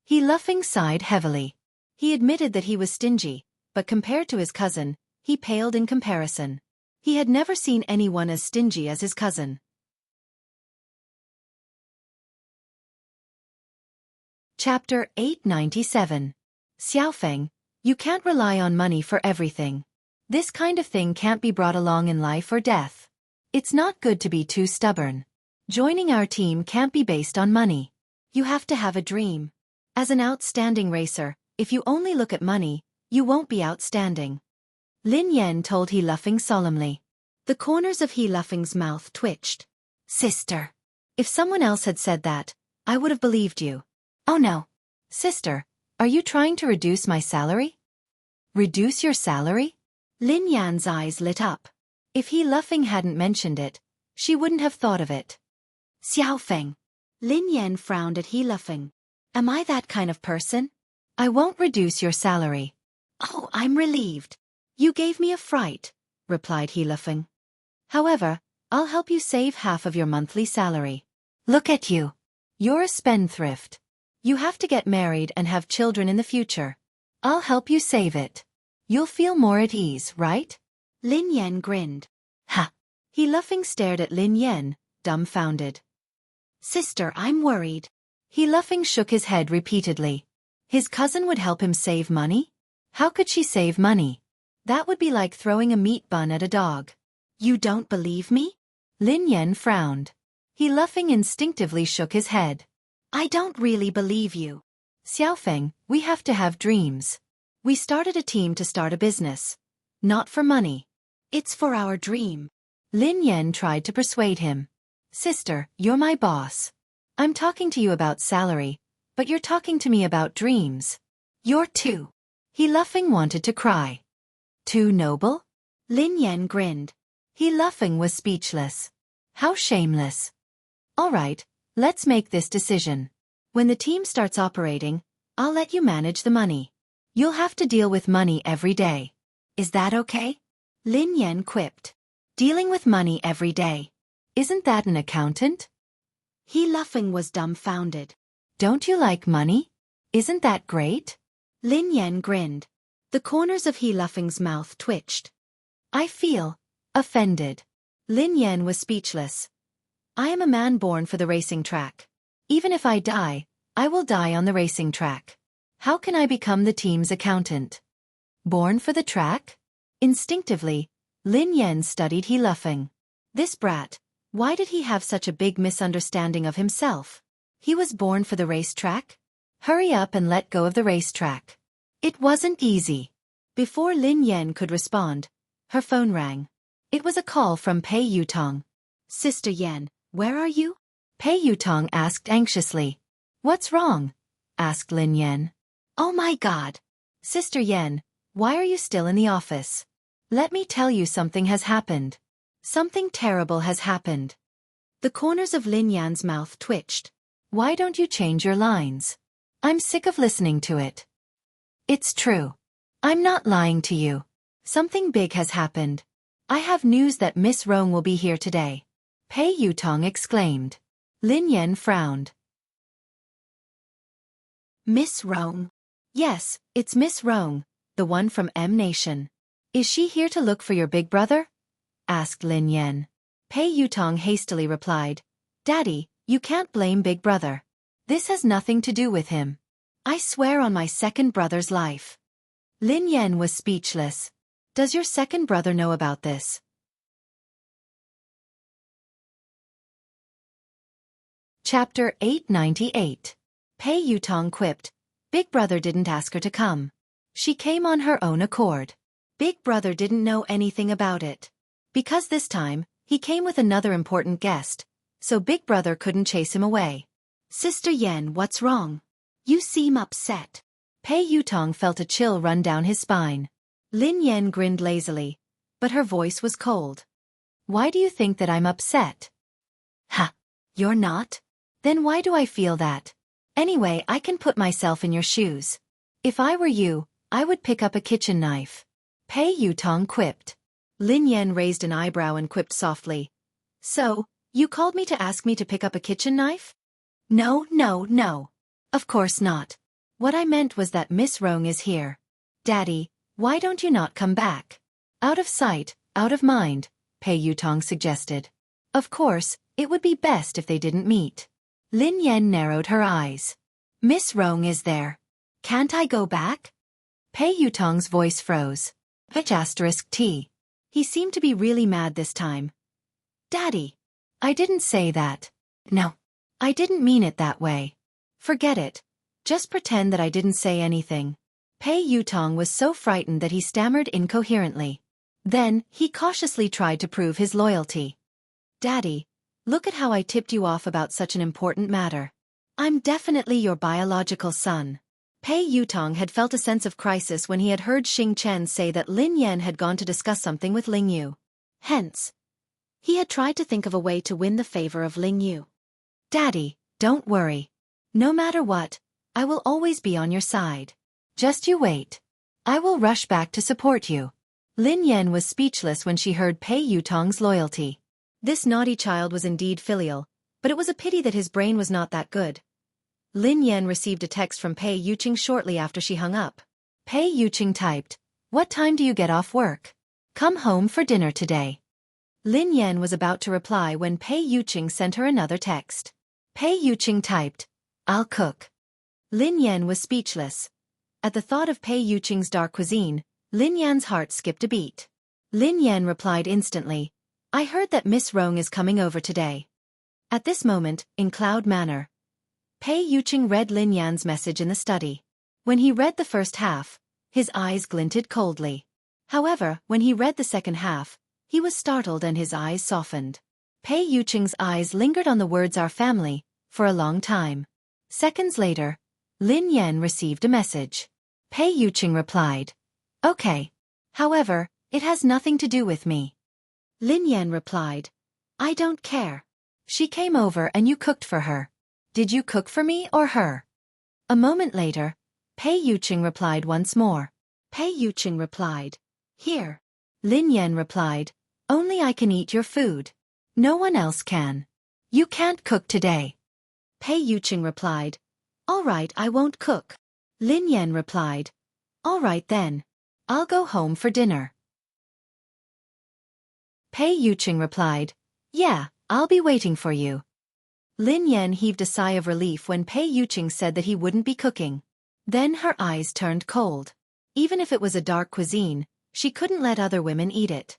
He laughing sighed heavily. He admitted that he was stingy, but compared to his cousin, he paled in comparison. He had never seen anyone as stingy as his cousin. Chapter 897. Xiaofeng, you can't rely on money for everything. This kind of thing can't be brought along in life or death. It's not good to be too stubborn. Joining our team can't be based on money. You have to have a dream. As an outstanding racer, if you only look at money, you won't be outstanding. Lin Yan told He laughing solemnly. The corners of He laughing's mouth twitched. Sister. If someone else had said that, I would have believed you. Oh no. Sister, are you trying to reduce my salary? Reduce your salary? Lin Yan's eyes lit up. If He laughing hadn't mentioned it, she wouldn't have thought of it. Xiaofeng. Lin Yan frowned at He laughing. Am I that kind of person? I won't reduce your salary. Oh, I'm relieved. You gave me a fright, replied He laughing. However, I'll help you save half of your monthly salary. Look at you. You're a spendthrift. You have to get married and have children in the future. I'll help you save it. You'll feel more at ease, right? Lin Yan grinned. Ha! He laughing stared at Lin Yan, dumbfounded. Sister, I'm worried. He laughing shook his head repeatedly. His cousin would help him save money? How could she save money? That would be like throwing a meat bun at a dog. You don't believe me? Lin Yan frowned. He Luffing instinctively shook his head. I don't really believe you. Xiaofeng, we have to have dreams. We started a team to start a business. Not for money. It's for our dream. Lin Yan tried to persuade him. Sister, you're my boss. I'm talking to you about salary, but you're talking to me about dreams. You're too. He Luffing wanted to cry. Too noble? Lin Yan grinned. He Luffing was speechless. How shameless. All right, let's make this decision. When the team starts operating, I'll let you manage the money. You'll have to deal with money every day. Is that okay? Lin Yan quipped. Dealing with money every day. Isn't that an accountant? He Luffing was dumbfounded. Don't you like money? Isn't that great? Lin Yan grinned. The corners of He Luffing's mouth twitched. I feel offended. Lin Yan was speechless. I am a man born for the racing track. Even if I die, I will die on the racing track. How can I become the team's accountant? Born for the track? Instinctively, Lin Yan studied He Luffing. This brat, why did he have such a big misunderstanding of himself? He was born for the racetrack? Hurry up and let go of the racetrack. It wasn't easy. Before Lin Yan could respond, her phone rang. It was a call from Pei Yutong. Sister Yan, where are you? Pei Yutong asked anxiously. What's wrong? Asked Lin Yan. Oh my God. Sister Yan, why are you still in the office? Let me tell you, something has happened. Something terrible has happened. The corners of Lin Yan's mouth twitched. Why don't you change your lines? I'm sick of listening to it. It's true. I'm not lying to you. Something big has happened. I have news that Miss Rong will be here today. Pei Yutong exclaimed. Lin Yan frowned. Miss Rong? Yes, it's Miss Rong, the one from M Nation. Is she here to look for your big brother? Asked Lin Yan. Pei Yutong hastily replied. Daddy, you can't blame Big Brother. This has nothing to do with him. I swear on my second brother's life. Lin Yan was speechless. Does your second brother know about this? Chapter 898. Pei Yutong quipped. Big Brother didn't ask her to come. She came on her own accord. Big Brother didn't know anything about it. Because this time, he came with another important guest, so Big Brother couldn't chase him away. Sister Yan, what's wrong? You seem upset. Pei Yutong felt a chill run down his spine. Lin Yan grinned lazily, but her voice was cold. Why do you think that I'm upset? Ha! You're not? Then why do I feel that? Anyway, I can put myself in your shoes. If I were you, I would pick up a kitchen knife. Pei Yutong quipped. Lin Yan raised an eyebrow and quipped softly. So, you called me to ask me to pick up a kitchen knife? No, no, no. Of course not. What I meant was that Miss Rong is here. Daddy, why don't you not come back? Out of sight, out of mind, Pei Yutong suggested. Of course, it would be best if they didn't meet. Lin Yan narrowed her eyes. Miss Rong is there. Can't I go back? Pei Yutong's voice froze. T. He seemed to be really mad this time. Daddy. I didn't say that. No. I didn't mean it that way. Forget it. Just pretend that I didn't say anything. Pei Yutong was so frightened that he stammered incoherently. Then, he cautiously tried to prove his loyalty. Daddy, look at how I tipped you off about such an important matter. I'm definitely your biological son. Pei Yutong had felt a sense of crisis when he had heard Xing Chen say that Lin Yan had gone to discuss something with Ling Yu. Hence, he had tried to think of a way to win the favor of Ling Yu. Daddy, don't worry. No matter what, I will always be on your side. Just you wait. I will rush back to support you. Lin Yan was speechless when she heard Pei Yutong's loyalty. This naughty child was indeed filial, but it was a pity that his brain was not that good. Lin Yan received a text from Pei Yuqing shortly after she hung up. Pei Yuqing typed, "What time do you get off work? Come home for dinner today." Lin Yan was about to reply when Pei Yuqing sent her another text. Pei Yuqing typed, "I'll cook." Lin Yan was speechless. At the thought of Pei Yuqing's dark cuisine, Lin Yan's heart skipped a beat. Lin Yan replied instantly, I heard that Miss Rong is coming over today. At this moment, in Cloud Manor, Pei Yuqing read Lin Yan's message in the study. When he read the first half, his eyes glinted coldly. However, when he read the second half, he was startled and his eyes softened. Pei Yuqing's eyes lingered on the words our family for a long time. Seconds later, Lin Yan received a message. Pei Yuqing replied, Okay. However, it has nothing to do with me. Lin Yan replied, I don't care. She came over and you cooked for her. Did you cook for me or her? A moment later, Pei Yuqing replied once more. Pei Yuqing replied, Here. Lin Yan replied, Only I can eat your food. No one else can. You can't cook today. Pei Yuqing replied, All right, I won't cook. Lin Yan replied, All right then. I'll go home for dinner. Pei Yuqing replied, Yeah, I'll be waiting for you. Lin Yan heaved a sigh of relief when Pei Yuqing said that he wouldn't be cooking. Then her eyes turned cold. Even if it was a dark cuisine, she couldn't let other women eat it.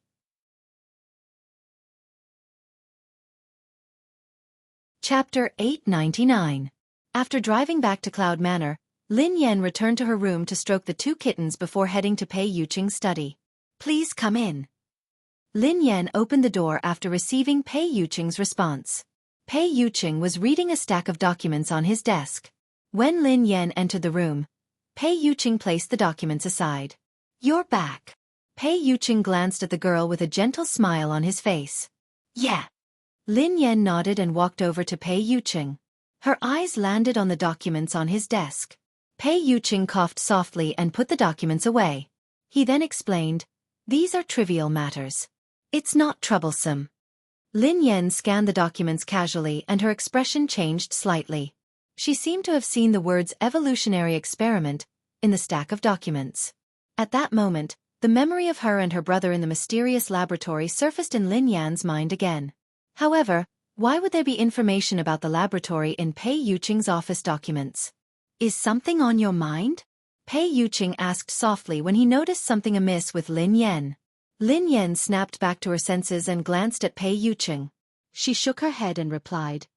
Chapter 899. After driving back to Cloud Manor, Lin Yan returned to her room to stroke the two kittens before heading to Pei Yuqing's study. Please come in. Lin Yan opened the door after receiving Pei Yuqing's response. Pei Yuqing was reading a stack of documents on his desk. When Lin Yan entered the room, Pei Yuqing placed the documents aside. You're back. Pei Yuqing glanced at the girl with a gentle smile on his face. Yeah. Lin Yan nodded and walked over to Pei Yuqing. Her eyes landed on the documents on his desk. Pei Yuqing coughed softly and put the documents away. He then explained, These are trivial matters. It's not troublesome. Lin Yan scanned the documents casually and her expression changed slightly. She seemed to have seen the words evolutionary experiment in the stack of documents. At that moment, the memory of her and her brother in the mysterious laboratory surfaced in Lin Yan's mind again. However, why would there be information about the laboratory in Pei Yuqing's office documents? Is something on your mind? Pei Yuqing asked softly when he noticed something amiss with Lin Yan. Lin Yan snapped back to her senses and glanced at Pei Yuqing. She shook her head and replied,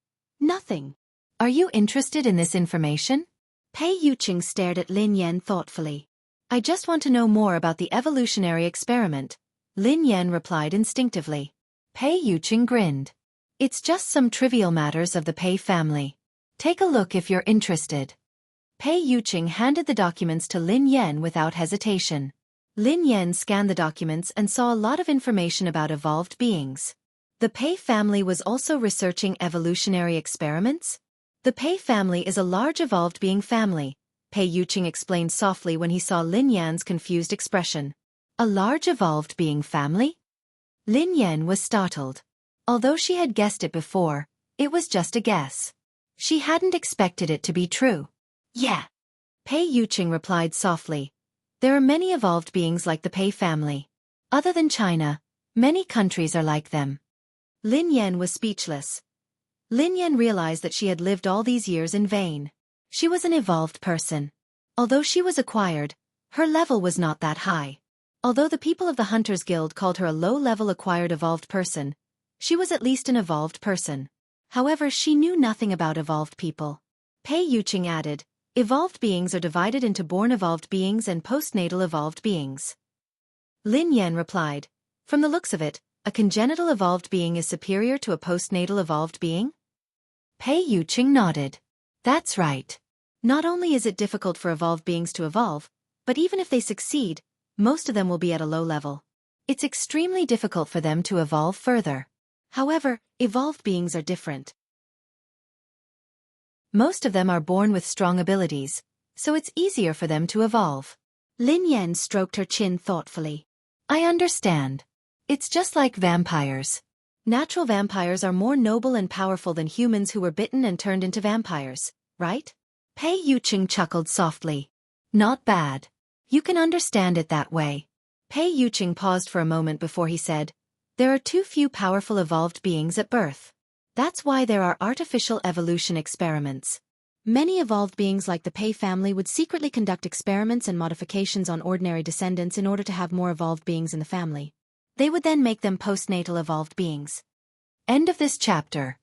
Nothing. Are you interested in this information? Pei Yuqing stared at Lin Yan thoughtfully. I just want to know more about the evolutionary experiment, Lin Yan replied instinctively. Pei Yuqing grinned. It's just some trivial matters of the Pei family. Take a look if you're interested. Pei Yuqing handed the documents to Lin Yan without hesitation. Lin Yan scanned the documents and saw a lot of information about evolved beings. The Pei family was also researching evolutionary experiments? The Pei family is a large evolved being family, Pei Yuqing explained softly when he saw Lin Yan's confused expression. A large evolved being family? Lin Yan was startled. Although she had guessed it before, it was just a guess. She hadn't expected it to be true. Yeah. Pei Yuqing replied softly. There are many evolved beings like the Pei family. Other than China, many countries are like them. Lin Yan was speechless. Lin Yan realized that she had lived all these years in vain. She was an evolved person. Although she was acquired, her level was not that high. Although the people of the Hunters Guild called her a low-level acquired evolved person, she was at least an evolved person. However, she knew nothing about evolved people. Pei Yuqing added, Evolved beings are divided into born evolved beings and postnatal evolved beings. Lin Yan replied, From the looks of it, a congenital evolved being is superior to a postnatal evolved being? Pei Yuqing nodded. That's right. Not only is it difficult for evolved beings to evolve, but even if they succeed, most of them will be at a low level. It's extremely difficult for them to evolve further. However, evolved beings are different. Most of them are born with strong abilities, so it's easier for them to evolve. Lin Yan stroked her chin thoughtfully. I understand. It's just like vampires. Natural vampires are more noble and powerful than humans who were bitten and turned into vampires, right? Pei Yuqing chuckled softly. Not bad. You can understand it that way. Pei Yuqing paused for a moment before he said, There are too few powerful evolved beings at birth. That's why there are artificial evolution experiments. Many evolved beings like the Pei family would secretly conduct experiments and modifications on ordinary descendants in order to have more evolved beings in the family. They would then make them postnatal evolved beings. End of this chapter.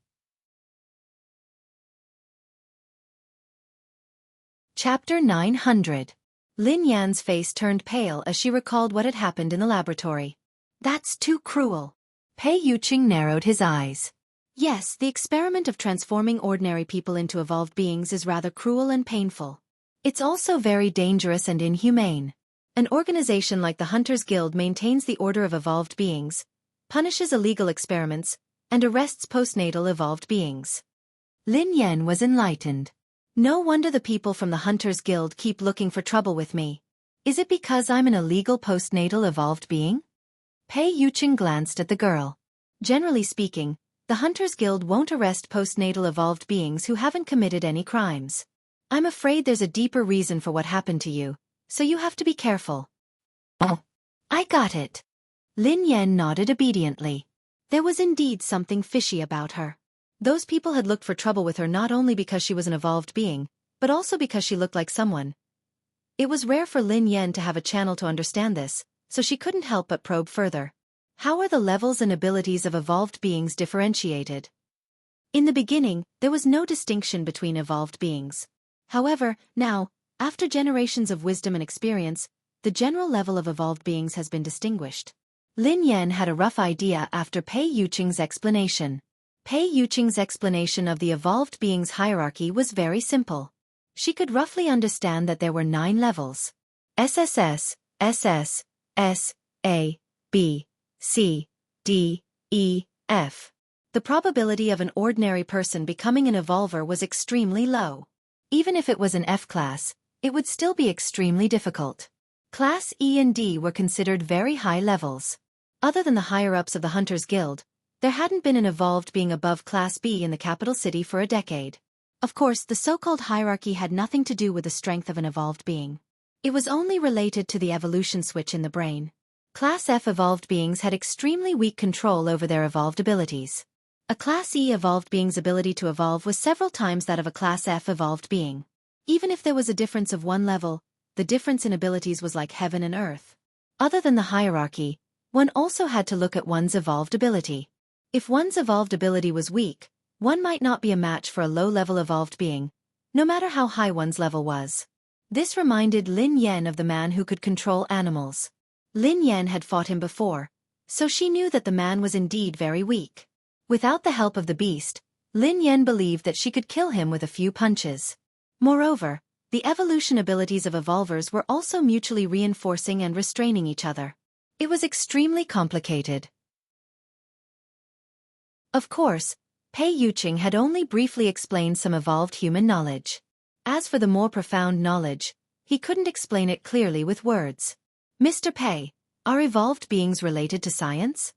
Chapter 900. Lin Yan's face turned pale as she recalled what had happened in the laboratory. That's too cruel. Pei Yuqing narrowed his eyes. Yes, the experiment of transforming ordinary people into evolved beings is rather cruel and painful. It's also very dangerous and inhumane. An organization like the Hunters Guild maintains the order of evolved beings, punishes illegal experiments, and arrests postnatal evolved beings. Lin Yan was enlightened. No wonder the people from the Hunters Guild keep looking for trouble with me. Is it because I'm an illegal postnatal evolved being? Pei Yuqing glanced at the girl. Generally speaking, the Hunters Guild won't arrest postnatal evolved beings who haven't committed any crimes. I'm afraid there's a deeper reason for what happened to you, so you have to be careful. Oh, I got it. Lin Yan nodded obediently. There was indeed something fishy about her. Those people had looked for trouble with her not only because she was an evolved being, but also because she looked like someone. It was rare for Lin Yan to have a channel to understand this, so she couldn't help but probe further. How are the levels and abilities of evolved beings differentiated? In the beginning, there was no distinction between evolved beings. However, now, after generations of wisdom and experience, the general level of evolved beings has been distinguished. Lin Yan had a rough idea after Pei Yuqing's explanation. Pei Yuqing's explanation of the evolved beings' hierarchy was very simple. She could roughly understand that there were 9 levels. SSS, SS, S, A, B, C, D, E, F. The probability of an ordinary person becoming an evolver was extremely low. Even if it was an F class, it would still be extremely difficult. Class E and D were considered very high levels. Other than the higher-ups of the Hunters Guild, there hadn't been an evolved being above Class B in the capital city for a decade. Of course, the so-called hierarchy had nothing to do with the strength of an evolved being. It was only related to the evolution switch in the brain. Class F evolved beings had extremely weak control over their evolved abilities. A Class E evolved being's ability to evolve was several times that of a Class F evolved being. Even if there was a difference of 1 level, the difference in abilities was like heaven and earth. Other than the hierarchy, one also had to look at one's evolved ability. If one's evolved ability was weak, one might not be a match for a low-level evolved being, no matter how high one's level was. This reminded Lin Yan of the man who could control animals. Lin Yan had fought him before, so she knew that the man was indeed very weak. Without the help of the beast, Lin Yan believed that she could kill him with a few punches. Moreover, the evolution abilities of evolvers were also mutually reinforcing and restraining each other. It was extremely complicated. Of course, Pei Yuqing had only briefly explained some evolved human knowledge. As for the more profound knowledge, he couldn't explain it clearly with words. Mr. Pei, are evolved beings related to science?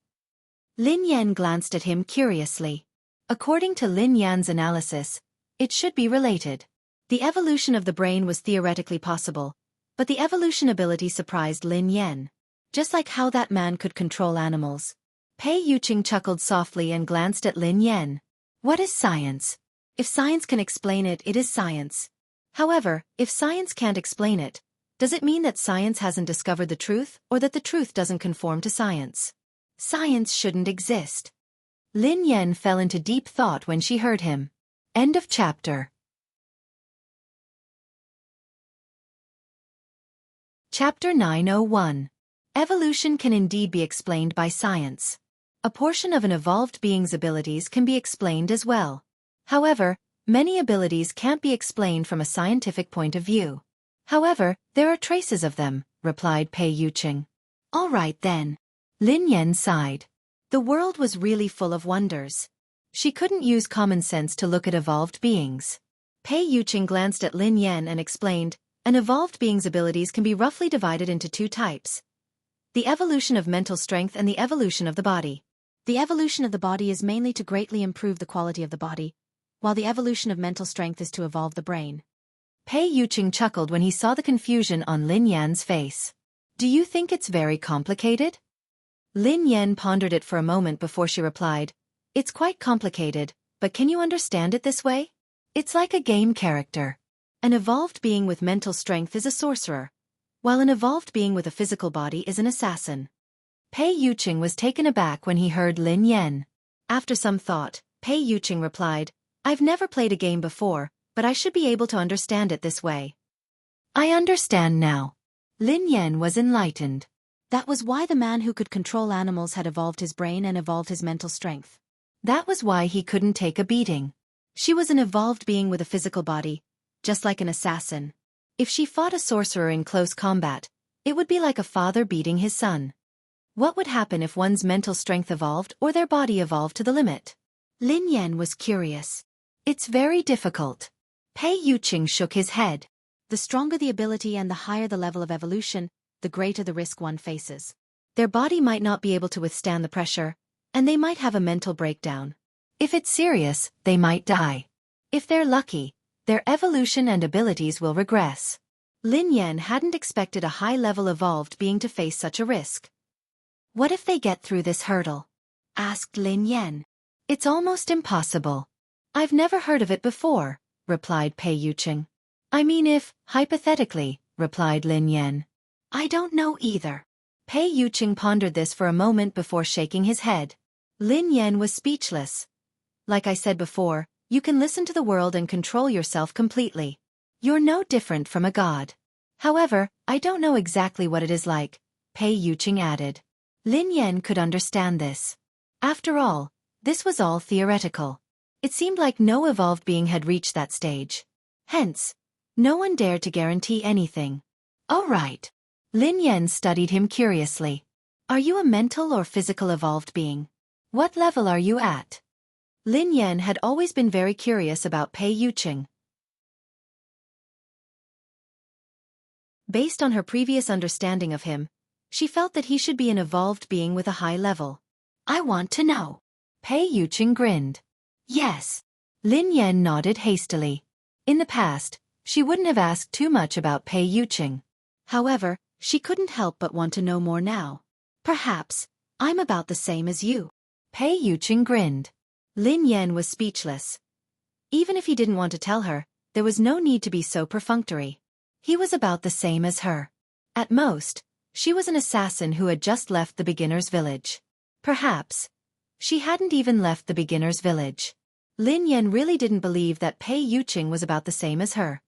Lin Yan glanced at him curiously. According to Lin Yan's analysis, it should be related. The evolution of the brain was theoretically possible, but the evolution ability surprised Lin Yan. Just like how that man could control animals. Pei Yuqing chuckled softly and glanced at Lin Yan. What is science? If science can explain it, it is science. However, if science can't explain it, does it mean that science hasn't discovered the truth, or that the truth doesn't conform to science? Science shouldn't exist. Lin Yan fell into deep thought when she heard him. End of chapter. Chapter 901. Evolution can indeed be explained by science. A portion of an evolved being's abilities can be explained as well. However, many abilities can't be explained from a scientific point of view. However, there are traces of them, replied Pei Yuqing. All right then. Lin Yan sighed. The world was really full of wonders. She couldn't use common sense to look at evolved beings. Pei Yuqing glanced at Lin Yan and explained, an evolved being's abilities can be roughly divided into 2 types. The evolution of mental strength and the evolution of the body. The evolution of the body is mainly to greatly improve the quality of the body, while the evolution of mental strength is to evolve the brain. Pei Yuqing chuckled when he saw the confusion on Lin Yan's face. Do you think it's very complicated? Lin Yan pondered it for a moment before she replied, it's quite complicated, but can you understand it this way? It's like a game character. An evolved being with mental strength is a sorcerer, while an evolved being with a physical body is an assassin. Pei Yuqing was taken aback when he heard Lin Yan. After some thought, Pei Yuqing replied, I've never played a game before, but I should be able to understand it this way. I understand now. Lin Yan was enlightened. That was why the man who could control animals had evolved his brain and evolved his mental strength. That was why he couldn't take a beating. She was an evolved being with a physical body, just like an assassin. If she fought a sorcerer in close combat, it would be like a father beating his son. What would happen if one's mental strength evolved or their body evolved to the limit? Lin Yan was curious. It's very difficult. Pei Yuqing shook his head. The stronger the ability and the higher the level of evolution, the greater the risk one faces. Their body might not be able to withstand the pressure, and they might have a mental breakdown. If it's serious, they might die. If they're lucky, their evolution and abilities will regress. Lin Yan hadn't expected a high-level evolved being to face such a risk. What if they get through this hurdle? Asked Lin Yan. It's almost impossible. I've never heard of it before, replied Pei Yuqing. I mean if, hypothetically, replied Lin Yan. I don't know either. Pei Yuqing pondered this for a moment before shaking his head. Lin Yan was speechless. Like I said before, you can listen to the world and control yourself completely. You're no different from a god. However, I don't know exactly what it is like, Pei Yuqing added. Lin Yan could understand this. After all, this was all theoretical. It seemed like no evolved being had reached that stage. Hence, no one dared to guarantee anything. All right. Lin Yan studied him curiously. Are you a mental or physical evolved being? What level are you at? Lin Yan had always been very curious about Pei Yuqing. Based on her previous understanding of him, she felt that he should be an evolved being with a high level. I want to know. Pei Yuqing grinned. Yes. Lin Yan nodded hastily. In the past, she wouldn't have asked too much about Pei Yuqing. However, she couldn't help but want to know more now. Perhaps, I'm about the same as you. Pei Yuqing grinned. Lin Yan was speechless. Even if he didn't want to tell her, there was no need to be so perfunctory. He was about the same as her. At most, she was an assassin who had just left the beginner's village. Perhaps, she hadn't even left the beginner's village. Lin Yan really didn't believe that Pei Yuqing was about the same as her.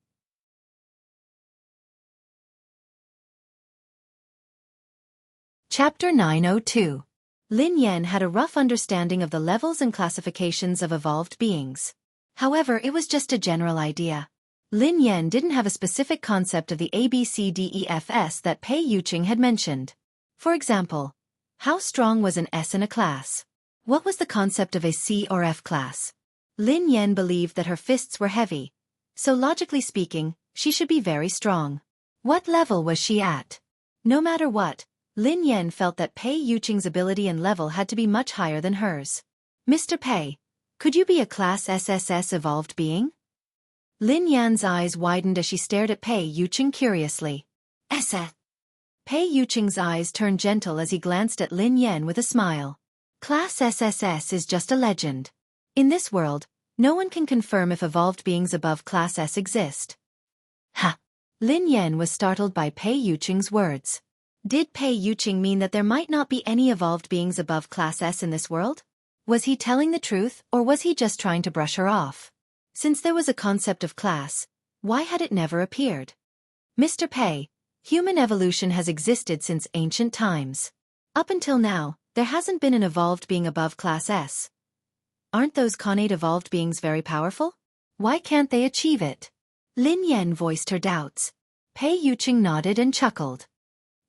Chapter 902. Lin Yan had a rough understanding of the levels and classifications of evolved beings. However, it was just a general idea. Lin Yan didn't have a specific concept of the ABCDEFS that Pei Yuqing had mentioned. For example, how strong was an S in a class? What was the concept of a C or F class? Lin Yan believed that her fists were heavy, so logically speaking, she should be very strong. What level was she at? No matter what, Lin Yan felt that Pei Yuqing's ability and level had to be much higher than hers. Mr. Pei, could you be a Class SSS evolved being? Lin Yan's eyes widened as she stared at Pei Yuqing curiously. SS. Pei Yuqing's eyes turned gentle as he glanced at Lin Yan with a smile. Class SSS is just a legend. In this world, no one can confirm if evolved beings above Class S exist. Ha! Lin Yan was startled by Pei Yuqing's words. Did Pei Yuqing mean that there might not be any evolved beings above Class S in this world? Was he telling the truth, or was he just trying to brush her off? Since there was a concept of class, why had it never appeared? Mr. Pei, human evolution has existed since ancient times. Up until now, there hasn't been an evolved being above Class S. Aren't those connate evolved beings very powerful? Why can't they achieve it? Lin Yan voiced her doubts. Pei Yuqing nodded and chuckled.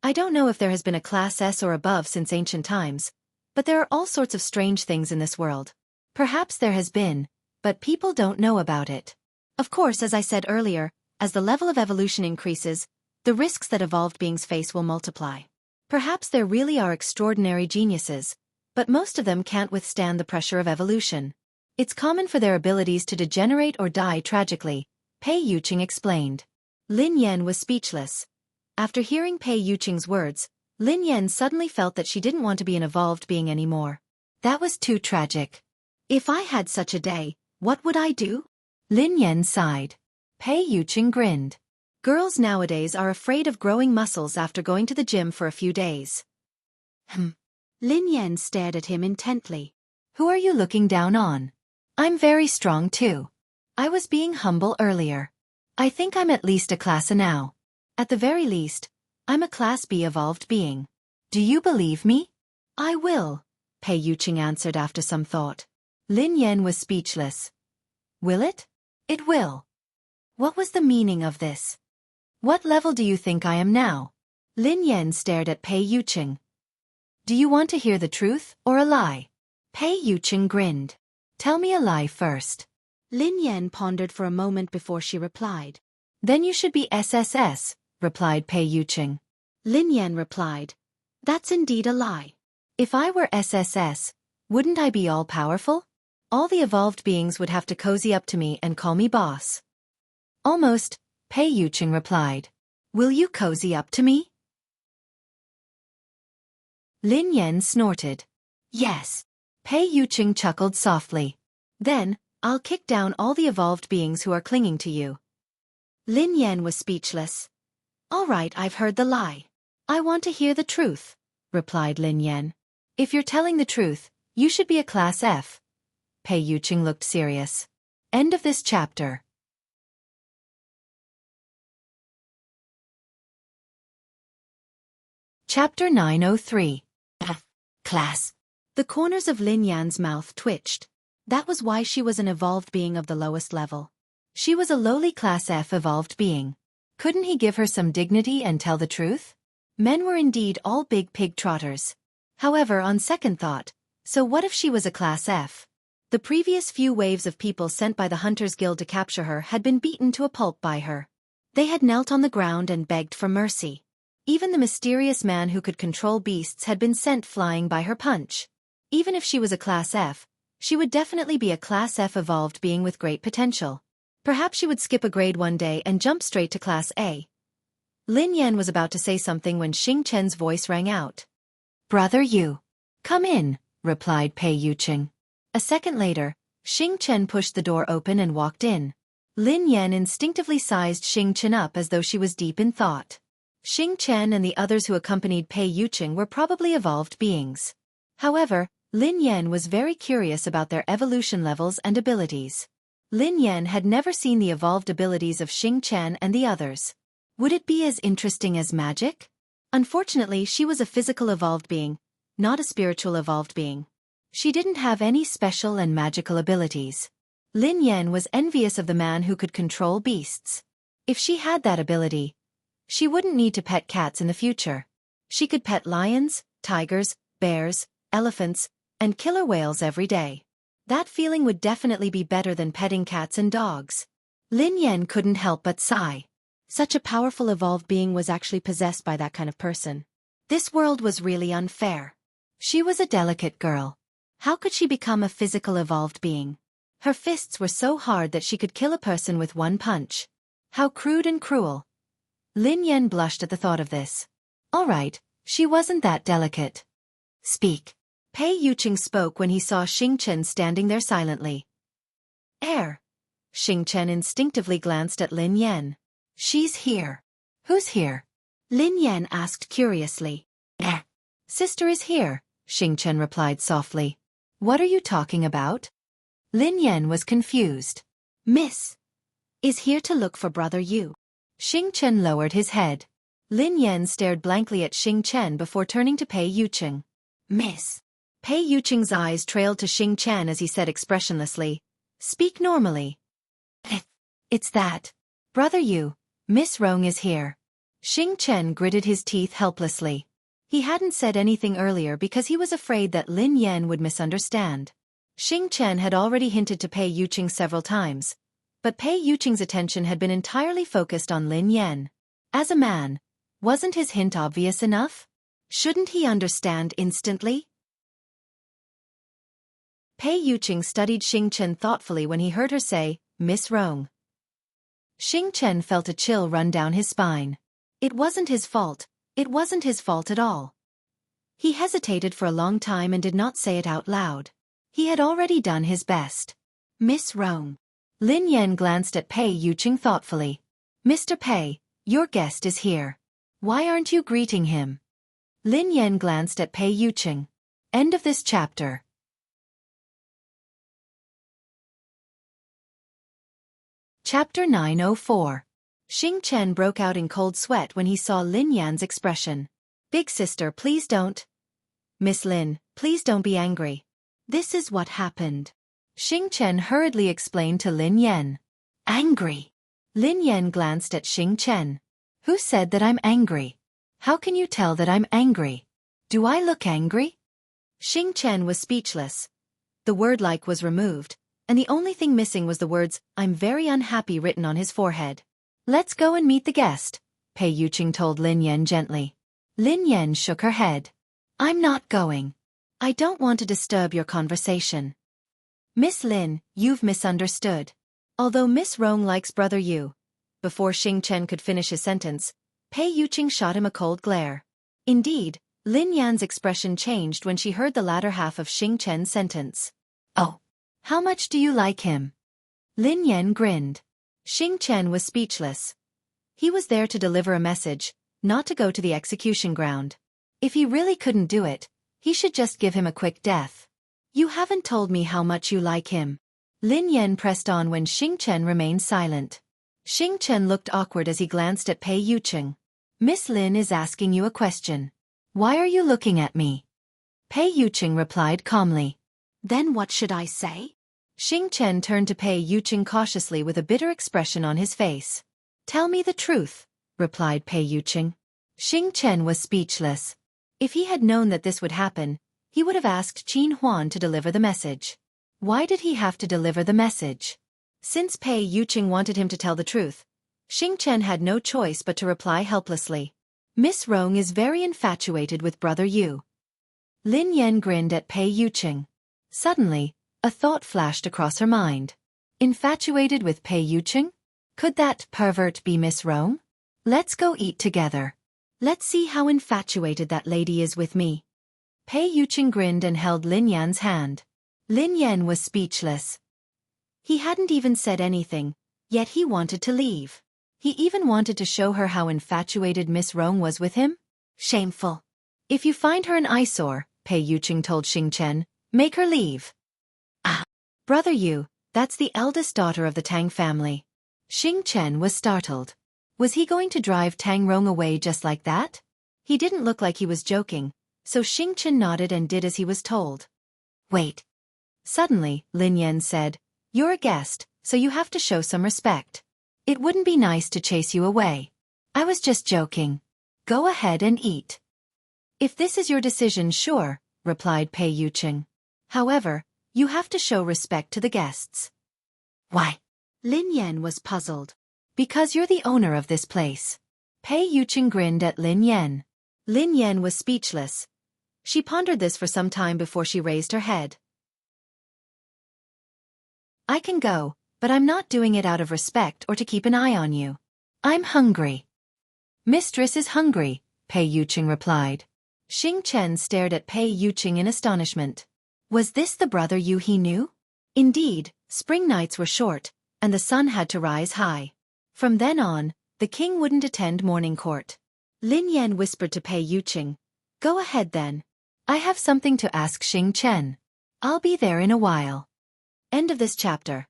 I don't know if there has been a Class S or above since ancient times, but there are all sorts of strange things in this world. Perhaps there has been, but people don't know about it. Of course, as I said earlier, as the level of evolution increases, the risks that evolved beings face will multiply. Perhaps there really are extraordinary geniuses, but most of them can't withstand the pressure of evolution. It's common for their abilities to degenerate or die tragically, Pei Yuqing explained. Lin Yan was speechless. After hearing Pei Yuqing's words, Lin Yan suddenly felt that she didn't want to be an evolved being anymore. That was too tragic. If I had such a day, what would I do? Lin Yan sighed. Pei Yuqing grinned. Girls nowadays are afraid of growing muscles after going to the gym for a few days. Lin Yan stared at him intently. Who are you looking down on? I'm very strong too. I was being humble earlier. I think I'm at least a class A now. At the very least, I'm a Class B evolved being. Do you believe me? I will, Pei Yuqing answered after some thought. Lin Yan was speechless. Will it? It will. What was the meaning of this? What level do you think I am now? Lin Yan stared at Pei Yuqing. Do you want to hear the truth or a lie? Pei Yuqing grinned. Tell me a lie first. Lin Yan pondered for a moment before she replied. Then you should be SSS, replied Pei Yuqing. Lin Yan replied. That's indeed a lie. If I were SSS, wouldn't I be all-powerful? All the evolved beings would have to cozy up to me and call me boss. Almost, Pei Yuqing replied. Will you cozy up to me? Lin Yan snorted. Yes. Pei Yuqing chuckled softly. Then, I'll kick down all the evolved beings who are clinging to you. Lin Yan was speechless. All right, I've heard the lie. I want to hear the truth, replied Lin Yan. If you're telling the truth, you should be a Class F. Pei Yuqing looked serious. End of this chapter. Chapter 903. Class. The corners of Lin Yan's mouth twitched. That was why she was an evolved being of the lowest level. She was a lowly Class F evolved being. Couldn't he give her some dignity and tell the truth? Men were indeed all big pig trotters. However, on second thought, so what if she was a Class F? The previous few waves of people sent by the Hunters Guild to capture her had been beaten to a pulp by her. They had knelt on the ground and begged for mercy. Even the mysterious man who could control beasts had been sent flying by her punch. Even if she was a Class F, she would definitely be a Class F evolved being with great potential. Perhaps she would skip a grade one day and jump straight to Class A. Lin Yan was about to say something when Xing Chen's voice rang out. Brother Yu. Come in, replied Pei Yuqing. A second later, Xing Chen pushed the door open and walked in. Lin Yan instinctively sized Xing Chen up as though she was deep in thought. Xing Chen and the others who accompanied Pei Yuqing were probably evolved beings. However, Lin Yan was very curious about their evolution levels and abilities. Lin Yan had never seen the evolved abilities of Xing Chen and the others. Would it be as interesting as magic? Unfortunately, she was a physical evolved being, not a spiritual evolved being. She didn't have any special and magical abilities. Lin Yan was envious of the man who could control beasts. If she had that ability, she wouldn't need to pet cats in the future. She could pet lions, tigers, bears, elephants, and killer whales every day. That feeling would definitely be better than petting cats and dogs. Lin Yan couldn't help but sigh. Such a powerful evolved being was actually possessed by that kind of person. This world was really unfair. She was a delicate girl. How could she become a physical evolved being? Her fists were so hard that she could kill a person with one punch. How crude and cruel. Lin Yan blushed at the thought of this. All right, she wasn't that delicate. Speak. Pei Yuqing spoke when he saw Xing Chen standing there silently. Air. Xing Chen instinctively glanced at Lin Yan. She's here. Who's here? Lin Yan asked curiously. Sister is here, Xing Chen replied softly. What are you talking about? Lin Yan was confused. Miss is here to look for Brother Yu. Xing Chen lowered his head. Lin Yan stared blankly at Xing Chen before turning to Pei Yuqing. Miss. Pei Yuqing's eyes trailed to Xing Chen as he said expressionlessly, Speak normally. It's that. Brother Yu, Miss Rong is here. Xing Chen gritted his teeth helplessly. He hadn't said anything earlier because he was afraid that Lin Yan would misunderstand. Xing Chen had already hinted to Pei Yuqing several times, but Pei Yuqing's attention had been entirely focused on Lin Yan. As a man, wasn't his hint obvious enough? Shouldn't he understand instantly? Pei Yuqing studied Xing Chen thoughtfully when he heard her say, Miss Rong. Xing Chen felt a chill run down his spine. It wasn't his fault. It wasn't his fault at all. He hesitated for a long time and did not say it out loud. He had already done his best. Miss Rong. Lin Yan glanced at Pei Yuqing thoughtfully. Mr. Pei, your guest is here. Why aren't you greeting him? Lin Yan glanced at Pei Yuqing. End of this chapter. Chapter 904. Xing Chen broke out in cold sweat when he saw Lin Yan's expression. Big sister, please don't. Miss Lin, please don't be angry. This is what happened. Xing Chen hurriedly explained to Lin Yan. Angry? Lin Yan glanced at Xing Chen. Who said that I'm angry? How can you tell that I'm angry? Do I look angry? Xing Chen was speechless. The word like was removed, and the only thing missing was the words, I'm very unhappy written on his forehead. Let's go and meet the guest, Pei Yuqing told Lin Yan gently. Lin Yan shook her head. I'm not going. I don't want to disturb your conversation. Miss Lin, you've misunderstood. Although Miss Rong likes Brother Yu. Before Xing Chen could finish his sentence, Pei Yuqing shot him a cold glare. Indeed, Lin Yan's expression changed when she heard the latter half of Xing Chen's sentence. Oh, how much do you like him? Lin Yan grinned. Xing Chen was speechless. He was there to deliver a message, not to go to the execution ground. If he really couldn't do it, he should just give him a quick death. You haven't told me how much you like him. Lin Yan pressed on when Xing Chen remained silent. Xing Chen looked awkward as he glanced at Pei Yuqing. Miss Lin is asking you a question. Why are you looking at me? Pei Yuqing replied calmly. Then what should I say? Xing Chen turned to Pei Yuqing cautiously with a bitter expression on his face. Tell me the truth, replied Pei Yuqing. Xing Chen was speechless. If he had known that this would happen, he would have asked Qin Huan to deliver the message. Why did he have to deliver the message? Since Pei Yuqing wanted him to tell the truth, Xing Chen had no choice but to reply helplessly. Miss Rong is very infatuated with Brother Yu. Lin Yan grinned at Pei Yuqing. Suddenly, a thought flashed across her mind. Infatuated with Pei Yuqing? Could that pervert be Miss Rong? Let's go eat together. Let's see how infatuated that lady is with me. Pei Yuqing grinned and held Lin Yan's hand. Lin Yan was speechless. He hadn't even said anything, yet he wanted to leave. He even wanted to show her how infatuated Miss Rong was with him. Shameful. If you find her an eyesore, Pei Yuqing told Xing Chen, make her leave. Ah, Brother Yu, that's the eldest daughter of the Tang family. Xing Chen was startled. Was he going to drive Tang Rong away just like that? He didn't look like he was joking, so Xing Chen nodded and did as he was told. Wait. Suddenly, Lin Yan said, you're a guest, so you have to show some respect. It wouldn't be nice to chase you away. I was just joking. Go ahead and eat. If this is your decision, sure, replied Pei Yuqing. However, you have to show respect to the guests. Why? Lin Yan was puzzled. Because you're the owner of this place. Pei Yuqing grinned at Lin Yan. Lin Yan was speechless. She pondered this for some time before she raised her head. I can go, but I'm not doing it out of respect or to keep an eye on you. I'm hungry. Mistress is hungry, Pei Yuqing replied. Xing Chen stared at Pei Yuqing in astonishment. Was this the Brother Yu he knew? Indeed, spring nights were short, and the sun had to rise high. From then on, the king wouldn't attend morning court. Lin Yan whispered to Pei Yuqing. Go ahead then. I have something to ask Xing Chen. I'll be there in a while. End of this chapter.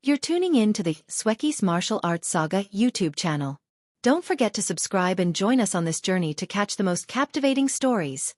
You're tuning in to the Xueqi's Martial Arts Saga YouTube channel. Don't forget to subscribe and join us on this journey to catch the most captivating stories.